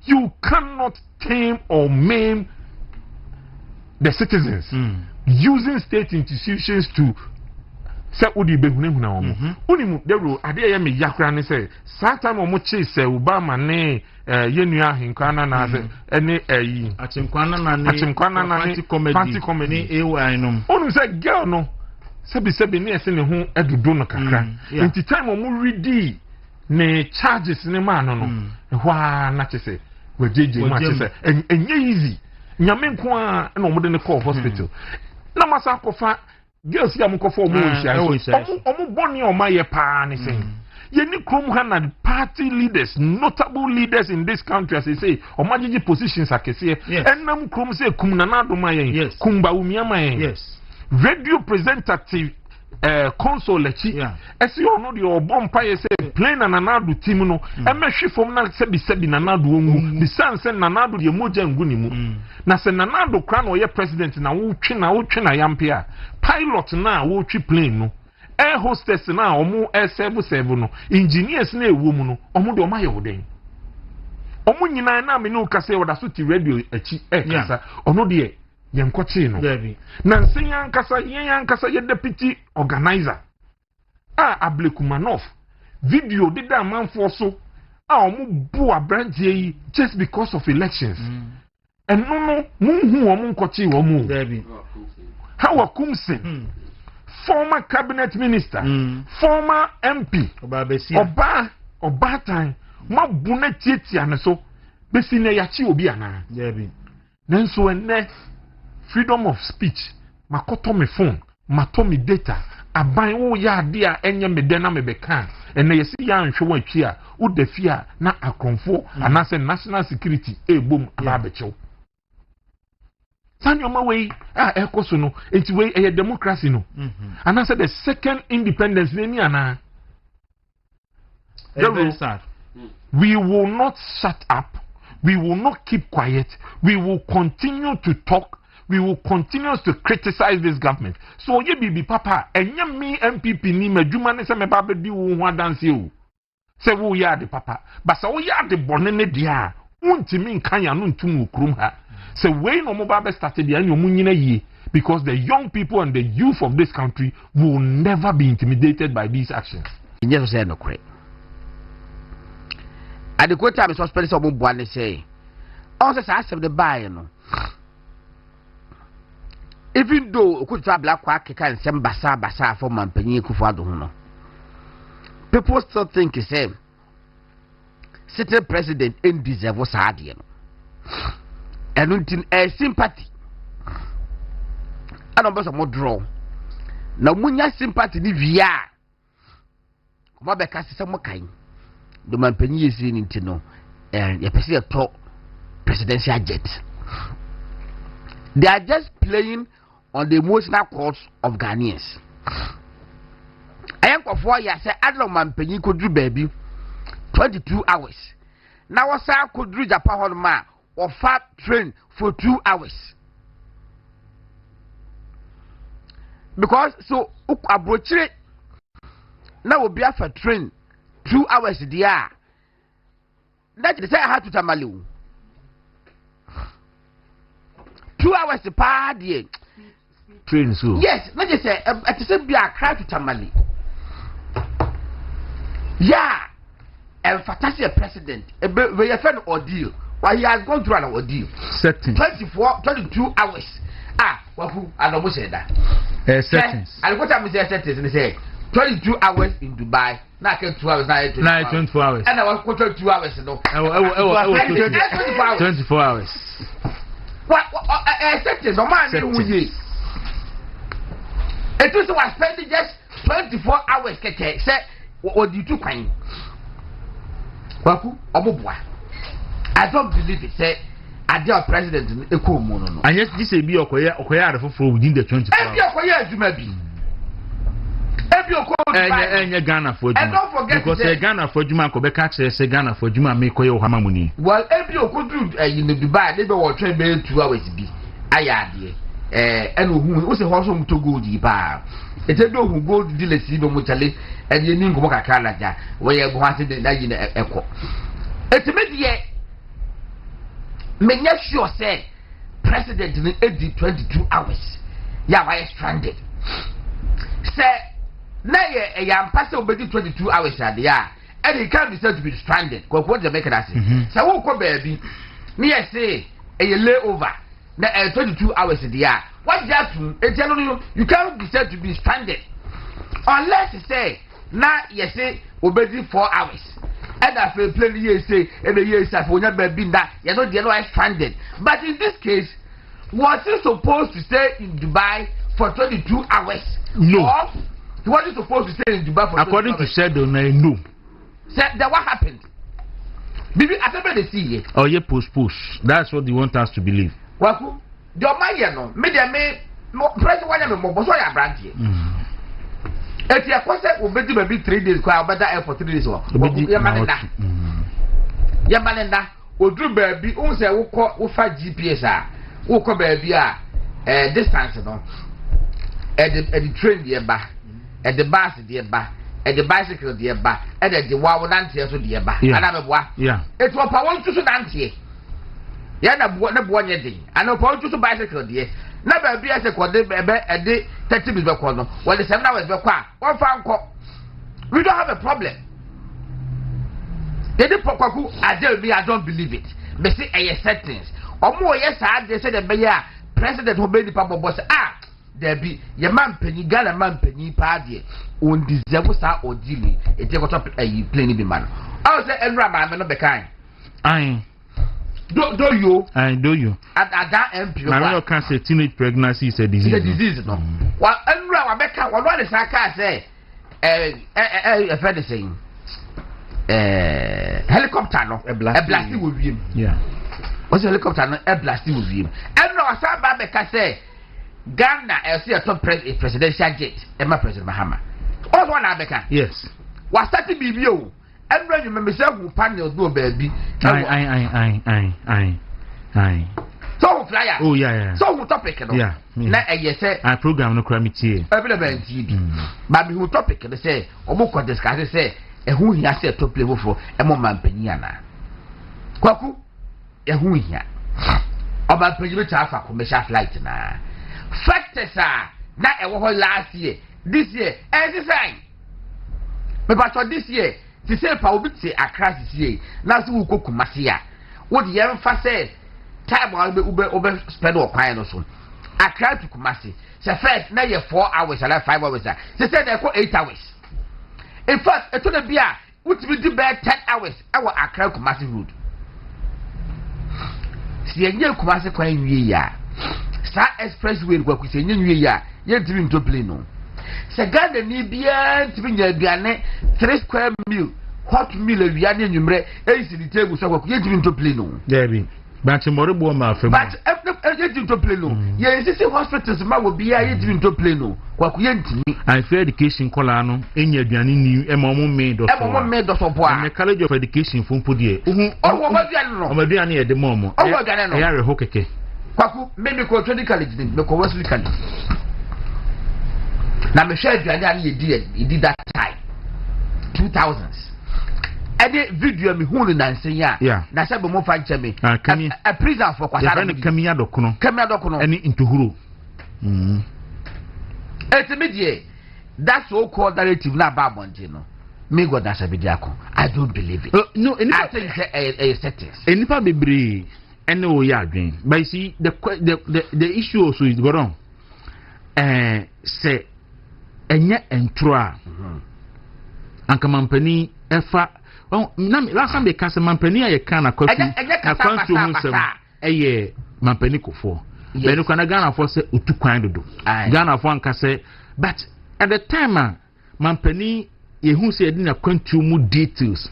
You cannot tame or maim the citizens using state institutions to say odi behunehuna omo unimu dero ade ye me yakra ne say satan omo che say Obama ne yenua hinkwana na say ene ayi achinkwana na ne party comedy AY no onu say girl no sebi ne ese ne ho edudo no kakra enti time omo ready ne charges ne man no hwa na che say wajeje ma che say enye easy nyame nko a na omo de ne call hospital na masa kofa girls ya mko for omo omo boni oma ye pa ne say ye ni krom ha na party leaders notable leaders in this country as I say omajeje positions akese enam krom say kum na adoma yen kumba umiama yen radio representative console chi esi ono de obompa ye say plain na nanado team no emehwe fom na sebi nanado ongu the sense nanado de moja nguni mu na se nanado kra na oye president na wo twe na yampia pilot na wo twe plane no air hostess na omo serve no engineers na ewo mu no omo de omo aye woden omo nyina na me no kase woda so ti radio achi kasa ono de yenkochi no na nsen yankasa ye deputy organizer Ablekumanov video did that man for so omo bu abrantie yi just because of elections and no munhu omo nkochi omo how Kumsin former cabinet minister former MP oba time ma buna tietia ne so besi na yachi obi ana nanso enne freedom of speech makoto me phone mato me data aban wo ya ade a enye me de na me beka enne yesi ya nhwe wa twi a wo da fi a na akonfo anase national security ebom ababechew sanyo ma we ekoso no enti we democracy no anase the second independence ni ana we will not shut up, we will not keep quiet, we will continue to talk, we will continue to criticize this government. So ye bibi papa enye me MPP ni madwuma ne se me ba be di wo ho adanse o se wo ya de papa but se wo ya de bone ne dia untimi nkan ya no ntum okrum ha se we no mo ba be start dia nyo mu nyina yie because the young people and the youth of this country will never be intimidated by these actions. Yes, say no correct. At the quote time is suspended some one say also ask the buy no even though could try black quack can send basa for man penny kufado no people still think the same sitting president in deserve was hard and until a sympathy and numbers of more draw na munya sympathy ni via kuma be ka se mo kan do man panyi yesi ni ntino ya pese to presidential jet. They are just playing on the emotional chords of Ghanaians. I am for 4 years. I don't man penny could do baby 22 hours. Now I could do Japan on ma or fat train for 2 hours. Because so approach it now will be a train 2 hours there. That is I had to Tamalu. 2 hours per day. Train so. Yes, let me say at the same be a cry to Tamale. Yeah, a fantastic president, a very friend ordeal. Why he has gone through an ordeal. Settings. 22 hours. Kwaku, I almost said that. Settings. And what I'm saying settings and say 22 hours in Dubai. Now 2 hours, now 24 hours. And I was quarter 2 hours, no. 24 hours. What settings? No man, it was spending just 24 hours. Say, what do you do? Kwaku, I don't believe it. Say, I dear president in Ekomono. And yet, this will be Okoya for within the 24 hours. And Ghana for Juma. And don't forget, because Ghana for Juma, Quebec, say Ghana for Juma, make Koyo Hamamuni. Well, every Okodu in the Dubai, they will train 2 hours be. Ayadi. And who was a horse to go the bar. It's a dog who go to the Lesibo Mutale and the Ningoka Kalaja, where you wanted the Nagina Echo. It's a media. May not sure say, President in 22 hours. Yeah, I stranded. Say, now I am passing over 22 hours at the hour, and he can't be said to be stranded. What the make us say? So, who baby? Me, I say, a layover. Now 22 hours a day. What's that? You can't be said to be stranded unless you say now you say obey 4 hours. And after plenty years say every year for never been that you're not the stranded. But in this case, was he supposed to stay in Dubai for 22 hours? No. Or was he supposed to stay in Dubai for according to schedule? No. Said that what happened? Bibi, I never see it. Oh, yeah, push. That's what they want us to believe. Kwaku, the Omaya no, media may press one of them, but so I brand here. If you are concerned, we'll be maybe 3 days, quite better air for 3 days. Yamanenda, will do baby, who say, who call 5 GPS, who call baby, distance, no, at the train, dear bar, at the bus, dear bar, at the bicycle, dear bar, and at the wow, Nancy, so dear bar, and I'm a boy. Yeah, it's what I want to Nancy. Yana one thing. I know point to bicycle, dear. Never be as a quad a day 30 minutes. Well, the 7 hours, one found call. We don't have a problem. They did Kwaku, I tell me, I don't believe it. They say a sentence. Or more, yes, they said that President who made the Papa boss. There be your man penny, Ghana man penny party. On this Zebusa or Jimmy, it take up a plain man. I was a Raman, not the kind. Do you? I do you. At that MP. I can't say teenage pregnancy is a disease. It's a disease, no. Well, Rebecca, what is I say? A friend saying, helicopter, no, a blasting with him. Yeah. What's a helicopter, no, a blasting with him? And no, some Rebecca say, Ghana, I see a top presidential jet, Emma President Mahama. All one Rebecca. Yes. What's that to be you? And when you remember, who panel do baby. Aye. So flyer. Oh yeah. So who topic? Yeah. Na say I program no committee. Available TV. But who topic? They say omo ko discuss say who here say top level for e mo man panyana. Kwaku who here. Oba panyi to afa commercial flight na. Factors are na e wo last year. This year, this time. But this year ti say pa obi ti Accra sie na so wo Kumasi a wo de yem fa say time ube spend o kwan no so Accra to Kumasi say first na ye 4 hours and 5 hours say they go 8 hours. In fact eto na bia wo ti bi di be 10 hours e wo Accra Kumasi road si enye Kumasi kwan wie ya sa expressway kwa ku si enye wie ya ye ti bi nto plane no se Ghana ni bia ntimi nya aduane 3 square meal hot meal aduane nwumre esi the table so Kwaku yentimi to play no Debbie but morebo ma fam but yentimi to play no ye insist hospitals ma wo bia yentimi to play no Kwaku yentimi and fair education kola no enya aduane ni e mo me do so boa the college of education fun podie owo maduane no o maduane e de momo owo aduane no e yare ho keke Kwaku me ko trade college me ko Wesley college na me share aduane ani ye di that time 2000s ade video me hu na nsen ya na se be mo fa nche me a prison for kwasara ni kamia dokono ani ntuhuro etimidie that so called narrative na ba monje no me god na sabi diako I don't believe it no I think a settings enipa bebre ene o ya adwen but you see the issue also is gone say enye entro a anka mampani efa na last time they cast mampani a ye kana Kwaku na kwantu hunsem eye mampani kofo benu kana Ghana for say otukwan dodo Ghana for anka say but at the time mampani ye hu say na kwantu mu details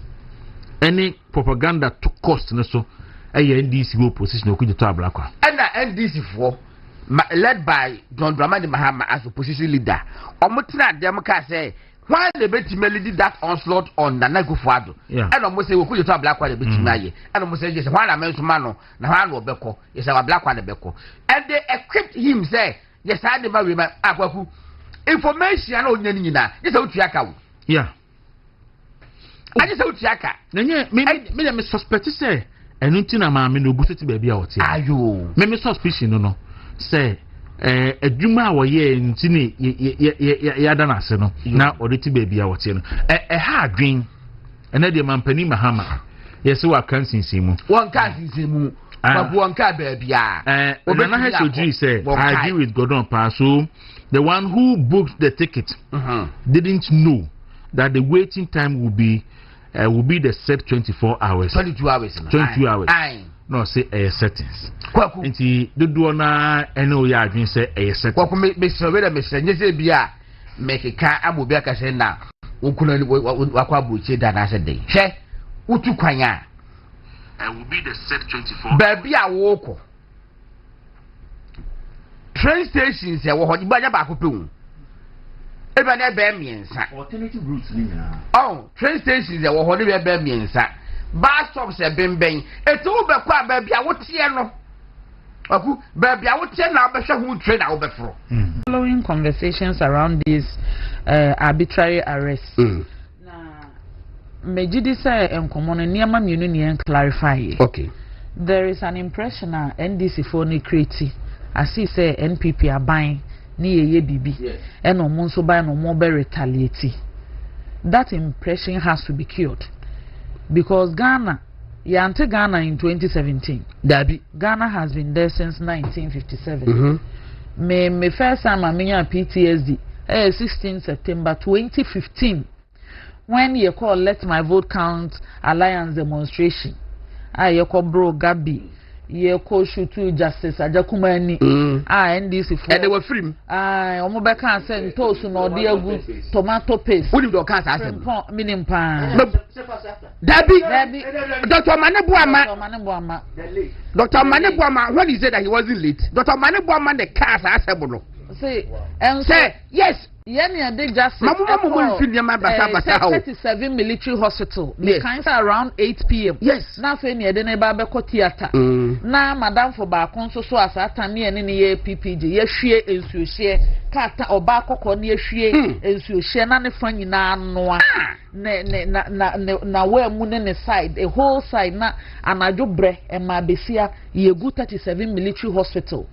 any propaganda to cost no so eye NDC go position okuji to ablakwa and NDC for led by John Dramani Mahama as opposition leader omotina dem ka say why they bet me lead that onslaught on Nana Akufo-Addo and almost say we could to black one the bet me and almost say yes why na mention mano na why no beko yes our black one the beko and they equipped him say yes I never remember Kwaku information na onya nyina yes otuaka wo I just otuaka me suspect say enu ti na ma me no guseti ba bia wote ayo me suspicion no say adwuma a woye nti ne ya da na ase no na odeti ba bia wote no ha adwen ena de mampani Mahama yesi wa kansinsin mu won kansinsin mu Kwaku won ka ba bia Nana Hesojiri say I agree with Gordon Pa so the one who booked the ticket didn't know that the waiting time will be the set 24 hours 22 hours 22 hours no say settings Kwaku nti dodo na ene o ya adwen say settings Kwaku me survey da me senye say bia me keka amobi aka say na wokuna wakwa buche da na say dey hwe utu kwanya will be the set 24 ba bia woko train stations e wo ho gba ba ko pewu ebe na be miensa alternative routes ni na train stations e wo ho ne be miensa bus stops e bemben etu be kwa ba bia wo tie no Kwaku ba bia wo tie na be hwe hu train na wo be fro following conversations around this arbitrary arrest na mejidi say enkomo no niam mienu ne clarify okay there is an impression NDC for ni create as he say NPP aban ni yeye bibi and omo nso ban no mo be retaliate that impression has to be cured because Ghana in 2017 Ghana has been there since 1957 me first time I mean PTSD 16 September 2015 when you call Let My Vote Count Alliance demonstration you call Bro Gabi you call Shutu Justice Ajakumani NDC for and they were free omo can send toast no dey good tomato paste who do can say minim pan Dabi Dr. Manebuama Dr. Manebuama when he said that he wasn't late Dr. Manebuama the cars assemble say and say yes Yeni ade justice. Mamu feel your man basa 37 military hospital. Yes. Kind of around 8 p.m. Yes. Na fe ni ade na ba be ko theater. Na madam for ba kon so asata ne ne ye PPG ye hwie ensuohye kata oba kokko ne ye hwie ensuohye na ne fa nyina anoa. Na we mu ne side a whole side na anajo bre e ma besia ye gu 37 military hospital.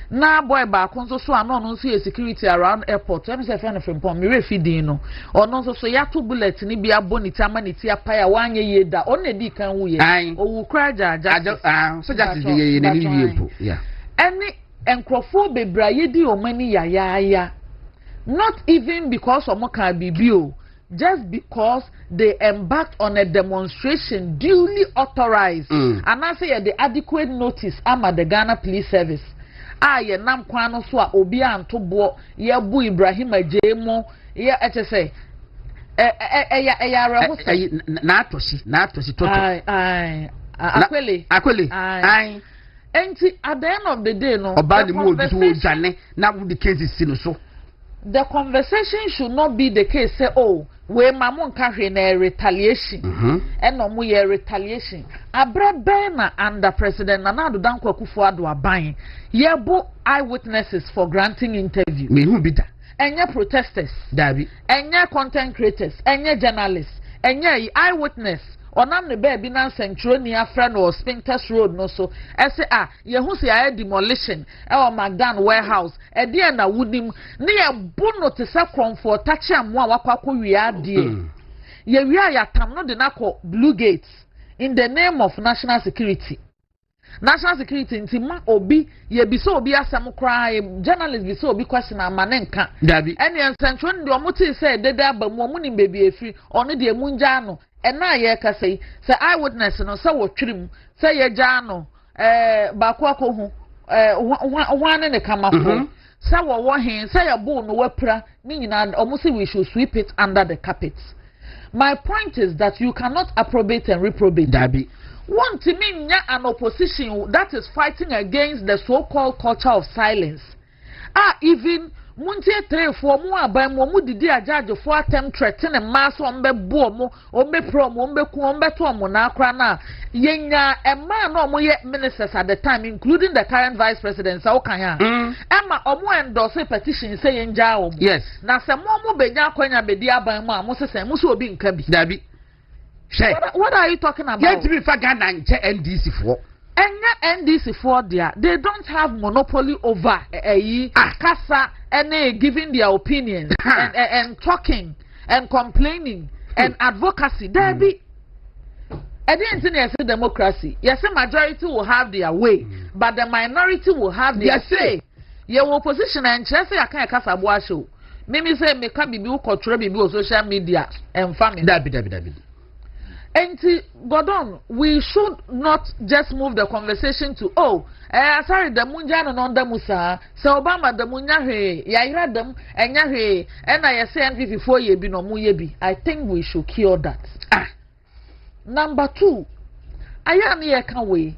Na boy ba kon so ano no so security around airport. Say friend from pom me refidin no ono so ya to bullet ni bia bonita maniti apaya wanye yeda ona di kan wo ye owu kra jaja so justice ye ni wiempo yeah any enkrofo bebra yedi omani ya not even because omoka bibio just because they embarked on a demonstration duly authorized and I say the adequate notice ama the Ghana Police Service ye nam kwan no so a obi anto bo ye bu Ibrahim Ajemo ye eche say na atoshi toto akwele ai enti at the end of the day no oba ni mu obi wo dwane na wo the cases si no so the conversation should not be the case say oh we mamu nka hwe na retaliation eno mu ye retaliation abrebe na under president Nana Addo Dankwa Akufo-Addo aban ye bo eyewitnesses for granting interview me hu bita enye protesters dabi enye content creators enye journalists enye eyewitness onam ne baby na centroni afra no Spintex Road no so ese ye hu se aye demolition o Magdan warehouse e de na wudim ne ye bu no te se comfort tachi amwa wakwakọ wi ade ye wi ayatam no de na ko Blue Gates in the name of national security nti ma obi ye bi so obi asem kra journalist bi so obi question amane nka dabi ene centroni de omuti se dede abamu omuni bebi efiri ono de munja no ena ye ka say eyewitness no say wotwirim say ye gya no ba ko akohu hwane ne kamafo say wo hen say ye bo no wapra ni nyina omusi we should sweep it under the carpet. My point is that you cannot approbate and reprobate. Dabi Want to mean an opposition that is fighting against the so-called culture of silence. Even Muntie 3-4 mu aban mu didi ajajo for attempt threaten and mass on be bomo on be prom on be ku on be to mo na akra na yenya e man no mo ye ministers at the time including the current vice president sa okanya emma omo endorse petition say yenja omo yes na se mo benya akwanya bedi aban mu a mo se mo so obi nka bi dabi what are you talking about? Get to be Fagana and NDC for. And NDC for there, they don't have monopoly over Kasa and giving their opinions and talking and complaining and advocacy. There be I didn't say democracy. Yes, the majority will have their way, but the minority will have their say. Your opposition and Chelsea I can't Kasa Boasho. Mimi say me can be control be social media and family. Dabi. And Gordon, we should not just move the conversation to sorry the munja no on the musa so Obama the munya he ya ira them enya he and I say NPP 4 ye bi no mu ye bi. I think we should cure that. Number 2, aya na ye kan we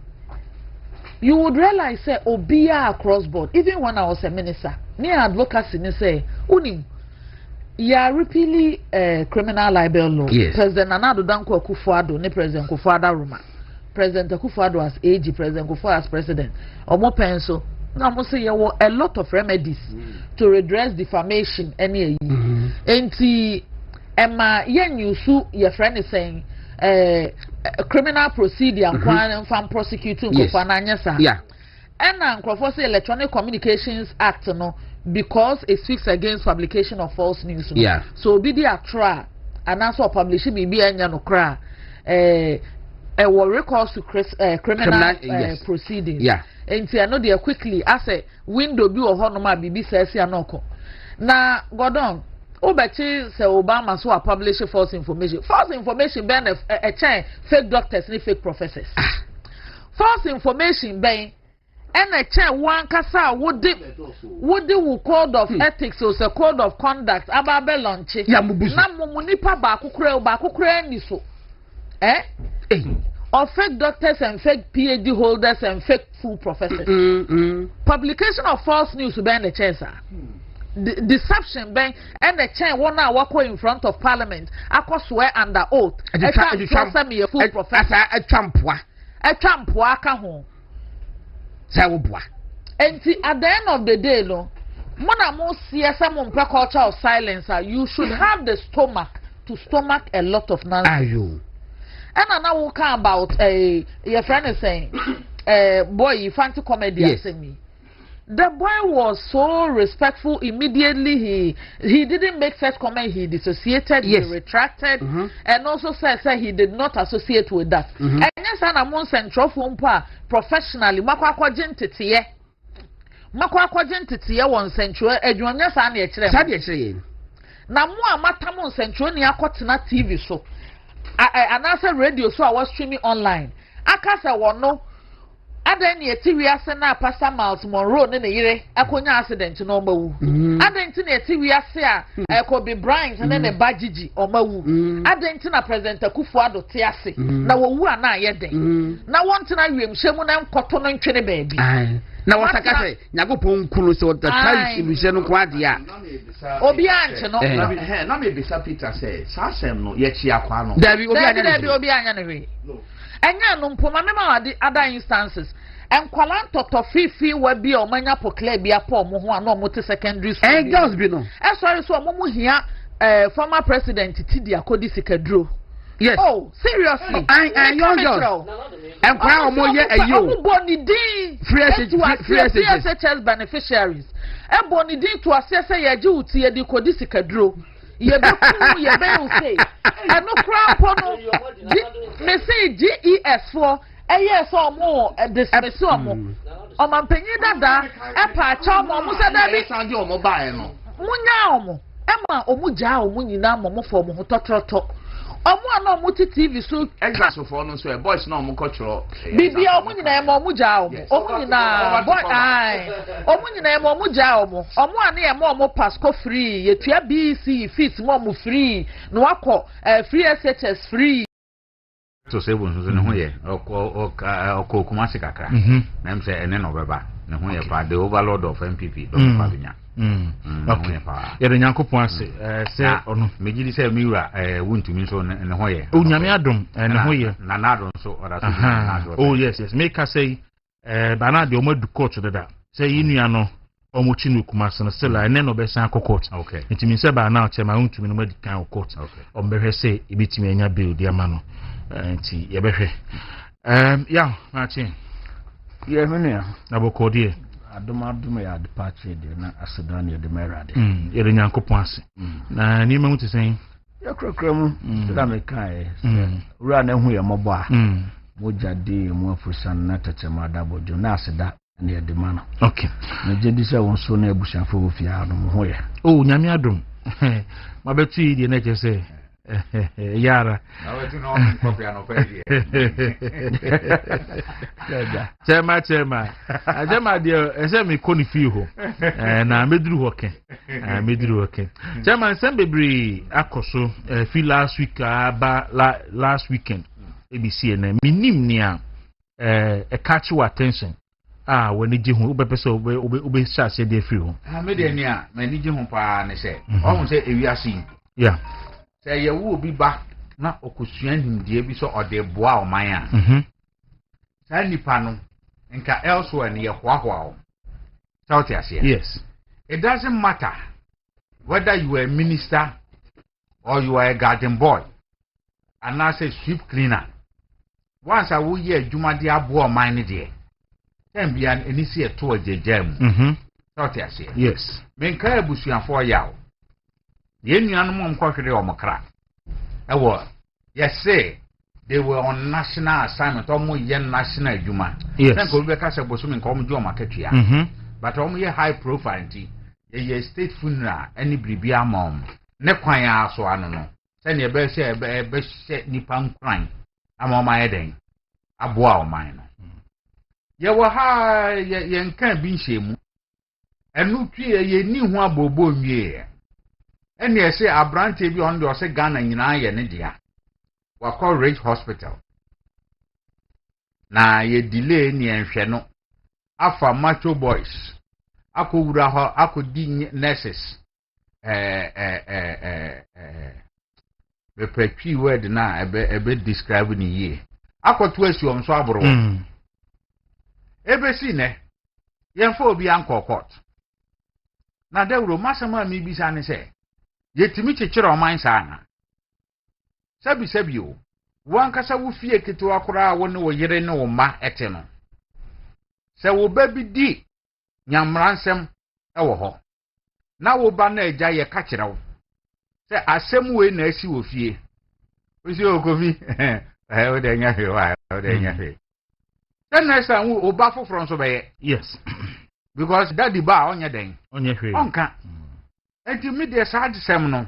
you would realize say obia across board even when I was a minister me advocacy ni say unim repealing criminal libel law. Yes. President Nana Addo Dankwa Akufo-Addo ne President Akufo-Addo Roma. President Akufo-Addo as AG, President Akufo as President. Omo penso. Now mo say there a lot of remedies to redress defamation any enti emma yen yusu your friend is saying criminal procedure kwan fan prosecuting ko fa na nyesa. Yeah. And nkrofo say Electronic Communications Act no because it speaks against publication of false news. No? Yeah. So be the atra and also publish be anya no kra will recourse to criminal proceedings. Yeah. And I know they quickly as a window be or honoma bibi says anoko. Na Gordon Obechi say Obama so publish false information. False information ben a chain fake doctors and fake professors. False information ben and a chain one kasa would code of ethics or a code of conduct ababe launch na munipa ba kukure ni so or fake doctors and fake PhD holders and fake full professors. Publication of false news will be in the chair. Deception ben and the chain one hour walk in front of parliament. I could swear under oath. A full professor. A champwa home. And at the end of the day, no, mona mo see some culture of silence. You should have the stomach to stomach a lot of nonsense. And I now will come about your friend is saying, boy, you fancy comedy asking me. The boy was so respectful immediately. He didn't make such comment. He dissociated, he retracted, and also said he did not associate with that. And yes, I'm on central phone professionally. Makwa jentitiye one central. Edwanya sa na echire. Na mo amata mo central ni akotena TV so. And I said radio so I was streaming online. Akasa wono adan ne eti wiase na Pastor Miles Monroe ne yire akonya accident no mawu adan ti ne eti wiase a Kobe Bryant ne ne bagigi o mawu adan ti na President Akufo-Addo te ase na wowu ana ayeden na wontina wiemhyemu na nkoto no ntwene baabi na wasaka se nyagopon kunu se wota tai ilusie no kwade a obi anche no na me bisa Peter say sasem no ye chi akwa no dabi obi anya ne we enya no mpoma me ma other instances enkwala ntoto fifi wa bi o manya pokle bi apo omo ho ana omo te secondary school girls bi no sorry so omo hia former president Tidi Akodi Sikaduro. Yes. Oh, seriously. And young girls. And kwa omo ye ayo. Omo bonidi. Free SHS beneficiaries. E bonidi to assess ye ji uti ye di Kodi Sikaduro. Ye be ku ye be u say. And no kra pono. Me say GES for eye so omo dismiss omo. Omo mpanyin dada e pa cha omo se da bi sande omo ba e no. Munya omo. Ema omo ja omo nyina omo fo omo totroto. Omo ana omo ti TV so exas for no so boys na omo culture bibi omo nyina ema omo ja omo nyina boy ai omo nyina ema omo ja omo ana ema omo pasco free yetua BC fees mo omo free no akọ free SHS free so say bon so ne ho ye okọ Kumasi kakra na me say ene no beba ne ho ye pa the overlord of MPP don pa binya okay yere Nyankopon ase se ono megidi se miura wuntumi so ne ho ye onyame adom ne ho ye na nadon so ora so na nadon oh yes make us say bana de omo du court dada say yinua no omo chinu Kumasi no still ene no be san court okay ntimi se ba na chema wuntumi no madi kan court okay ombehwe say ebitimi anya bill dia ma no nti ye behwe ya ma chi ye menua na bokodie adom ya departure de na asedan ye de merade yere Nyankopon ase na ni mamu tesen ya krokro mu da me kai ura na hu ye mobo a moja de mu afusan na tetema da bojo na aseda na ye de mana okay na jedi se won so na abusanfo wo fia no ho ye oh nyame adom ma betu yi de na ke se yara awetu no copy no pedi chema ajema de ese me koni fi ho na meduru ho ken chema sembebri akoso fi last week last weekend ABC na minim nia catch your attention when you ho obe pese obe sha se de fi ho me de nia me ni je ho pa ne se o se ewiase yeah say ye wo bi ba na okosua nimdie bi so ode boa o man a say nipa no nka elsewhere ne ye hwahwa o sauti ase yes it doesn't matter whether you are a minister or you are a garden boy and as a sweep cleaner once I will ye adwuma de aboa o man ne de then bia eni se to agegam sauti ase yes men ka ebusuafo yawo yenuanu mom kwahwere omokra ewo say they were on national assignment omo ye national adwuma yes ko be ka se bosomi nka omo jo makatua but omo ye high profile nti ye state funeral any bribia mom ne kwan aso anu no se ne be se nipa nkran ama ye den aboa o man no ye wo ha ye nkan bi nhemu enu tue ye ni hu abobo nwie and you say a branch bi on do say Ghana nyina ye ne dia wa call Rage Hospital na ye delay ni enhwe no afa macho boys akowura ho akodi nurses be pretty word na ebe describe ni ye akoto asuom so aboro ebe si ne ye fa obi anko court na Dawuro masama mi bisa ne say yetimi chechira oman sana sabi o wankasa wo fie ketewa kora wo ne wo yere ne wo ma ete no se wo ba bi di nyamransem ewo ho na wo ba na agya ye ka kire wo se asem we na asi wo fie osi okofi o de nya he wa o de nya he then next time wo ba foforo nso be yes because daddy ba onye den onye hwe onka enti me de sad sem no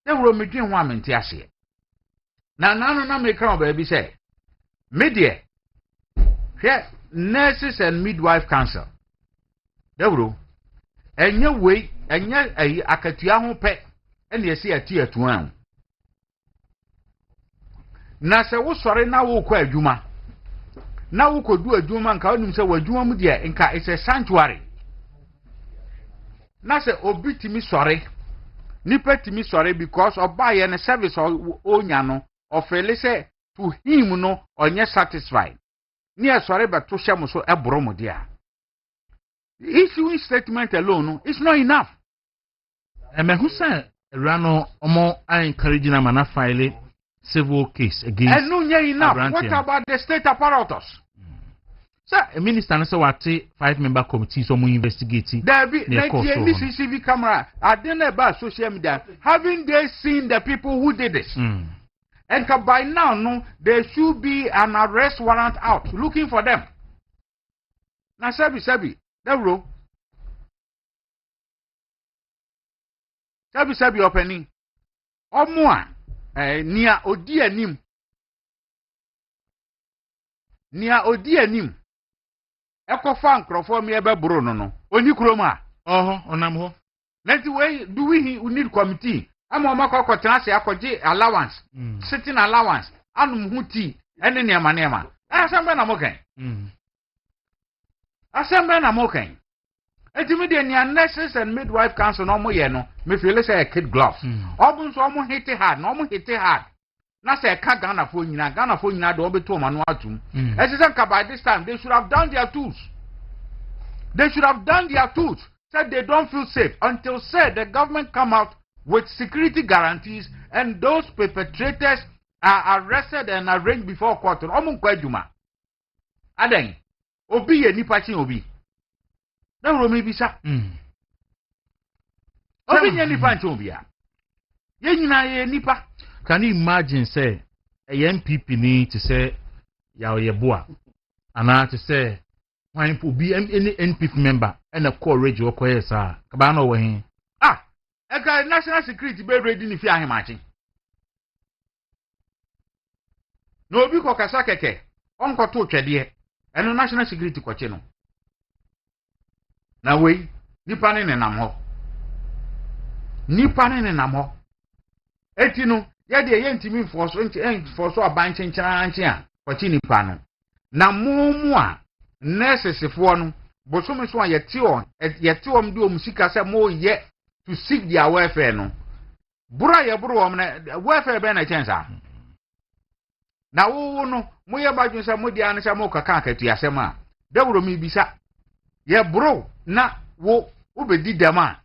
Dawuro medwen ho amenti ase na nanu na me kan ba bi se me de hwe Nurses and Midwife Council. Dawuro. Enye way, enye akatua ho pe, ene yesi ati atuan. Na se wo sori na wo kwa adwuma. Na wo kodu adwuma nka onum se wadwuma mu de nka it's a sanctuary. Na se obi timi sori. Nipa timi sori because oba ye ne service onya no ofele se to him no onye satisfied. Ni sori be to hye mo so eboro mo de a. Issuing statement alone is not enough. And me who say Rano Omo I encourage na mana file civil case against. And no enough. What about the state apparatus? Sir, a minister say what 5-member committee so we investigate. There be CCTV camera. I didn't about social media. Haven't they seen the people who did this? And by now, no, there should be an arrest warrant out looking for them. Now, Sabi. Dawuro. Sabi opening. Omwa nia odi anim. Nia odi anim. Ekofa nkrofo me ebe buru no. Oni kroma. Onam ho. Let way do we need committee. Ama makọ se akoje allowance. Sitting allowance. Anum huti ene niama. Asamba na moken. Assembly na moken. Etimide ni nurses and midwife council no mo ye no. Me feel say a kid gloves. Obun so mo hit hard, no mo hit hard. Na say ka Ghana fo nyina do obeto ma no atum. Esesan by this time they should have done their tools. Said they don't feel safe until said the government come out with security guarantees and those perpetrators are arrested and arraigned before court. Omun kwa juma. Aden Obi ye nipa chin obi. Dawuro me bisa. Obi ye nipa chin obi a. Ye nyina ye nipa. Can you imagine say a MPP ni to say ya oyeboa ana to say when obi any NPP member and a core radio ko yesa ka ba no we hin. National security be ready ni fi ahemachi. No obi ko kasa keke. Onko to twede. Eno national security kwache no. Na we nipa ne nenam ho. Eti no ye de ye ntimi forso aban chenchanche a kwache nipa no. Na mumu a nurses fo no bosomi so yeti om de omusika se mo ye to seek their welfare no. Bura ye buru om na welfare be na chensa. Na wo no mo ye badwun se mo dia ne se mo kaka akatu asem a Dawuro mi bisa ye bro na wo obedi dem a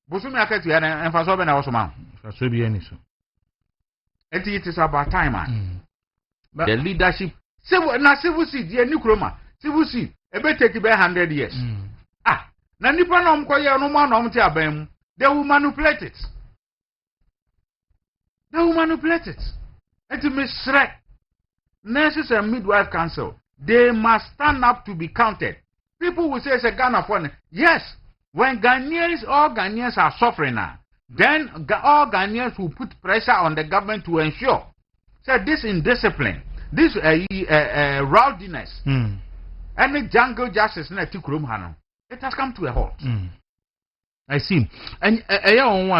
bosumi akatu ya na emfa so be na wo so ma so bi ani so it is about time the leadership civil seat ye ni kroma civil seat e be take be 100 years na nipa na omko ye no ma na omte aban mu they will manipulate it it misread. Nurses and Midwife Council, they must stand up to be counted. People will say it's a Ghana fund. Yes, when all Ghanaians are suffering now, then all Ghanaians will put pressure on the government to ensure that this indiscipline, this rowdiness, and the jungle justice, it has come to a halt. I see. And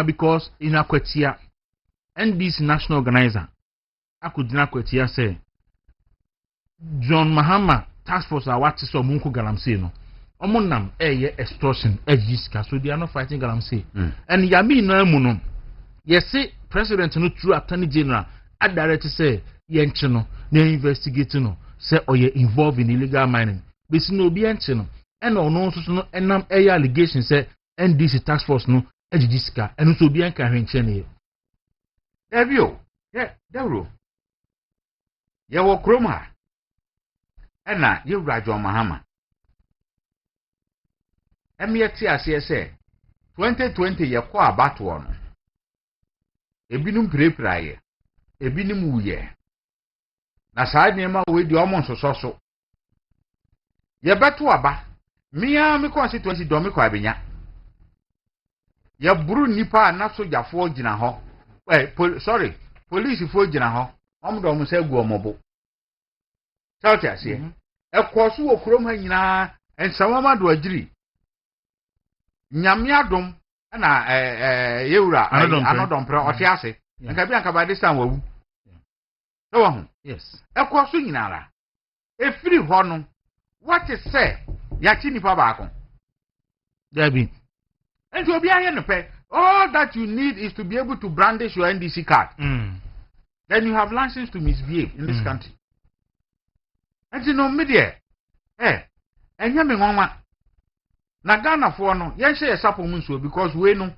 because in Akwetia, NDC national organizer, Akudina Kwetia say, John Mahama task force are what is so Munku Galamsey no. Omonam extortion, jiska, so they are not fighting Galamsey. And Yami no muno. Yes, say President no true Attorney General, I direct say Yenchino, ne investigating no, say or ye involved in illegal mining. But no be Yenchino, and no so no enam allegation say NDC task force no jiska, and so be encouraging. Have you? Yeah, Dawuro. Ya wo kroma. Ena ye John Mahama. Emieti ase se 2020 ye kwa abatoɔ no. Ebinum prepraye. Ebinum wuye. Na saa nneɛma we di ɔmo nsoso. Ye beto aba. Mia me constituency do me kwa abenya. Ye buru nipa na sojafo gina hɔ. Police fo gina hɔ. Ɔmo do ɔmo sɛ gu ɔmo bo. South Asia. ekoso wo krom ha nyina ensawama do agiri nyame adom na yewura anodompre ofiase nka bi anka ba this time wawu so ho yes ekoso nyina ra efiri ho no what is say ya chi nipa baako Debbie and to be aye no pe all that you need is to be able to brandish your NDC card then you have license to misbehave in this country and you know media enya me nwanwa na Ghana for no yen share sapo mu nso because we know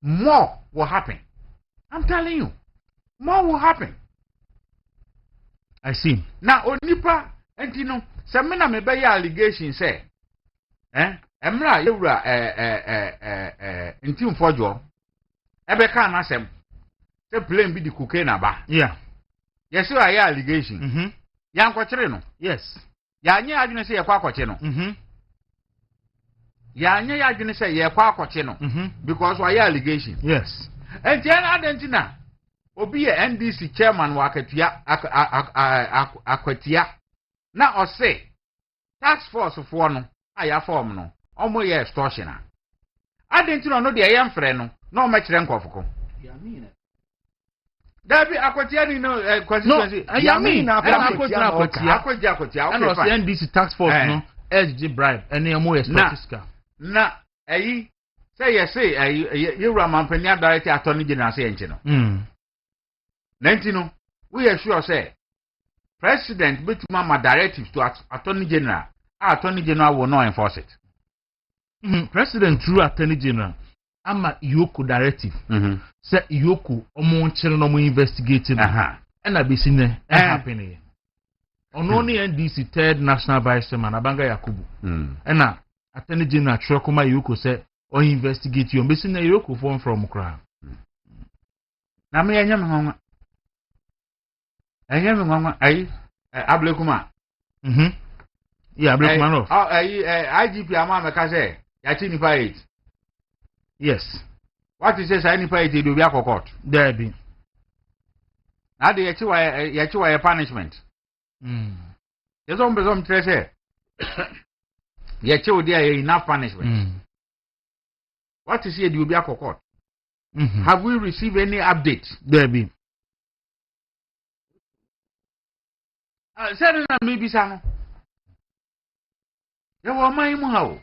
more will happen. I'm telling you, more will happen. I see. Now onipa entino se me na me be ya allegation say emra yewura ntim fojo ebe ka na asem se plane bi di cocaine aba. Yeah. Yes you are allegation. Ya nkwakire no. Yes. Ya anye adwene se ye kwa akwache no. Ya anye ya adwene se ye kwa akwache no because why allegation. Yes. And then adentina obi ye NDC chairman wa akwatia na o say task force for no aya form no omo ye extortion a adentina no de ye mfre no na o ma kire nkofoko. Dabi akwatia ni no constituency. I mean akwatia. And was NDC task force no SG bribe and the more extortion. Na say you mampania director attorney general say enche no. Nantino we are sure say president betuma ma directives to attorney general. Attorney general will not enforce it. President through attorney general ama Yoko directive. Say Yoko omo nchire no mo investigate no. And abisi ne happen. Only NDC third national vice chairman Abanga Yakubu. And attorney general Trokoma Yoko say or investigate you mbesi na Yoko form from kra. Na me anya me nwa. Anya me nwa ai Ablekuma. Yeah, Ablekuma no. IGP ama me ka say ya chi nipa 8. Yes. What is say nipa 8 do be akokot. There be. Na de ya chi wa punishment. There's some say ya chi odi enough punishment. What is here? You be a court. Have we received any update? There be. Said maybe some. There were my how.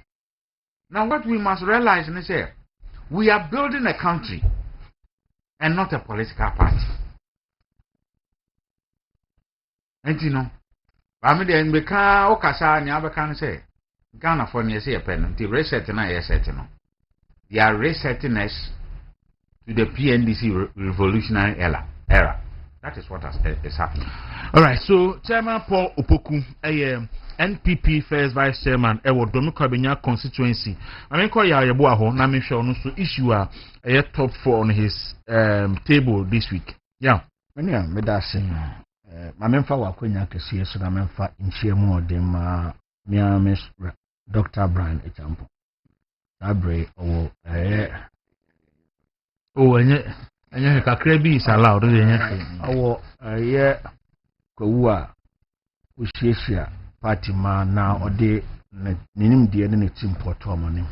Now what we must realize is say we are building a country and not a political party. And you know, I mean, the Mbeka Okasa and Yabakan say Ghana for me say a pen, the reset and I said no. They are resetting us to the PNDC revolutionary era. That is what is happening. All right. So, Chairman Paul Opoku, NPP First Vice Chairman, Dawuro Constituency. I mean, call ya ho. Na me sure no so issue a top 4 on his table this week. Yeah. Many me da say. Ma memfa wakonya kese so na memfa nchie mu odem Miss Dr. Brian Echampo. Abre owo enye kakra bi is allowed enye owo Kwaku a ohiesia party ma na ode ninim de ne team porto amanim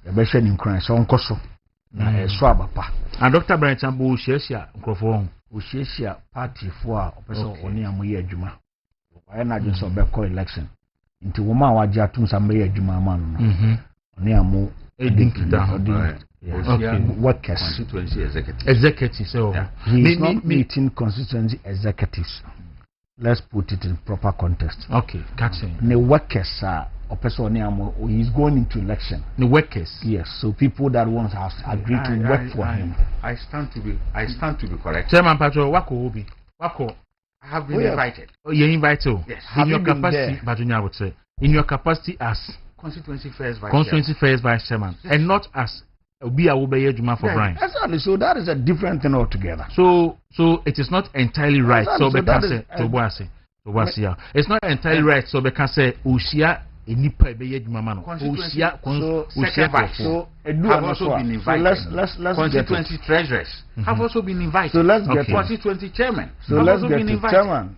ya be hwe ni nkran so nkoso na eso abapa and Dr. Brian Echampo ohiesia nkrofo ohiesia party fo a opeso oni amoye adwuma why na just be call election nti wo ma waje atum sa be adwuma ma no oni amo workers constituency executive so he's not meeting constituency executives. Let's put it in proper context. Okay, catching the workers are he's going into election. The workers, yes. So people that want has agreed to work for him. I stand to be correct. Chairman Patrol Wako Obi Wako. I have been invited. Oh, you're invited. Yes. In your capacity, Bajunya would say, in your capacity as Constituency First Vice Chairman, yes. And not as Obi Awobeye Juma for Brian. Exactly. So that is a different thing altogether. So it is not entirely right. So we can say it's not entirely right. So we can say Ushia enipa ebeye Juma mano. Ushia so have also been invited. So let's constituency treasurers have also been invited. So let's get constituency chairman. So let's get to chairman.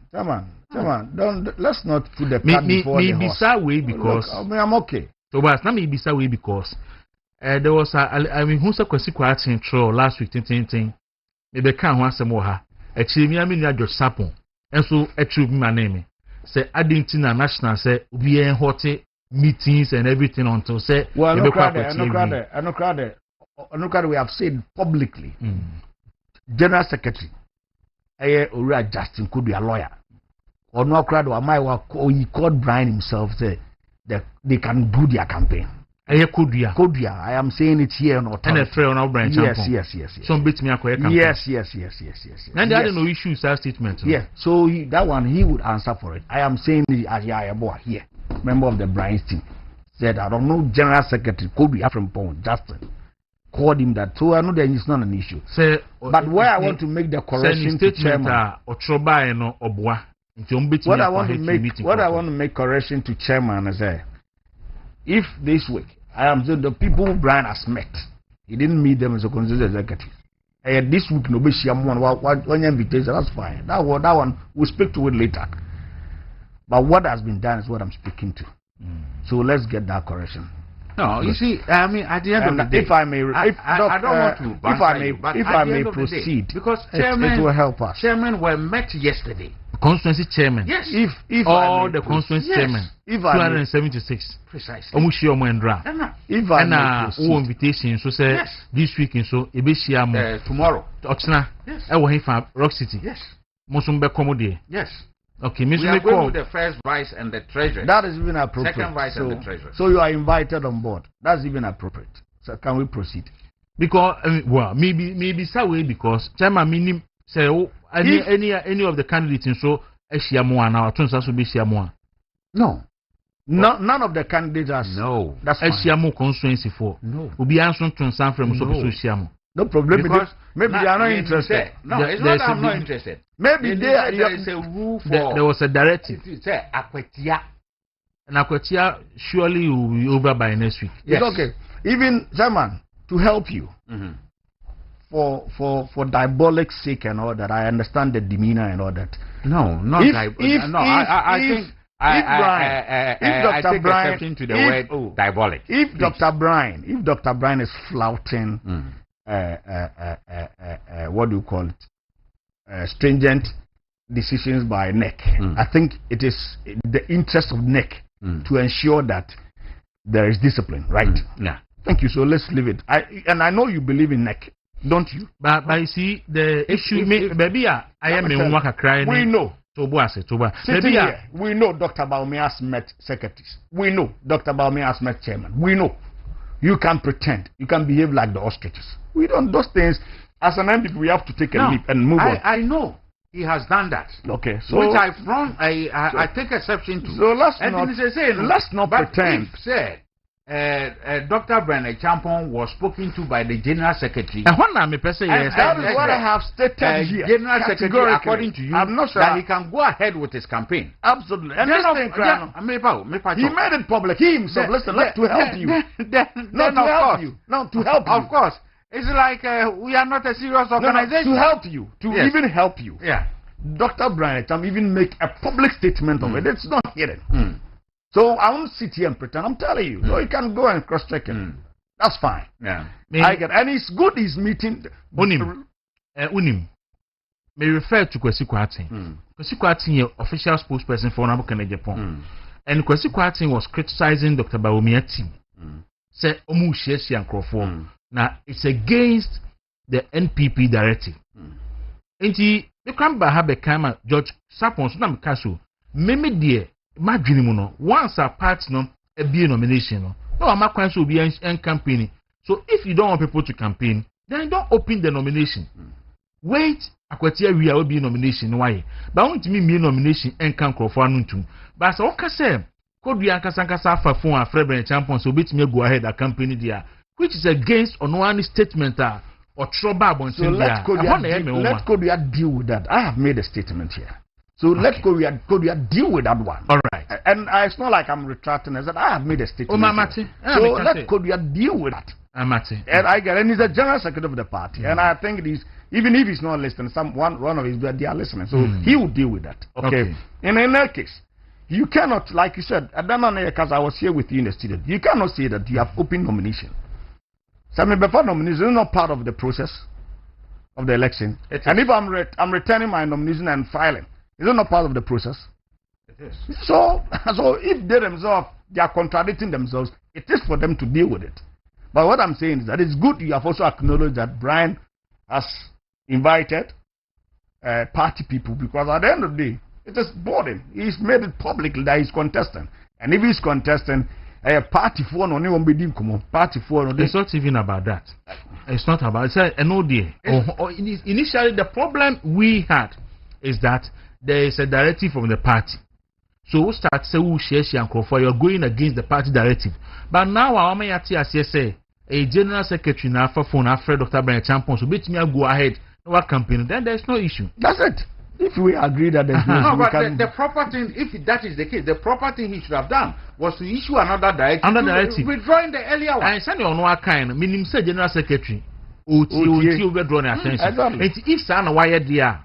Let's not put the cart before the horse. Way because I'm okay. So but now maybe way because there was I mean who's a Kwasi intro last week thing. Maybe can one some more. Actually, me I George Sapon. And so a true my name. Say Argentina national say we are hot meetings and everything until say well no crowd we have said publicly. General Secretary Ora Justin could be a lawyer. Or no crowd or my work or he called Brian himself say that they can do their campaign. Kodia. I am saying it here on and a friend on our branch. Yes. Some bit me a Yes. And there are no issues that statement. Yeah. So that one he would answer for it. I am saying it as boy here, member of the Brian's team, said I don't know General Secretary Kodia from Pond Justin called him that. So I know that it's not an issue. Say, but where I want to make the correction to chairman what I want to make correction to chairman is if this week I am saying the people Brian has met, he didn't meet them as a constituency executive. And this week no be one invitation, that's fine. That one we'll speak to it later. But what has been done is what I'm speaking to. So let's get that correction. No, you see, I mean, at the end of the day, if I may, I don't want to. If I may proceed, because chairman, it will help us. Chairman were met yesterday. Constituency chairman. Yes. If all the constituency chairman. If 276. Precisely. If I may invitation, so say this week so tomorrow. Oxna. Yes. I will have Rock City. Yes. Mosumbe Comedy. Yes. Okay, we are going with the first vice and the treasurer. That is even appropriate. Second vice and the treasurer. So you are invited on board. That's even appropriate. So can we proceed? Because well, maybe that way because chairman meaning say any of the candidates in so Eshiamoa now Tunsa be Shiamoa. No. None of the candidates are. No. That's Eshiamo constituency for. No. Will be answering Tunsa from so Shiamo. No problem. Because maybe they are not interested. No, it's not that I'm not interested. Maybe there is a rule for. There was a directive. Say Akwetia. And Akwetia surely will be over by next week. Yes. It's okay. Even Simon, to help you, for diabolic sake and all that, I understand the demeanor and all that. No, not I think. If Dr. Brian, exception to the word diabolic. If Dr. Brian is flouting, what do you call it? Stringent decisions by NEC. I think it is the interest of NEC to ensure that there is discipline, right? Yeah. Thank you. So let's leave it. I know you believe in NEC, don't you? But you see the issue, baby, I am in work crying. We know. Sitting here, we know Dr. Baumia has met secretaries. We know Dr. Baumia has met chairman. We know. You can pretend. You can behave like the ostriches. We don't those things. As an MP, we have to take a leap and move on. I know he has done that. Okay, so which I take exception to. So let's not pretend. If said Dr. Brenner Champon was spoken to by the General Secretary. And that is what I have stated here. General Secretary, according to you, I'm not sure that he can go ahead with his campaign. Absolutely. And he made it public. He himself. Listen, to help you. Not to help you. Of course. It's like we are not a serious organization. To help you. Even help you. Yeah. Dr. Brian even make a public statement of it. It's not hidden. So I won't sit here and pretend. I'm telling you. So you can go and cross-check it. That's fine. Yeah. I get, and it's good he's meeting. Unim. May refer to Kwasi Kwatin. Kwasi Kwatin, official spokesperson for Honorable Kennedy Japan. And Kwasi Kwatin was criticizing Dr. Bawumia's team. Say, Omu Shesi and Crawford. Now, it's against the NPP directive. And he, the Kramba have a George Sapon, Sunam Castle, Meme dear. Once a party a be nomination, no, I'm not going to be in campaigning. So if you don't want people to campaign, then don't open the nomination. Wait, Akwatia we will be nomination. Why? But I want to me nomination and can call for Nuntum. But as I say, could be Ankasankasa for Flagbearer champion, so bit me go ahead a campaign there, which is against on one statement or trouble. So let Kodia deal with that. I have made a statement here. So let Korea deal with that one. All right. And it's not like I'm retracting. I said I have made a statement. So let Korea deal with that. And I get, and he's a general secretary of the party. And I think even if he's not listening, one of his they are listening, so he will deal with that. Okay. In that case, you cannot, like you said, I don't know because I was here with you in the studio. You cannot say that you have open nomination. So before nomination is not part of the process of the election. And if I'm returning my nomination and filing, is it not part of the process? It is. So if they themselves they are contradicting themselves, it is for them to deal with it. But what I'm saying is that it's good you have also acknowledged that Brian has invited party people, because at the end of the day, it is boring. He's made it public that he's contesting. And if he's contesting, party for no one be party for no. It's not even about that. It's not about. It's an ODA. Initially, the problem we had is that there is a directive from the party. So we start say we share and for you're going against the party directive. But now our mayati as say a general secretary now for phone after Dr. Brian Champon so bet me go ahead our campaign, then there's no issue. That's it. If we agree that there's no issue, but the proper thing, if that is the case, the proper thing he should have done was to issue another directive. Withdrawing the earlier one. I send you on one kind, meaning say general secretary. OT withdraw the attention. Exactly. If sana wire there.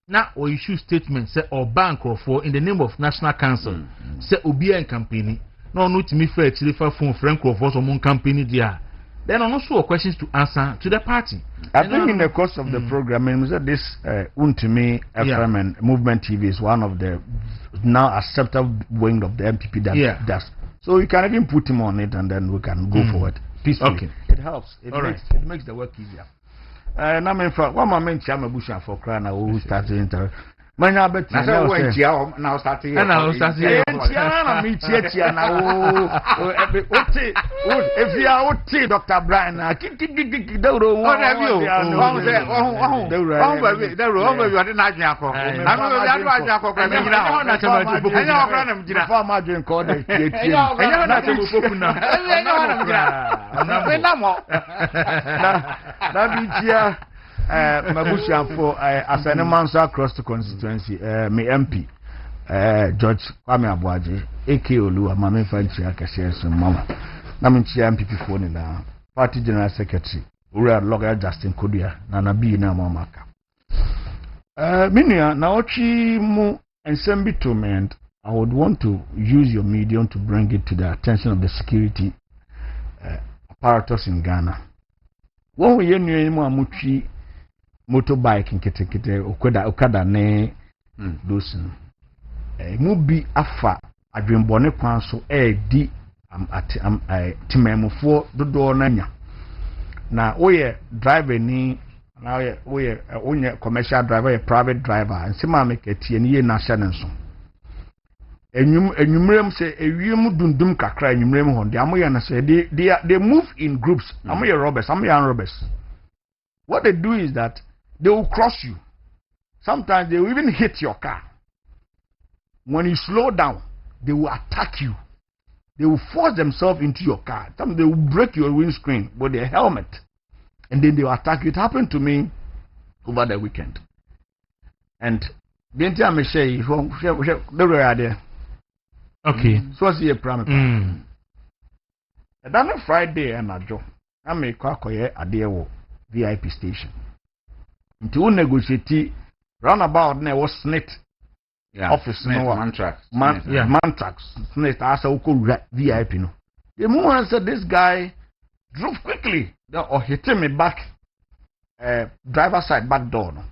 Now or issue statement say or bank or for in the name of National Council. Say Obia and campaign. No to me fair for phone Frank or for some campaign there. Then also questions to answer to the party. I think in the course of the program, this Untumi FM and Movement TV is one of the now acceptable wing of the MPP that does. So you can even put him on it and then we can go forward peacefully. Okay. It helps. It makes the work easier. And I mean, for one moment, Chamabush for crying, I will start to enter. Manya bet now starting and now starting if you are OT Dr. Brian Dawuro Mabusha for as an announcer across the constituency, me MP, George Kwame Abuaji, A.K. Olu, Mame Fanchia Kashias and Mama. Naminchia MPP phone in the Party General Secretary, Ura Logger Justin Kodia, Nana B. Namamaka. Minia, Naochi Mu and Sembi to me, and I would want to use your medium to bring it to the attention of the security apparatus in Ghana. When we knew anyone motorbike nkete okada ne dosin mu bi afa adwenbone kwan so di timemfo dodo nanya na oye driver ni na oye onye commercial driver, a private driver nsema meketi ni ye na hye nso enyumrem se ewiem dundum kakra enyumrem ho de amoye na se they move in groups. Amoye robbers, amoye robbers. What they do is that they will cross you. Sometimes they will even hit your car. When you slow down, they will attack you. They will force themselves into your car. Sometimes they will break your windscreen with their helmet. And then they will attack you. It happened to me over the weekend. And the entire machine, they were there. Okay. So what's the problem? And then on Friday, and I make Kwaku a deal VIP station. To negotiate roundabout ne was snit office no Mantrax snit as a VIP no. The moment said this guy drove quickly or hit me back driver side back door no.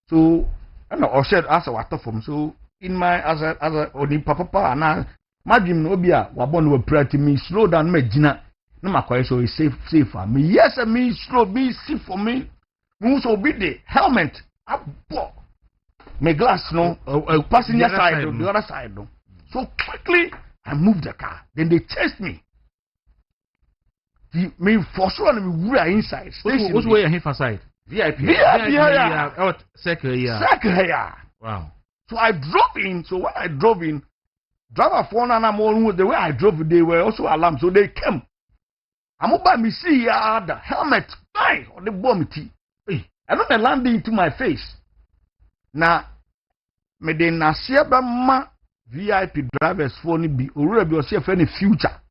So I know or said as a water from so in my as a oni papa and I imagine no bia wabon we pray to me slow down me gina no makwai so is safe for me. Yes, me slow me safe for me. Must be the helmet up my glass no passenger side the other side no. So quickly I moved the car. Then they chased me. Me for sure we were inside. What's where you for side? VIP out second here. Wow. So I drove in. So when I drove in, driver phone and I'm on the way I drove, they were also alarmed. So they came. I'm about me see the helmet on the bomb. I don't land into my face. Now, me de na siaba ma VIP drivers phone be ora be o se fe ne future.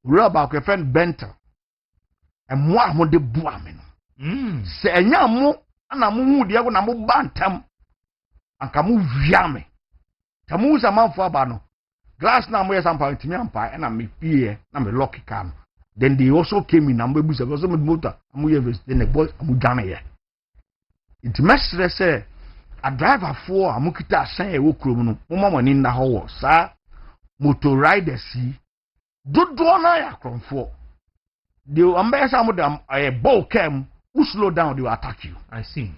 Ora ba ko fe benter. E mo amode bu ame no. se enya mo ana mo hu de na mo bantam anka mo wiame tamu za manfo aba no glass na mo yesampa ntimi ampa na me pie na me lock car no then they also came in and we said so me motor amu ye then the boy amu dwane ye it mesre say a driver for amu kita asan e wo krom no mo mama ni na ho wo sa motor riders si dodo na ya kromfo they ambassador amu dem a ball cam who slow down they will attack you. I see.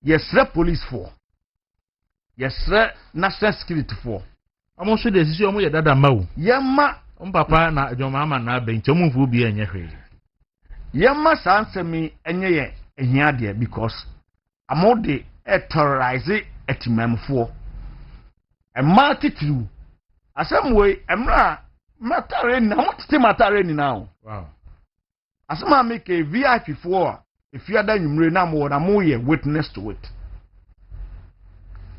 Yes, police for. Yes, national security for. I'm also the issue of that mau. Yama, Papa, na your mamma, na ben to move will be in your head. Yama answer me any idea because I'm all the terrorize at mem for a multitude. As some way, I'm not mattering. I want to mattering now. Wow. As I make a VIP for if you are done, you know more than more witness to it.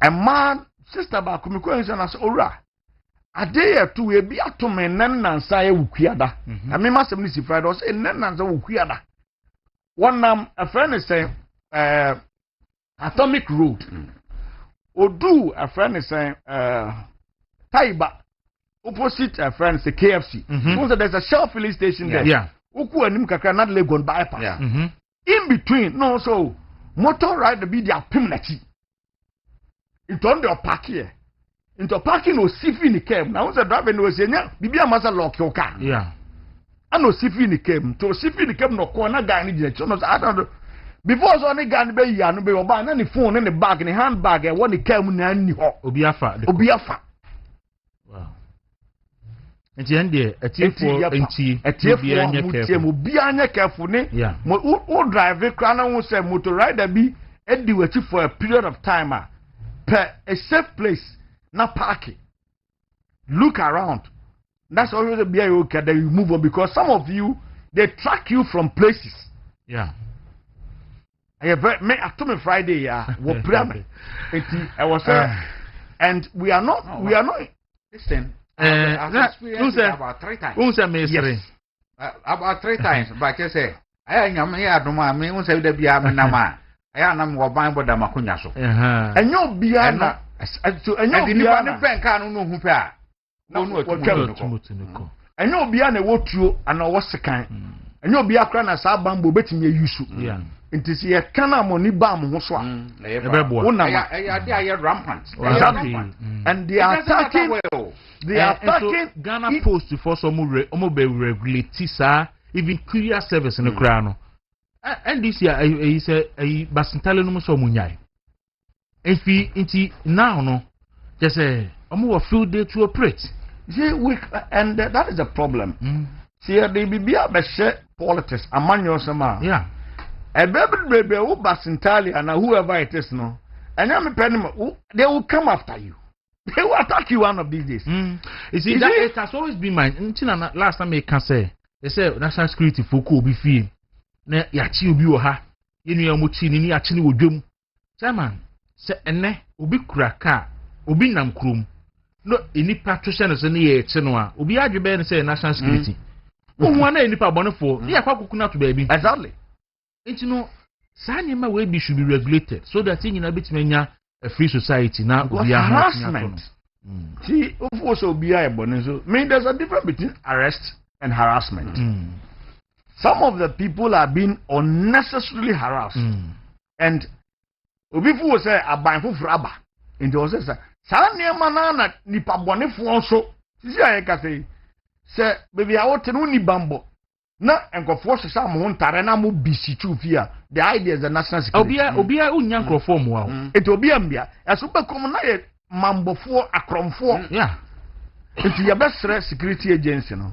A man, sister, about communication as ora. A day or two will be at to me, none and say Ukiada. I mean, Master Missy Friday was a none and Ukiada. One a friend is saying, Atomic Road. Odu, a friend is saying, Taiba, opposite a friend is a KFC. There's a Shell filling station there. Yeah. Uku and Nimkaka not Legon bypass. Yeah. In between, no, so motor ride the be their pimneti. It on the park here. Into parking no sifi in the cab. Now, the driver was saying, Bibia must lock your car. Yeah. I know sifi in the cab. To sifi in the cab, no corner guy in the direction. I don't know. Before so any gun be ya no be oba na the phone in the bag in the handbag and what the cab na ni ho. Obiafa. Wow. Enti ende etiefo anya careful. Obi anya careful ne. Yeah. Mo drive kra na won say motor rider bi edi wachi for a period of time per a safe place na parking. Look around. That's always a BIO okay that you move on because some of you they track you from places. Yeah. I told me Friday what prayer. I was and we are not listen. About 3 times. Yes. About 3 times. But I say, I am here to my me, who said the Biamanama. I am what buying with the Macunaso. And you'll be and you'll be can't know who pair. No, and you'll be an what you and what's the kind. And you'll be a crown as our bamboo betting you use. Yeah. It is here, can I money bam, what's one? I rampant. Exactly. And they are attacking. They are attacking Ghana Post for some regulate even courier service in the crown. And this year is a Basintale no so munyai. If he now no just a more field day to operate. See, and that is a problem. See, they be a politics, a manual sama. Yeah. A baby who Basintali and whoever it is no. And I'm a penny, they will come after you. They will attack you one of these days. You see, that it has always been mine. Last time I can say, they say national security for cool be free. Ne yachi ubi oha. Yenu ya mochi ni yachi ni wodwom. Chairman, se ene obi kura car, obi nam krom. No enipa twehye no se ne ye eche no a, obi adwebe ne say national security. Wo na enipa bonefo, ne yakwa kokuna to baabi. Exactly. Enti no Sanyema we be should be regulated so that you know between a free society now we are harassment. See, of course, be I mean, there's a difference between arrest and harassment. Some of the people are being unnecessarily harassed, and people say a buying for rubber. And they also say, Sanyema na nipa bone fonso. See, I can say, baby, I want to know ni bambo. Na enkoforce sa mo ntare na mo bisitu fia the idea is the national security obia unya nkrofo mo wa eti obia mbia eso bekom na ye mambofo akromfo yeah eti ye besre security agency no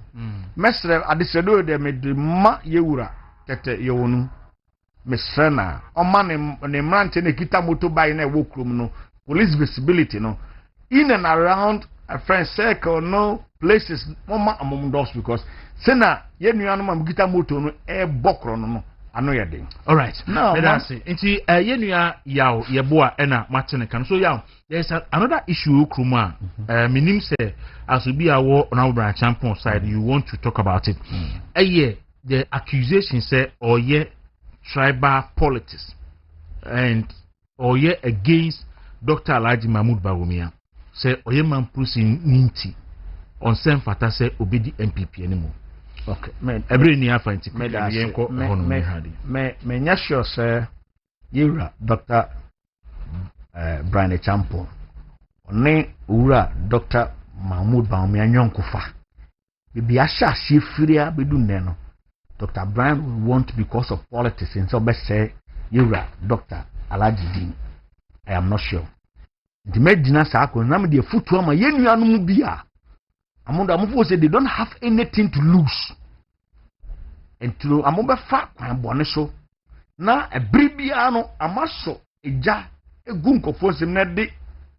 mesre adesredo de me ma yewura tete yewonu mesre na o ma ne mrante ne kita motorbike na ewo krom no police visibility no in and around a friend circle no places mama among those because sena ye nuanu am gita moto no e bokro no ano ye den. All right, now let us see nti ye nua yaw ye boa na matene kan so yaw there is another issue kruma minim say as we be our on branch champion side you want to talk about it the accusation say or ye tribal politics and or ye against Dr. Alhaji Mahmoud Bawumia say oye man pushing ninti on sem fata say obedi MPP anymore. Okay, every near find it. Me sure say Yura Dr. Brian Champo ne ura Dr. Mahmoud Bawumia nyonkofa bibi asha shifiria bedu neno Dr. Brian will want because of politics and so best say Yura Dr. Alhaji Din. I am not sure. The medina sako na me de futu ama yenuanu bia amondo amofo say they don't have anything to lose. And to amoba fa kwan bone so na ebribia no amaso eja egunkofo sim na de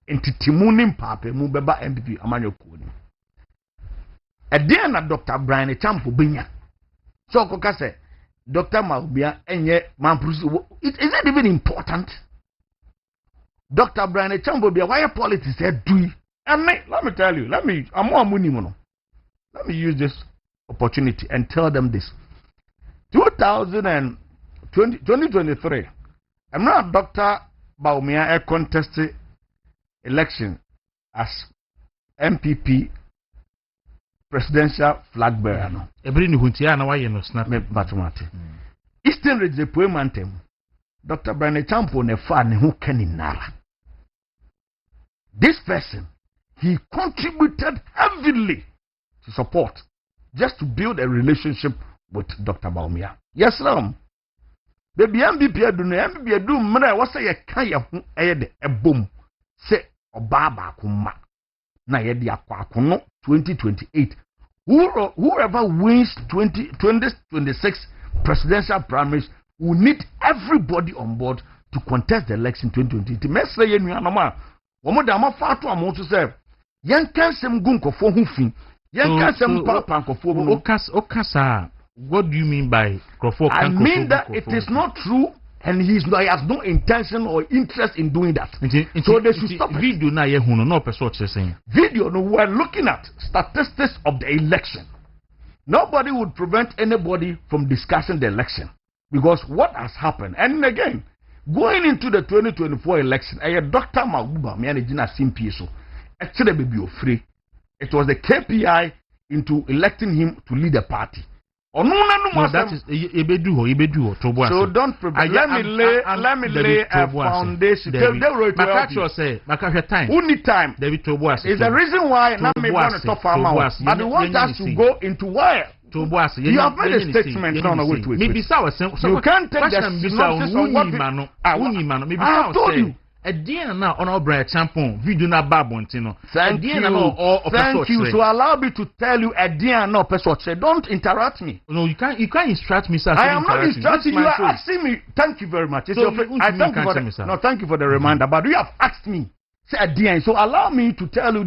entitimu ni mpape mu beba MPP amanyokuo ni. Na Dr. Brian Champo benya. So koka say Dr. Mahubia enye mamprusi. Is it even important? Dr. Brian Champo bia why politics said do. And let me tell you, let me use this opportunity and tell them this. 2023, I'm not Dr. Bawumia a contested election as MPP presidential flag-bearer. No. Every huntia na why no snap me batumate. Eastern Region Poemantem. Dr. Brian Champo ne fa ne ho kani nara. This person, he contributed heavily to support just to build a relationship with Dr. Bawumia. Yes, sir. Baby MPP adu no MPP adu mra wo say ye kan ye ho de ebom se obaba kuma na ye de akwa no 2028. Whoever wins 2026 presidential primaries will need everybody on board to contest the election 2028. Mesra ye nuanoma wo da ma fa to amo to say yen kan sem gunkofo hu fin yen kan sem papa nkofo no okasa. What do you mean by Crawford? I mean that it is not true, and he has no intention or interest in doing that. So they should stop. Video na ye huno no person saying. Video no, we're looking at statistics of the election. Nobody would prevent anybody from discussing the election because what has happened. And again, going into the 2024 election, Dr. Maguba managing a simple actually be free. It was the KPI into electing him to lead the party. No, that is Ibedu. So don't prepare. Let me lay a foundation. Time. Who need time? David Tobuas. Is the reason why now me want to talk about. But we want us to go into where. You have made a statement. No, wait. Maybe you can't take the synopsis of what I have told you. Now on our Brian Champo video na babontino. Thank you. So allow me to tell you no person. Don't interrupt me. No, you can't instruct me, sir. I am not instructing you. You are asking me. Thank you very much. Thank you for the reminder. But you have asked me. Say so allow me to tell you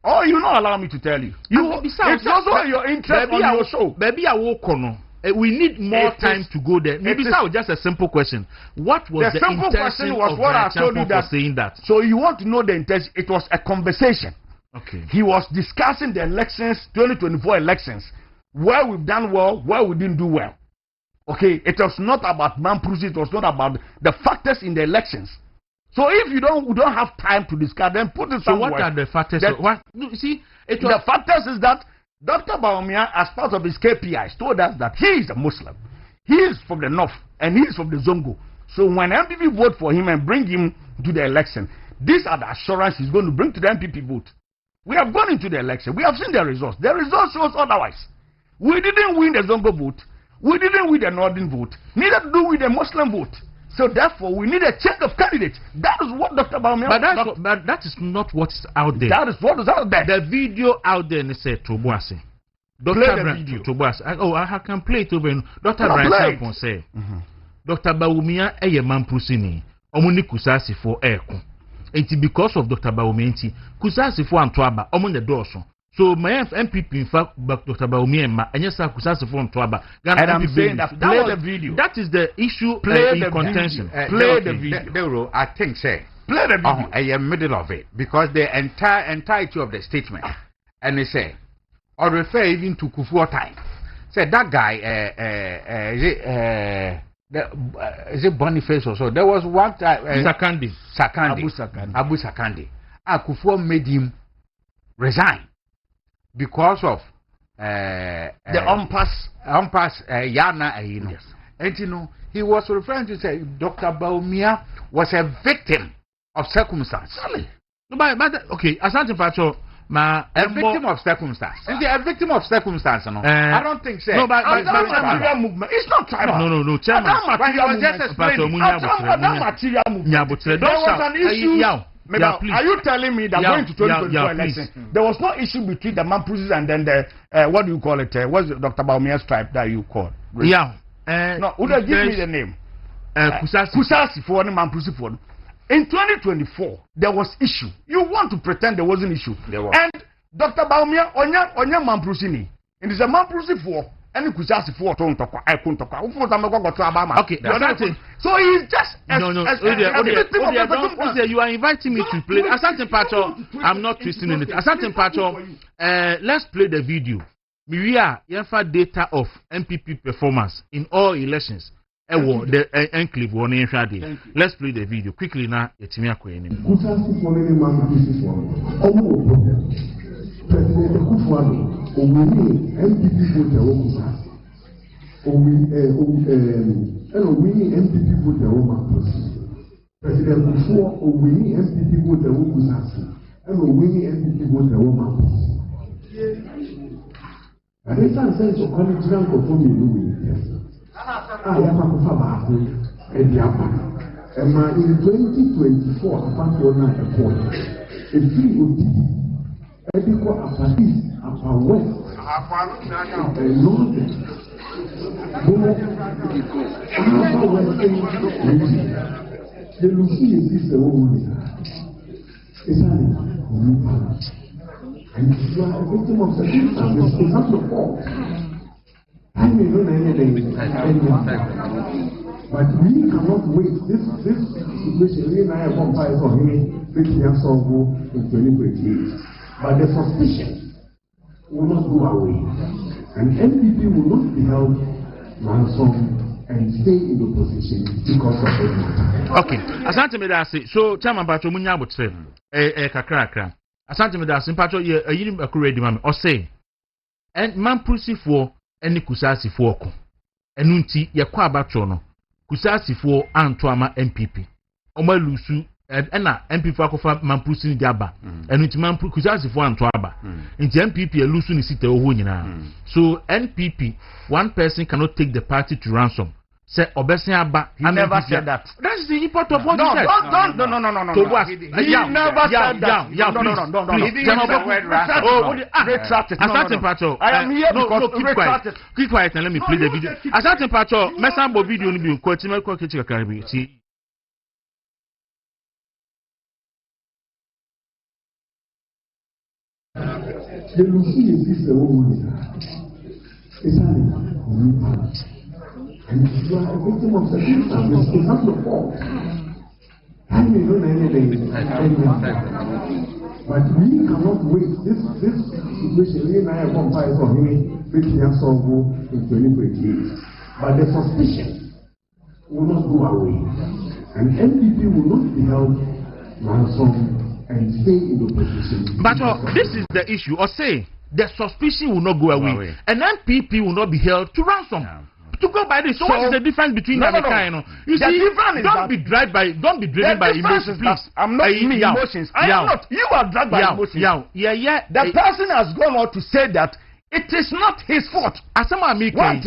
or you not allow me to tell you. It's also your interest on your show. Baby, I walk on. We need more time to go there. Maybe that was just a simple question. What was the intention of what I told you that saying that? So you want to know the intention? It was a conversation. Okay. He was discussing the elections, 2024 elections, where we've done well, where we didn't do well. Okay, it was not about Mamprusi. It was not about the factors in the elections. So if we don't have time to discuss, then put it somewhere. So what are the factors? The factors is that Dr. Bawumia, as part of his KPIs, told us that he is a Muslim. He is from the north and he is from the Zongo. So when MPP vote for him and bring him to the election, these are the assurance he's going to bring to the MPP vote. We have gone into the election. We have seen the results. The results shows otherwise. We didn't win the Zongo vote. We didn't win the Northern vote. Neither do we the Muslim vote. So therefore, we need a change of candidates. That is what Dr. Bawumia. But that is not what is out there. That is what is out there. The video out there, they say Tobuasi. Play the video. Tobuasi. I can play it over. Dr. Brian Sampon say, Dr. Bawumia eye Mamprusi omuni kusasi for eko. Enti because of Dr. Bawumia kusasi for Antwaba omuni the doorso. So my MPP in fact Dr. Bawumia ma anyesa kusasi for Antwaba. And I'm saying that play the video. That is the issue in contention. Play the video. Dawuro, I think say play the video. I am middle of it because the entirety of the statement and they say or refer even to Kufuor time. Said that guy is it Boniface or so? There was one time. Sakandi. Abu Sakandi. Akufo made him resign because of the unpass Yana. Yes. And you know, he was referring to say Dr. Baumia was a victim of circumstance. No, but okay, Asante Pacho. A victim of circumstance. Is he a victim of circumstance? No, I don't think so. No, but movement. It's not tribal. No, Chairman. But he was just explaining. There was an issue. Are you telling me that going to 2024 election, there was no issue between the Mampusis and then the what do you call it? What's Dr. Baumia's tribe that you call? Yeah. No, would you give me the name? Kusasi for the Mampusi for. In 2024, there was issue. You want to pretend there wasn't issue. There was. And Dr. Baumia, onya Mamprusini. And it's a Mamprusi for any Kusasi for Tontokwa. I couldn't talk. Okay, so he's just. You are inviting me to play. Asante Pacho, I'm not twisting in it. Asante Pacho, let's play the video. Miria, Yenfa data of MPP performance in all elections. The enclave one in Friday. Let's play the video quickly now. It's me acquainted. In 2024, apart from that, a free OT, equal apathy, upper west, and northern, upper western region. The Lucy is the only. It's an and you are a victim of circumstances. It's not your fault. I may know anything, but we cannot wait. This situation, we and I have one fight for him, which we have solved in 2028. But the suspicion will not go away, and NPP will not be held ransom and stay in the position because of it. Okay, Asante Medasi. So, Chairman Pacho Munya would say, kakra. Asante Medasi, Pacho, you didn't accurate the man or say, and man pussy for. Any kusasi for ko enunti ye kwa abacho kusasi for antoama MPP oma lusu na MPP akofa mampusi ni diaba enunti mampu kusasi for antoaba nti MPP e lusu ni sita oho nyina so NPP one person cannot take the party to ransom. Say Obesin Abba. He never said that. That's the import of what he said. No. So what? He never said that. No. He didn't use the word retract it. Asante Pacho. I am here because keep quiet and let me play the video. Asante Pacho, mesambo video ni bi ko time ko kichi kakari. See. The Lucy is the only. It's an and you are a victim of circumstances. It's not your fault. I may know anything, but we cannot wait. This situation, we and I have one fight for him, which we have solved in 2028. But the suspicion will not go away, and NPP will not be held ransom and stay in the position. But this is the issue. Or say the suspicion will not go away, and NPP will not be held to ransom. Yeah. To go by this, so what is the difference between that? You see, don't be driven by emotions, please. I'm not emotions. I am not. You are dragged by emotions. Yeah. The person has gone on to say that it is not his fault. Asama mi kai.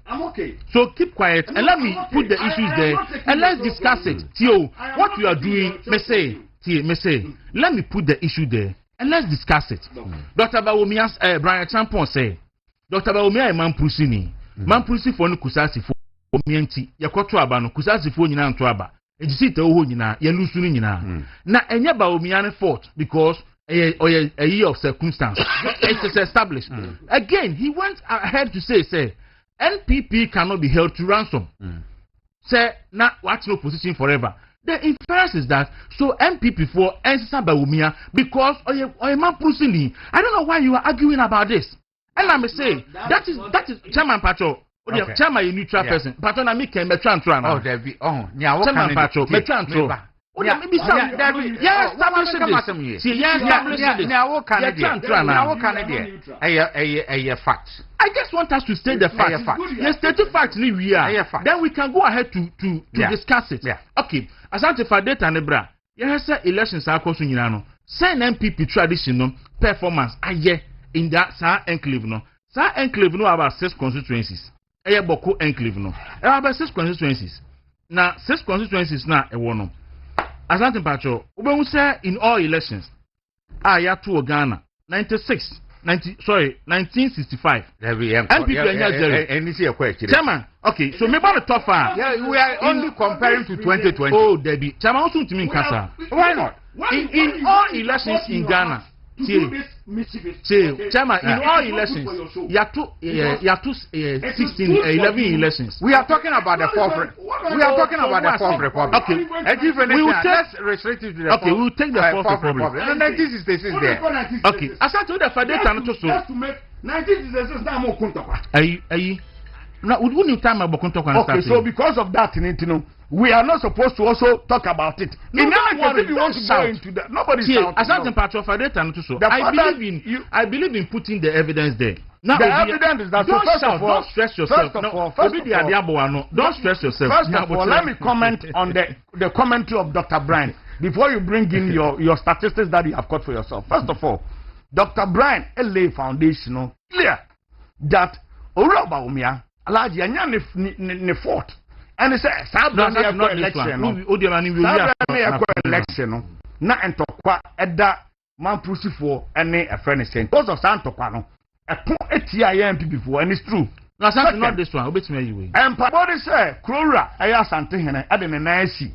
I'm okay. So keep quiet and let me put the issues there and let's discuss it. Tio, what you are doing, me say, let me put the issue there. And let's discuss it. Dr. Bawomia's Brian Champon say, Dr. Bawomia man pusini. Man pusi for no kusasi for mienti. Yakoto abano kusasi for nyina nto aba. Ejisite oho nyina, ye lusu ni nyina. Na enye Bawomia fault because a year of circumstance. It is established. Again, he went ahead to say, NPP cannot be held to ransom. Say, na what's no position forever. The inference is that so MPP for Ensisa Bawumia because I don't know why you are arguing about this. And I'm say that is Chairman Pacho. Okay. Chairman a neutral person. Pacho na me can metran tran. Oh, there be Chairman Pacho metran tran. Maybe some yes, establish this. See, yes, establish this. Now a fact. I just want us to state the fact. Yes, state the fact we are. Then we can go ahead to discuss it. Yeah. Okay. Asante for data nebra. Yes, elections are course nyina. Send MPP traditional performance aye in that sa enclave no. Sa enclave no about 6 constituencies. Eye boko enclave no. About 6 constituencies. Now 6 constituencies na e wono. Asante Pacho, we say in all elections, ya to Ghana 1965. NPP Chairman, okay, so maybe the top far. Yeah, we are only comparing to 2020. Oh, Debbie. Chairman, also to me, Kasa. Why not? In all elections in Ghana, Chairman, in all elections, you have to 11 elections. We are talking about the fourth. We are talking about the fourth republic. Okay, we will let's restrict it to the okay, we will take the fourth republic. And 1966 there. Okay, as I told the Fadeta to so. 1966 now more Kuntokwa. Ayi. Now, we wouldn't time about Kuntokwa. Okay, so because of that, we are not supposed to also talk about it. No, in any case, if you want to go into that, nobody's shouting. Asante Pacho Fadeta to so. I believe in putting the evidence there. Now, the evidence is that don't shout, don't stress yourself. Don't stress yourself. First of all, let me comment on the commentary of Dr. Brian before you bring in your statistics that you have got for yourself. First of all, Dr. Brian LA Foundation clear that Oroba Umia Alaji Anya ne fought and he said Sabra not election election na entokwa eda man pusifo ene a friend saying because of Santokwa no etia MPP for and it's true. No, Asante not this one. Obetime you. And Pabodi say Krora aya Asante hene ade ne nansi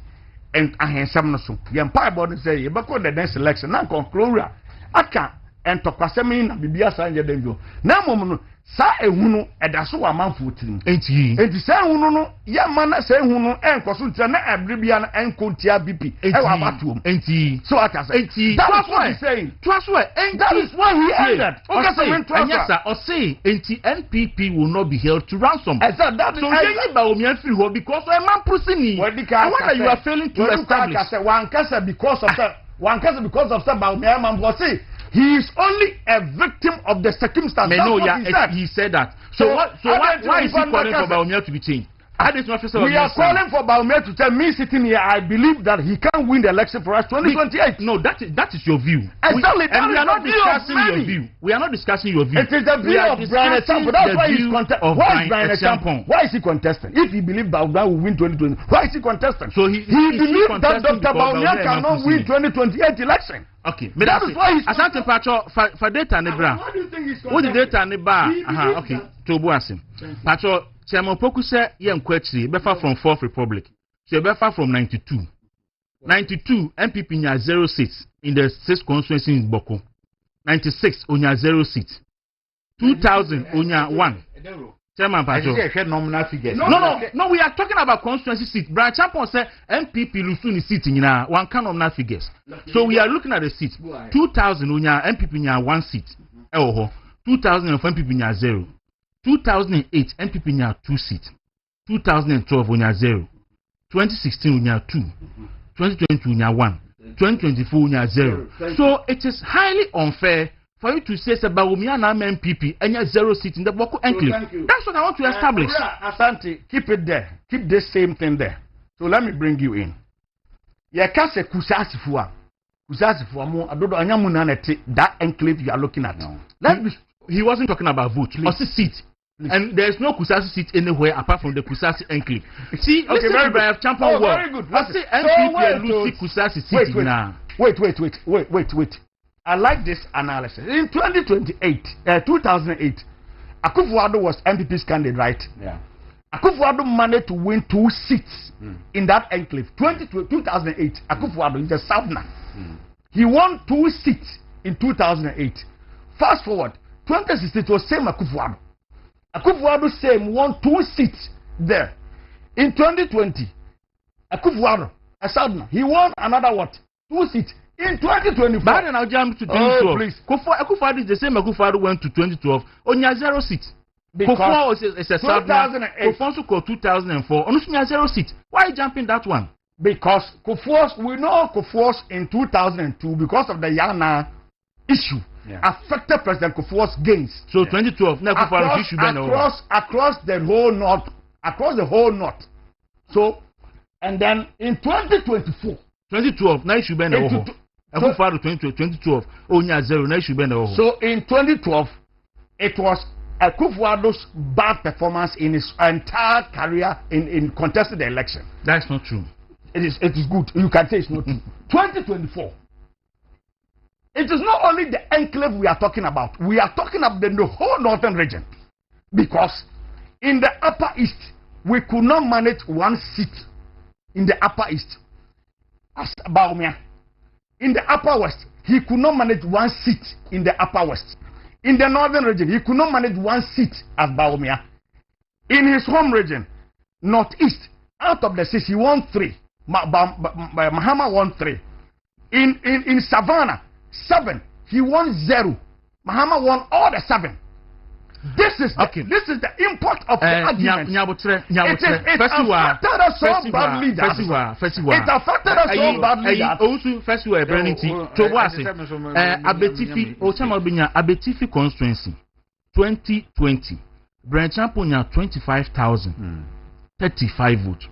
and ahensam no so. Ye Pabodi say ye bako the next election na kon Krora aka entokwasemi na bibia sanje denjo. Na mom no sa ehunu edaso wa manfo tirim. Enti sa ehunu no ye mana sa ehunu enkoso ntia na ebribia na enkontia BP e wa batuom. Enti so aka say enti that's what he's saying. Trust where that is why he ended. Okay, say enti NPP will not be held to ransom. Exactly. That so yenyi ba omian free ho because a man prosini. I wonder you are failing to establish. One kasa because of that. One case because of some man see, he is only a victim of the circumstance. No, yeah, he said that. So why is he calling for Baumia to be changed? We are calling for Baumia to tell me sitting here. I believe that he can win the election for us 2028. No, that is your view. Exactly, and we are not discussing your view. We are not discussing your view. It is the view of Brian Example. That's why he's contesting. Why is Brian Example? Why is he contesting? If he believes Baumia will win 2020, why is he contesting? So he believes that Dr. Baumia cannot win 2028 election. Okay, but that is why he's Asante Pacho for data nebra. What the data neba? Okay, to Buasim. Pacho Chairman Poku say yen kwetri befa from 4th Republic. So befa from 92. 92 MPP nya 0 seats in the 6th constituency in Boko. 96 onya 0 seats. 2000 onya 1. Chairman Pacho. Nominal figures. No, we are talking about constituency seat. Brian Champon said MPP Lusuni seat in one kind of nominal figures. So we are looking at the seats. 2000 onya MPP nya 1 seat. 2000 MPP nya 0. 2008 MPP nya 2 seats. 2012 onya 0. 2016 onya 2. 2020 onya 1. 2024 onya 0. So it is highly unfair for you to say Bawumia na MPP and you 0 seat in the Boko enclave. That's what I want to establish. Asante, keep it there. Keep this same thing there. So let me bring you in. Ya kase kusasifua. Kusasifua mo adodo anyamu na nete that enclave you are looking at. No. He wasn't talking about vote. Or seat. And there is no Kusasi seat anywhere apart from the Kusasi enclave. See, okay, listen to Brian Champon word. Very good. I say MPP and Lucy Kusasi seat now. Wait. I like this analysis. In 2008, Akufo-Addo was MPP's candidate, right? Yeah. Akufo-Addo managed to win 2 seats in that enclave. 2008, Akufo-Addo is the Southerner. He won 2 seats in 2008. Fast forward, 2016 it was same Akufo-Addo. Akufo-Addo same won 2 seats there. In 2020, Akufo-Addo, a Southerner, he won another what? 2 seats. in 2024. But then I'll jump to 2012. Akufo-Addo is the same. Akufo-Addo went to 2012. Onya 0 seat. Because it's a 2008. Kofo called 2004. Onusunya 0 seat. Why are you jumping that one? Because we know Kofo's in 2002 because of the Yana issue affected President Kofo's gains. So 2012, across the whole north. So, and then in 2012, now issue been over. Akufo-Addo 2012, Onya 0, now issue been over. So in 2012, it was Akufo-Addo's bad performance in his entire career in contesting the election. That's not true. It is good. You can say it's not true. 2024. It is not only the enclave we are talking about. We are talking about the whole northern region. Because in the upper east, we could not manage one seat in the upper east. As Baumia. In the upper west, he could not manage one seat in the upper west. In the northern region, he could not manage one seat as Baumia. In his home region, northeast, out of the 6, he won 3. Mahama won 3. In Savannah, 7. He won 0. Mahama won all the 7. This is the import of the argument. It affected us so badly. It affected us so badly. Also, first of all, Abetifi Constituency 2020. Branch Amponia 25,035 votes.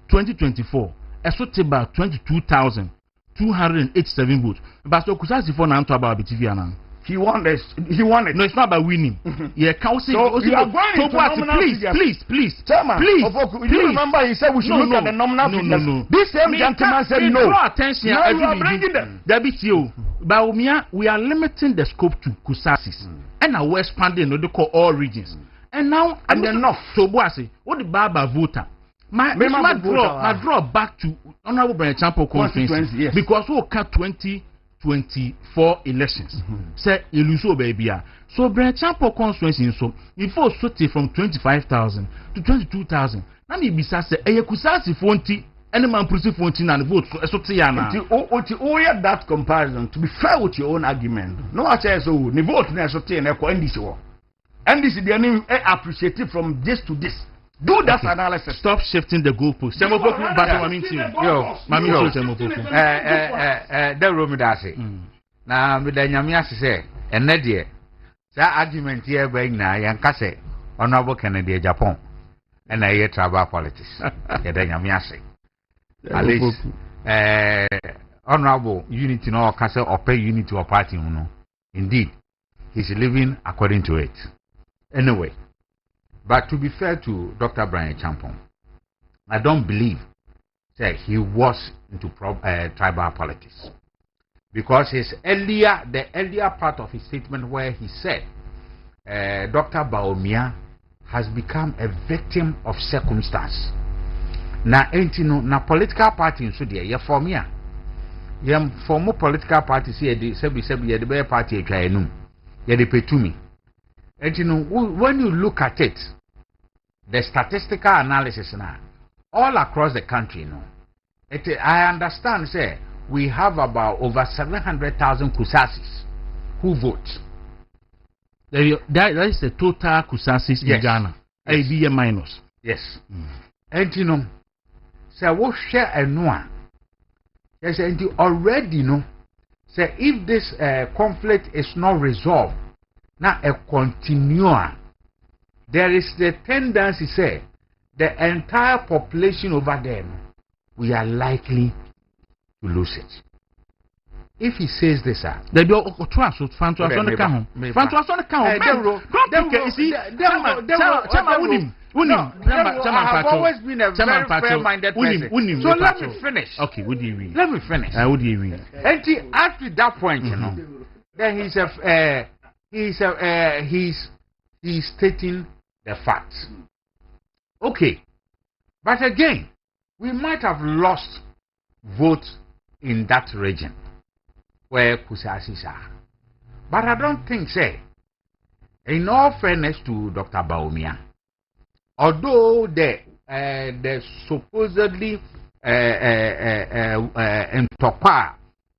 2024. Esoteba 22,287 votes. But so Kusasi for now about Abetifi Anang. He won it. No, it's not about winning. Yeah, council. So you are going into nominal figures. Please. Chairman, you remember he said we should look at the nominal figures. No. This same gentleman said no. Draw attention. Now you are bringing them. But we are limiting the scope to Kusasis. And now we're expanding to all regions. And now, and enough. So, what the Baba voter? My draw back to Honorable Brian Champo Constituency. Yes. Because we cut 2024 elections. Say Iluso baby. So Brian Champo Constituency so before sorted from 25,000 to 22,000. Now me bisa say Kusasi fonti any man proceed fonti and vote so tiana. That comparison to be fair with your own argument. No I say so ni vote na so tie na ko NDC wo. NDC dey any appreciative from this to this. Do that analysis. Stop shifting the goalpost. Semopoku bato mami team. Yo, mami so Semopoku. Dawuro mi da se. Na mi da nyame ase se enne de sa argument here ba na yanka se Honorable Kennedy Japan and I tribal politics. Ya da nyame ase. At least Honorable unity no ka se open unity of party no. Indeed, he's living according to it. Anyway, but to be fair to Dr. Brian Champon, I don't believe that he was into tribal politics. Because the earlier part of his statement where he said Dr. Baumia has become a victim of circumstance. Na entino na political party so there ye for me ye former political party say the sebi ye the party atwa enum ye the petumi. Entino when you look at it, the statistical analysis now all across the country, I understand say we have about over 700,000 Kusasis who vote. That is the total Kusasis in Ghana. ABM minus. Yes. And you know, say we share a noa. Yes, and you already know. Say if this conflict is not resolved, now a continua, there is the tendency say the entire population over there, we are likely to lose it. If he says this, they do trust on the count. I have always been a very fair-minded person. So let me finish. Okay, what do you mean? Let me finish. What do you mean? And up to that point, you know, then he's stating the facts. Okay, but again, we might have lost votes in that region where Kusasis are. But I don't think so. In all fairness to Dr. Baumia, although the supposedly Ntokwa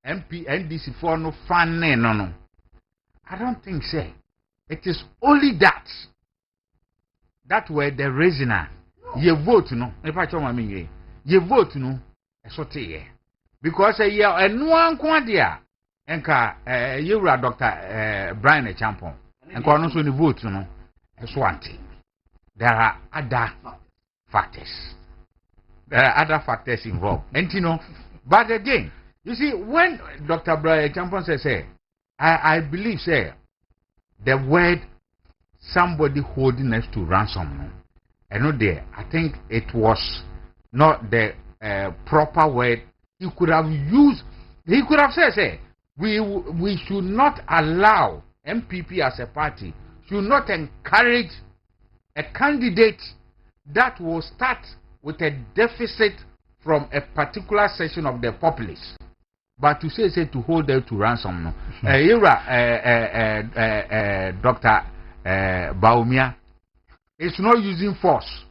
MP NDC for no fan no. I don't think so. It is only that were the reason you vote no. If I tell me you vote no, so because no one quantia enka you were Dr. Brian Champon and no so vote no. It's one thing. There are other factors. There are other factors involved. And you know, but again, you see, when Dr. Brian Champon says, I believe, say, the word somebody holding us to ransom, I know there, I think it was not the proper word he could have used. He could have said, we should not allow MPP as a party, should not encourage a candidate that will start with a deficit from a particular section of the populace. But to say to hold them to ransom, no. Dr. Baumia, it's not using force.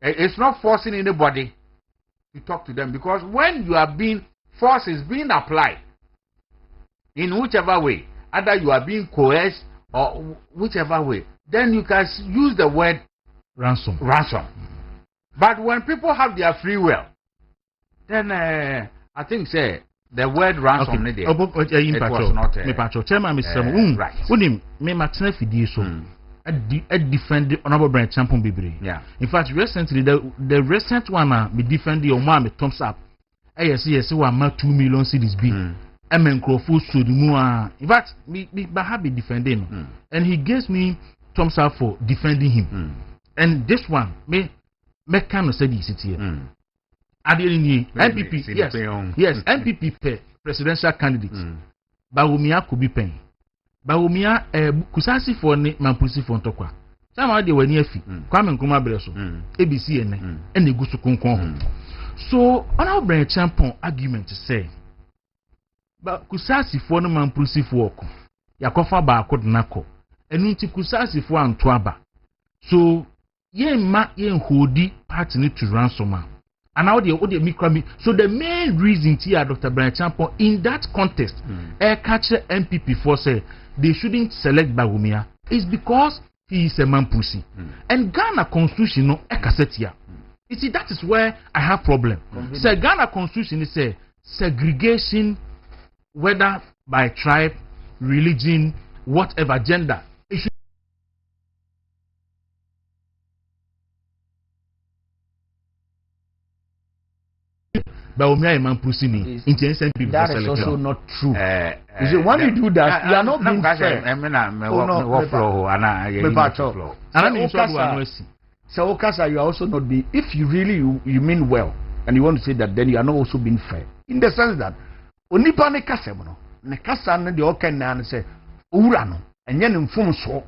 It's not forcing anybody to talk to them, because when you are being force is being applied in whichever way, either you are being coerced or whichever way, then you can use the word ransom. But when people have their free will, then I think say the word ransom it was not me chairman Mr. right. Unim me matena fidie so defend the honorable Brian Champon Bibre. Yeah. In fact, recently the recent one me defend the me thumbs up. Yes wa ma 2 million cedis be. Emen Crawford so the mu in fact me be defending and he gives me thumbs up for defending him. And this one me kind of said this here. MPP, yes, MPP presidential candidate. Bawumia could be paying. Bawumia kusasi for ne mampusi for ntokwa. Sama de wani afi. Kwame Nkrumah breso. ABC ene ene gusu konkon. So honorable Brian Champon argument say ba kusasi for ne mampusi for ko. Yakofa ba akodnako. Enu nti kusasi for anto aba. So yen hodi party ni to ransom. And now so the main reason here, Dr. Brian Champon, in that context, catcher MPP for say they shouldn't select Bawumia is because he is a man pussy. And Ghana Constitution no ekasetia. You see, that is where I have problem. So Ghana Constitution is a segregation, whether by tribe, religion, whatever gender. Baumia and Mampusini, intention people. That is also not true. You see, when you do that, you are not being fair. So, Okasa, you are also not being. If you really you mean well, and you want to say that, then you are not also being fair. In the sense that, Onipa ne kasemono, ne kasa ne de oken na say, Urano, and yen inform so.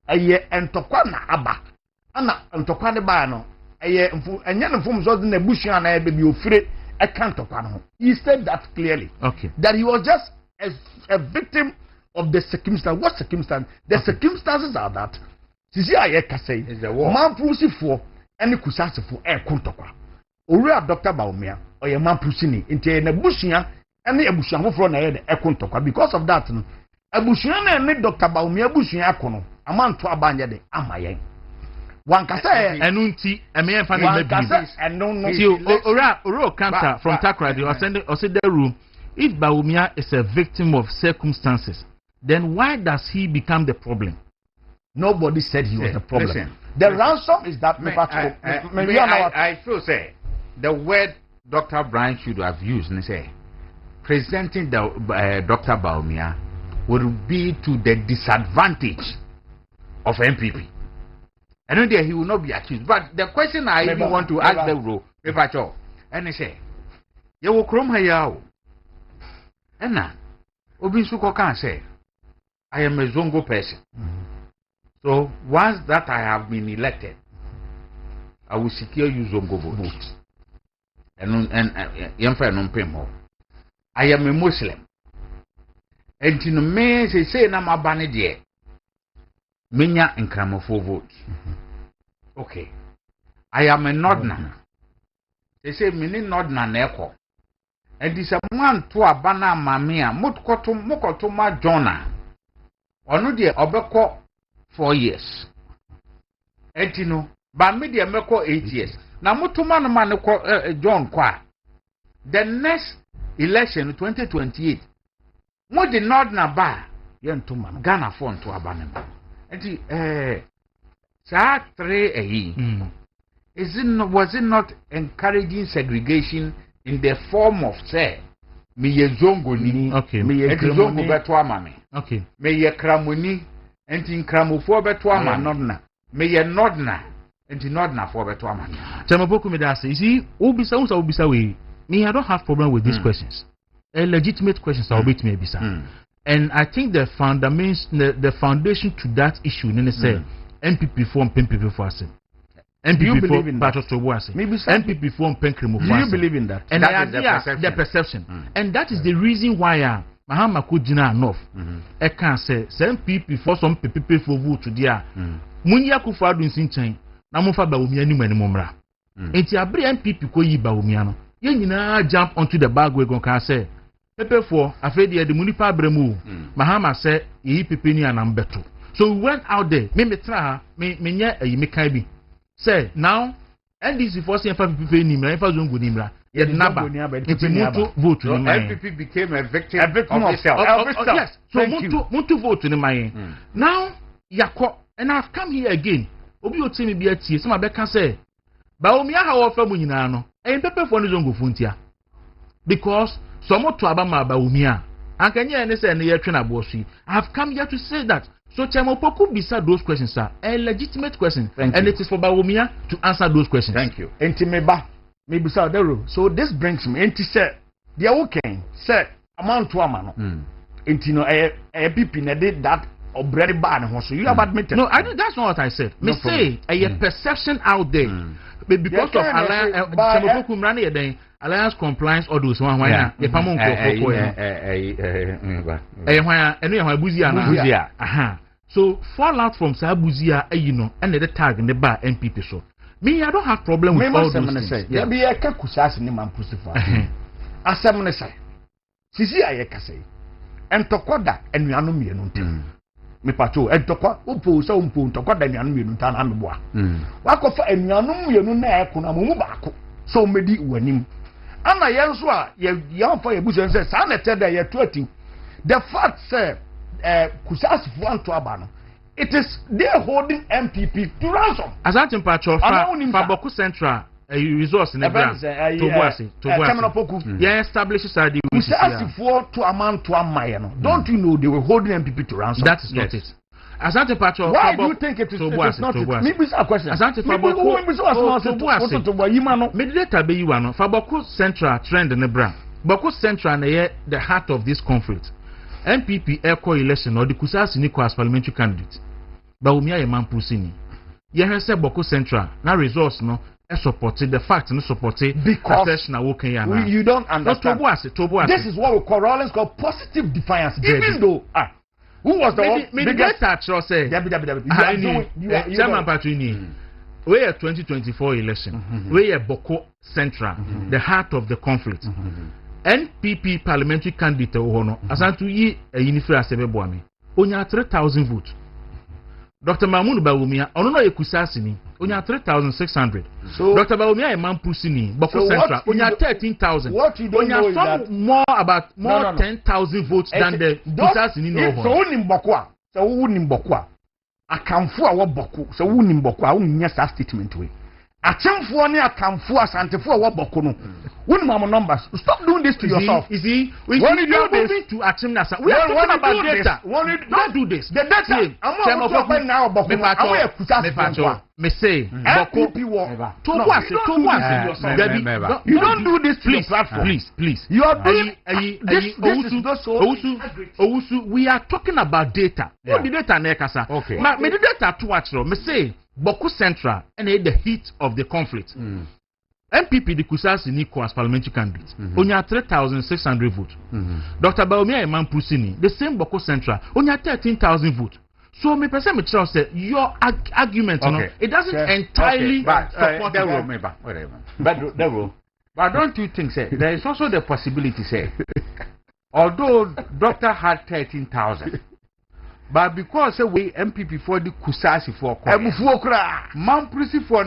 Aye entokwa na aba, ana entokwa ne ba no. And young forms of the bush and I baby free a can't of he said that clearly. Okay. That he was just a victim of the circumstance. What circumstance? The circumstances are that Sisi Ayeka say is the war. Man Prusi for any Kusasi for a Kuntokwa. Ura Dr. Baumia or your man Prusini into a bushia and the Bushan from a Kuntokwa. Because of that, a Bushian and Dr. Baumia Bushia Kono, a man to Abanya de Amaye. One can say, Enunti, a man family and no, Oro Kanta from Takradi or said the room. If Baumia is a victim of circumstances, then why does he become the problem? Nobody said he was the problem. Listen, the ransom is that I feel say the word Dr. Brian should have used and say presenting the Dr. Baumia would be to the disadvantage of MPP. I know that he will not be accused. But the question I even want to ask Dawuro, and he say, you will chrome here. And now, Obinsuko can say, I am a Zongo person. So once that I have been elected, I will secure you Zongo votes. And I am a Muslim. And in the main, say, Nama Banidi. Minya and Cramofo votes. Okay. I am a Nodna. They say, Mini Nodna Neko. and this a man to a banana mamia mokoto ma Jonah ono de obeko 4 years entino ba me de meko 8 years na mutuma no man ko John kwa the next election 2028 mo de nod na ba ye ntuma Ghana for to abane enti sa 3 was it not encouraging segregation in the form of say me ye zongo ni okay me ye zongo beto amame okay me ye kramoni enti nkramofo beto ama nodna me ye nodna enti nodna for beto amame Chamapoku me that say you see obisa we me I don't have problem with these questions legitimate questions I will beat me bisa and I think the foundation to that issue in say MPP form PPP for us MPP for MPP form Penkremo. Do you believe in that? And that is the perception. And that is the reason why Mahama Kujina enough. I can say MPP for some PPP for vote to dia. Munya Kufadu in Sinchain. Namufa Baumia ni Mumra. Enti abri MPP ko yi Baumiano. Yen nyina jump onto the bag we gon say. Pepe for afedi the municipal bremu. Mahama say yi pepe ni anambeto. So we went out there. Me tra me nya me kai bi. Say now NDC for saying MPP ni mra fa zongo ni mra ye naba enti muntu vote ni mayen MPP became a victim of itself. Yes, so muntu vote ni mayen now yakọ and I've come here again obi o timi bi atie se ma be ka say ba omi aha wo fa mu nyina no MPP for ni zongo funtia because some to aba ma ba omi a ankanye ne say ne ye twe na bo so I've come here to say that. So Chamapoku beside those questions are a legitimate question, and it is for Bawumia to answer those questions. Thank you. Intimeba, maybe so this brings me into say they are okay. Say amount to amano. Intino a people did that already bad. So you have admitted. No, that's not what I said. Me say a perception out there because of Chamapoku running again. Alliance compliance or those one why the pamon ko so fall out from Sabuzia and the tag in the bar MPP so me I don't have problem with all those things. There be a kakusas ni man pusifa asemne say sisi ayeka say entokoda enuanu mienu ntam me pato entokwa upo so umpo entokoda enuanu mienu ntam na meboa wakofa enuanu mienu na ekuna mu baako so medi wanim ana yenso a ye for yebusen say sa na tede ye tuati the fact say kusas want to abano it is they holding MPP to ransom Asante Pacho fa Boku Central resource in the brand to yeah establish study kusas for to amount to amaye no don't you know they were holding MPP to ransom? That is not it. Asante Pacho why do you think it is not it? Maybe a question Asante fa Boku me data be you no fa Boku Central trend in the brand Boku Central na the heart of this conflict. MPP echo election or the kusasi ni as parliamentary candidate. Bawumia ye man pusini. Ye say Boku Central na resource no supported the fact no supported because na woken ya na. You don't understand. This is what we call Rollins call positive defiance. Even though who was the biggest actual say Chairman Patrini we are 2024 election. We are Boku Central, the heart of the conflict. NPP parliamentary candidate Ohono, Asantu yi a unifra Sebeboami, onya 3,000 votes. Dr. Mahmoud Bawumia, ono ekusasi ni, onya 3,600. So Dr. Bawumia e mampusini, Boku Central, onya 13,000. What you don't know is that more 10,000 votes than the kusasi ni no. So unimbokwa, so unimbokwa. Akamfu awo boku, so unimbokwa, unya sa statement we. Atemfo ne akamfo asantefo a woboko no won mam numbers. Stop doing this to yourself. You see we do this to Atimnasa. We are talking about data. Don't do this. The data I'm now boko me say boko you don't do this to your platform. Please You are doing Owusu we are talking about data. What the data na ekasa. Me the data to watch me say Boku Central and the heat of the conflict. MPP the Kusasi Niko as parliamentary candidate. Only 3,600 votes. Dr. Bawumia Eman Pusini, the same Boku Central, only 13,000 votes. So me person me trust that your argument, it doesn't entirely support Dawuro. But don't you think, say, there is also the possibility, say, although doctor had 13,000, but because we MPP for the Kusasi for Mamprisi for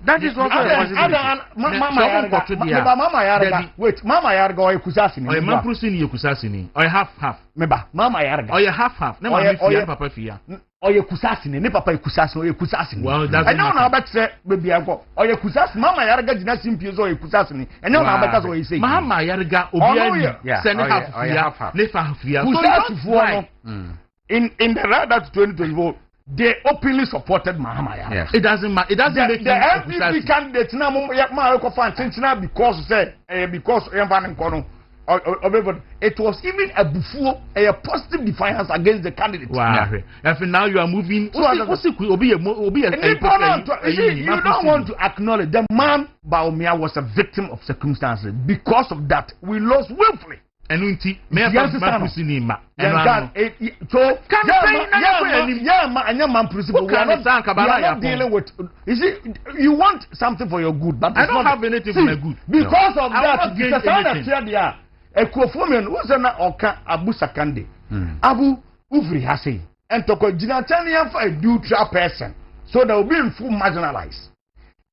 that is also wait, Mama Yarga or Kusasi, or Mamprisi Kusasi, or half. Meba, Mama Yarga, or half. Never Papa Fia. Or your Kusasi, ne papa Kusasi, or your Kusasi. Well, that's I don't know about say, baby, I go. Or your Kusasi, Mama Yarga did not seem to or your Kusasi. And now that's what you say. Mama Yarga, send half, in the right that 2024, they openly supported Mahama. Yes. It doesn't matter. It doesn't make the MPP candidate now because it was even a buffo, a positive defiance against the candidate. Wow. Yeah. And now you are moving. You don't want to acknowledge the man Baumia was a victim of circumstances. Because of that, we lost willfully. And we are not dealing with. You see, you want something for your good, but I don't have anything for my good. Because of that, the Ecofomian was an Oka Abu Sakande, Abu Uvri Hase, and Toko Jinatania for a neutral person, so they will be in full marginalized.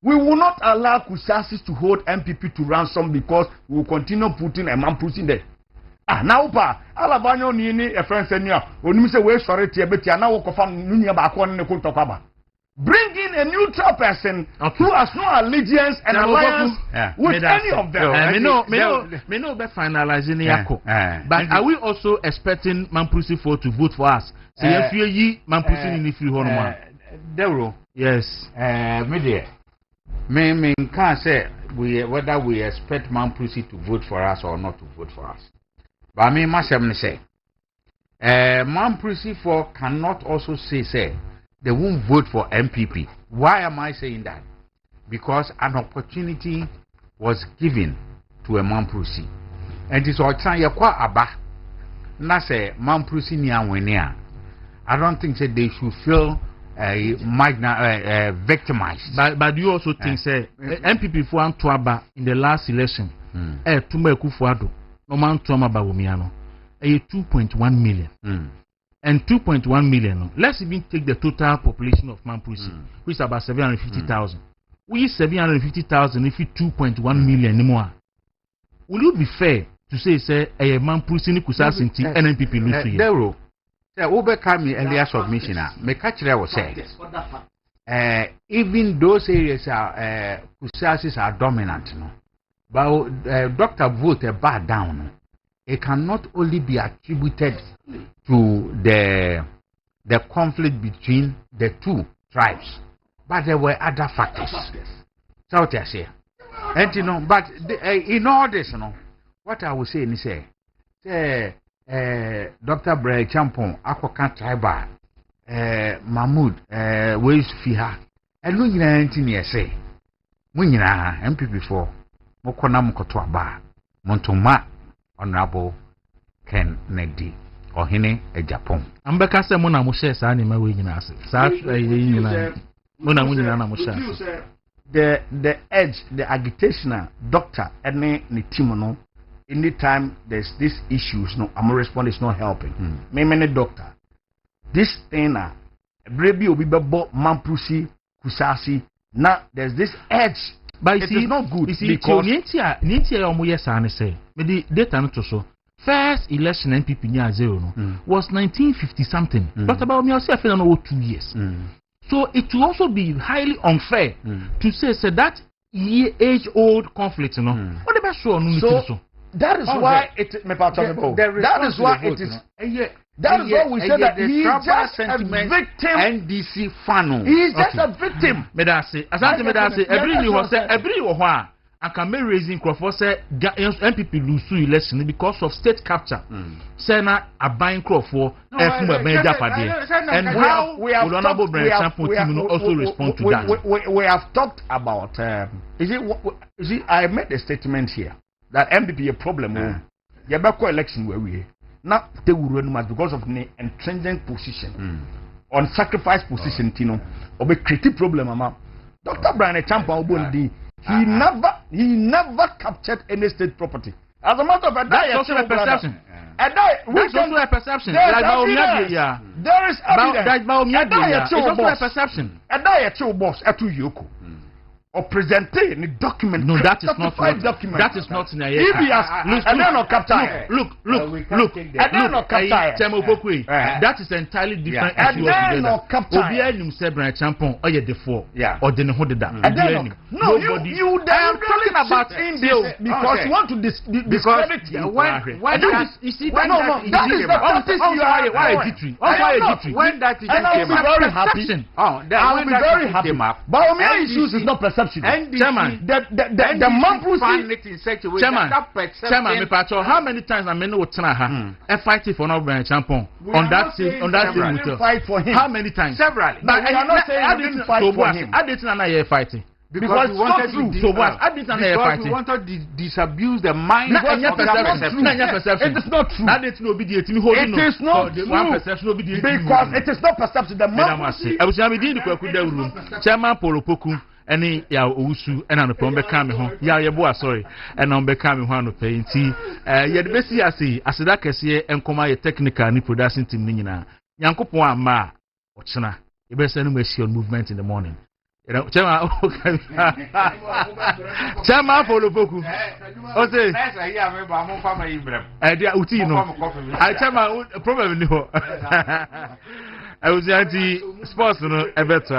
We will not allow Kusasis to hold MPP to ransom because we will continue putting a man pushing there. Now, Alabama, a friend said, when you say we're sorry to bet you now confirm Nunia Bakon and Kutokaba. Bring in a neutral person who has no allegiance and alliance with any of them. May not be finalizing Yako. But are we also expecting Mampusi to vote for us? So if you ye Mampusi in the free home. Dawuro. Yes. Media. Me can't say whether we expect Mampusi to vote for us or not to vote for us. But I mean, myself say, Mampusi cannot also say they won't vote for MPP. Why am I saying that? Because an opportunity was given to a Mampusi, and it's all time yakwa aba. Na say Mampusi ni anwenia. I don't think that they should feel victimized. But do you also think say MPP for Antuaba in the last election? Tuma Kufuado. No man trauma Bawomiano, 2.1 million. And 2.1 million. Let's even take the total population of Mampusi, which is about 750,000. We 750,000 if you 2.1 million anymore. Will you be fair to say a Mampusi ni Kusasinti NNPP lose to you? Dawuro. Say overcome me earlier submission. Me catch there was say. Even those areas are Kusasis are dominant, no. But Dr. Vote a bar down. It cannot only be attributed to the conflict between the two tribes, but there were other factors. So I say, and you know, but in all this, you know, what I would say is Dr. Bray Champon, Aquacan Tribal, Mahmoud, Ways Fiha, and we say, Munina, MP4. Mokona mkotoa ba Montoma Honorable Ken Nedi Ohine e Japan ambeka se mona mo share sa ni ma we nyina ase sa nyina mona mo nyina na mo share the edge the agitational doctor any ni team no anytime there's this issues no am respond is not helping me many doctor this thing na brebi obi bebo Mampusi Kusasi now there's this edge. But it is not good because say the data to so first election NPP near zero was 1950 something. But about me, I say I feel over 2 years. So it will also be highly unfair to say that age old conflict, you know. What about so that is why it that is why it is. That is why we say that he is just a victim. NDC funnel. He is just a victim. Medasi, asante medasi. Every I can make raising Crawford say MPP lose election because of state capture. Sena a buying Crawford and how we have honorable also respond to that. We have talked about. Is it? I made a statement here that MPP a problem. Yabako election where we. Not Dawuro because of the entrenching position on sacrifice position tino obe create problem ama Dr. Brian Champa obondi he never captured any state property as a matter of fact that's also a perception and that's also a perception like there is evidence it's also a perception and that your boss at Yoko or presenting the document. No, that is not what. Document. That is not in a Look. That is entirely different issue altogether. Obiya nim say Brian Champon or ye defo or the hold that. No, you I am talking about India because you want to discredit when you see that is the practice you are when that is very happy. I'll be very happy. But my issues is not perception. Chairman, the mumble find it in such a way Chairman, me patrol, how many times I know Tana and fighting for Brian Champon on that same fight for him. How many times? Several. But we are not saying I didn't fight for him. I didn't know fighting. Because we wanted to we wanted to disabuse the mind of the perception. It is not true. It is not true. Because it is not perception. The Chairman Polo Poku any ya owusu ena no pon be ka me ho ya ye bo sorry ena on be ka me ho ano pe nti ye de besi ase aseda kese enkoma ye technical ni production team ni nyina yankopon ama ochena e be se no machine movement in the morning Chairman Polo Poku o say dia uti no I Chairman problem ni ho I was anti sports no e better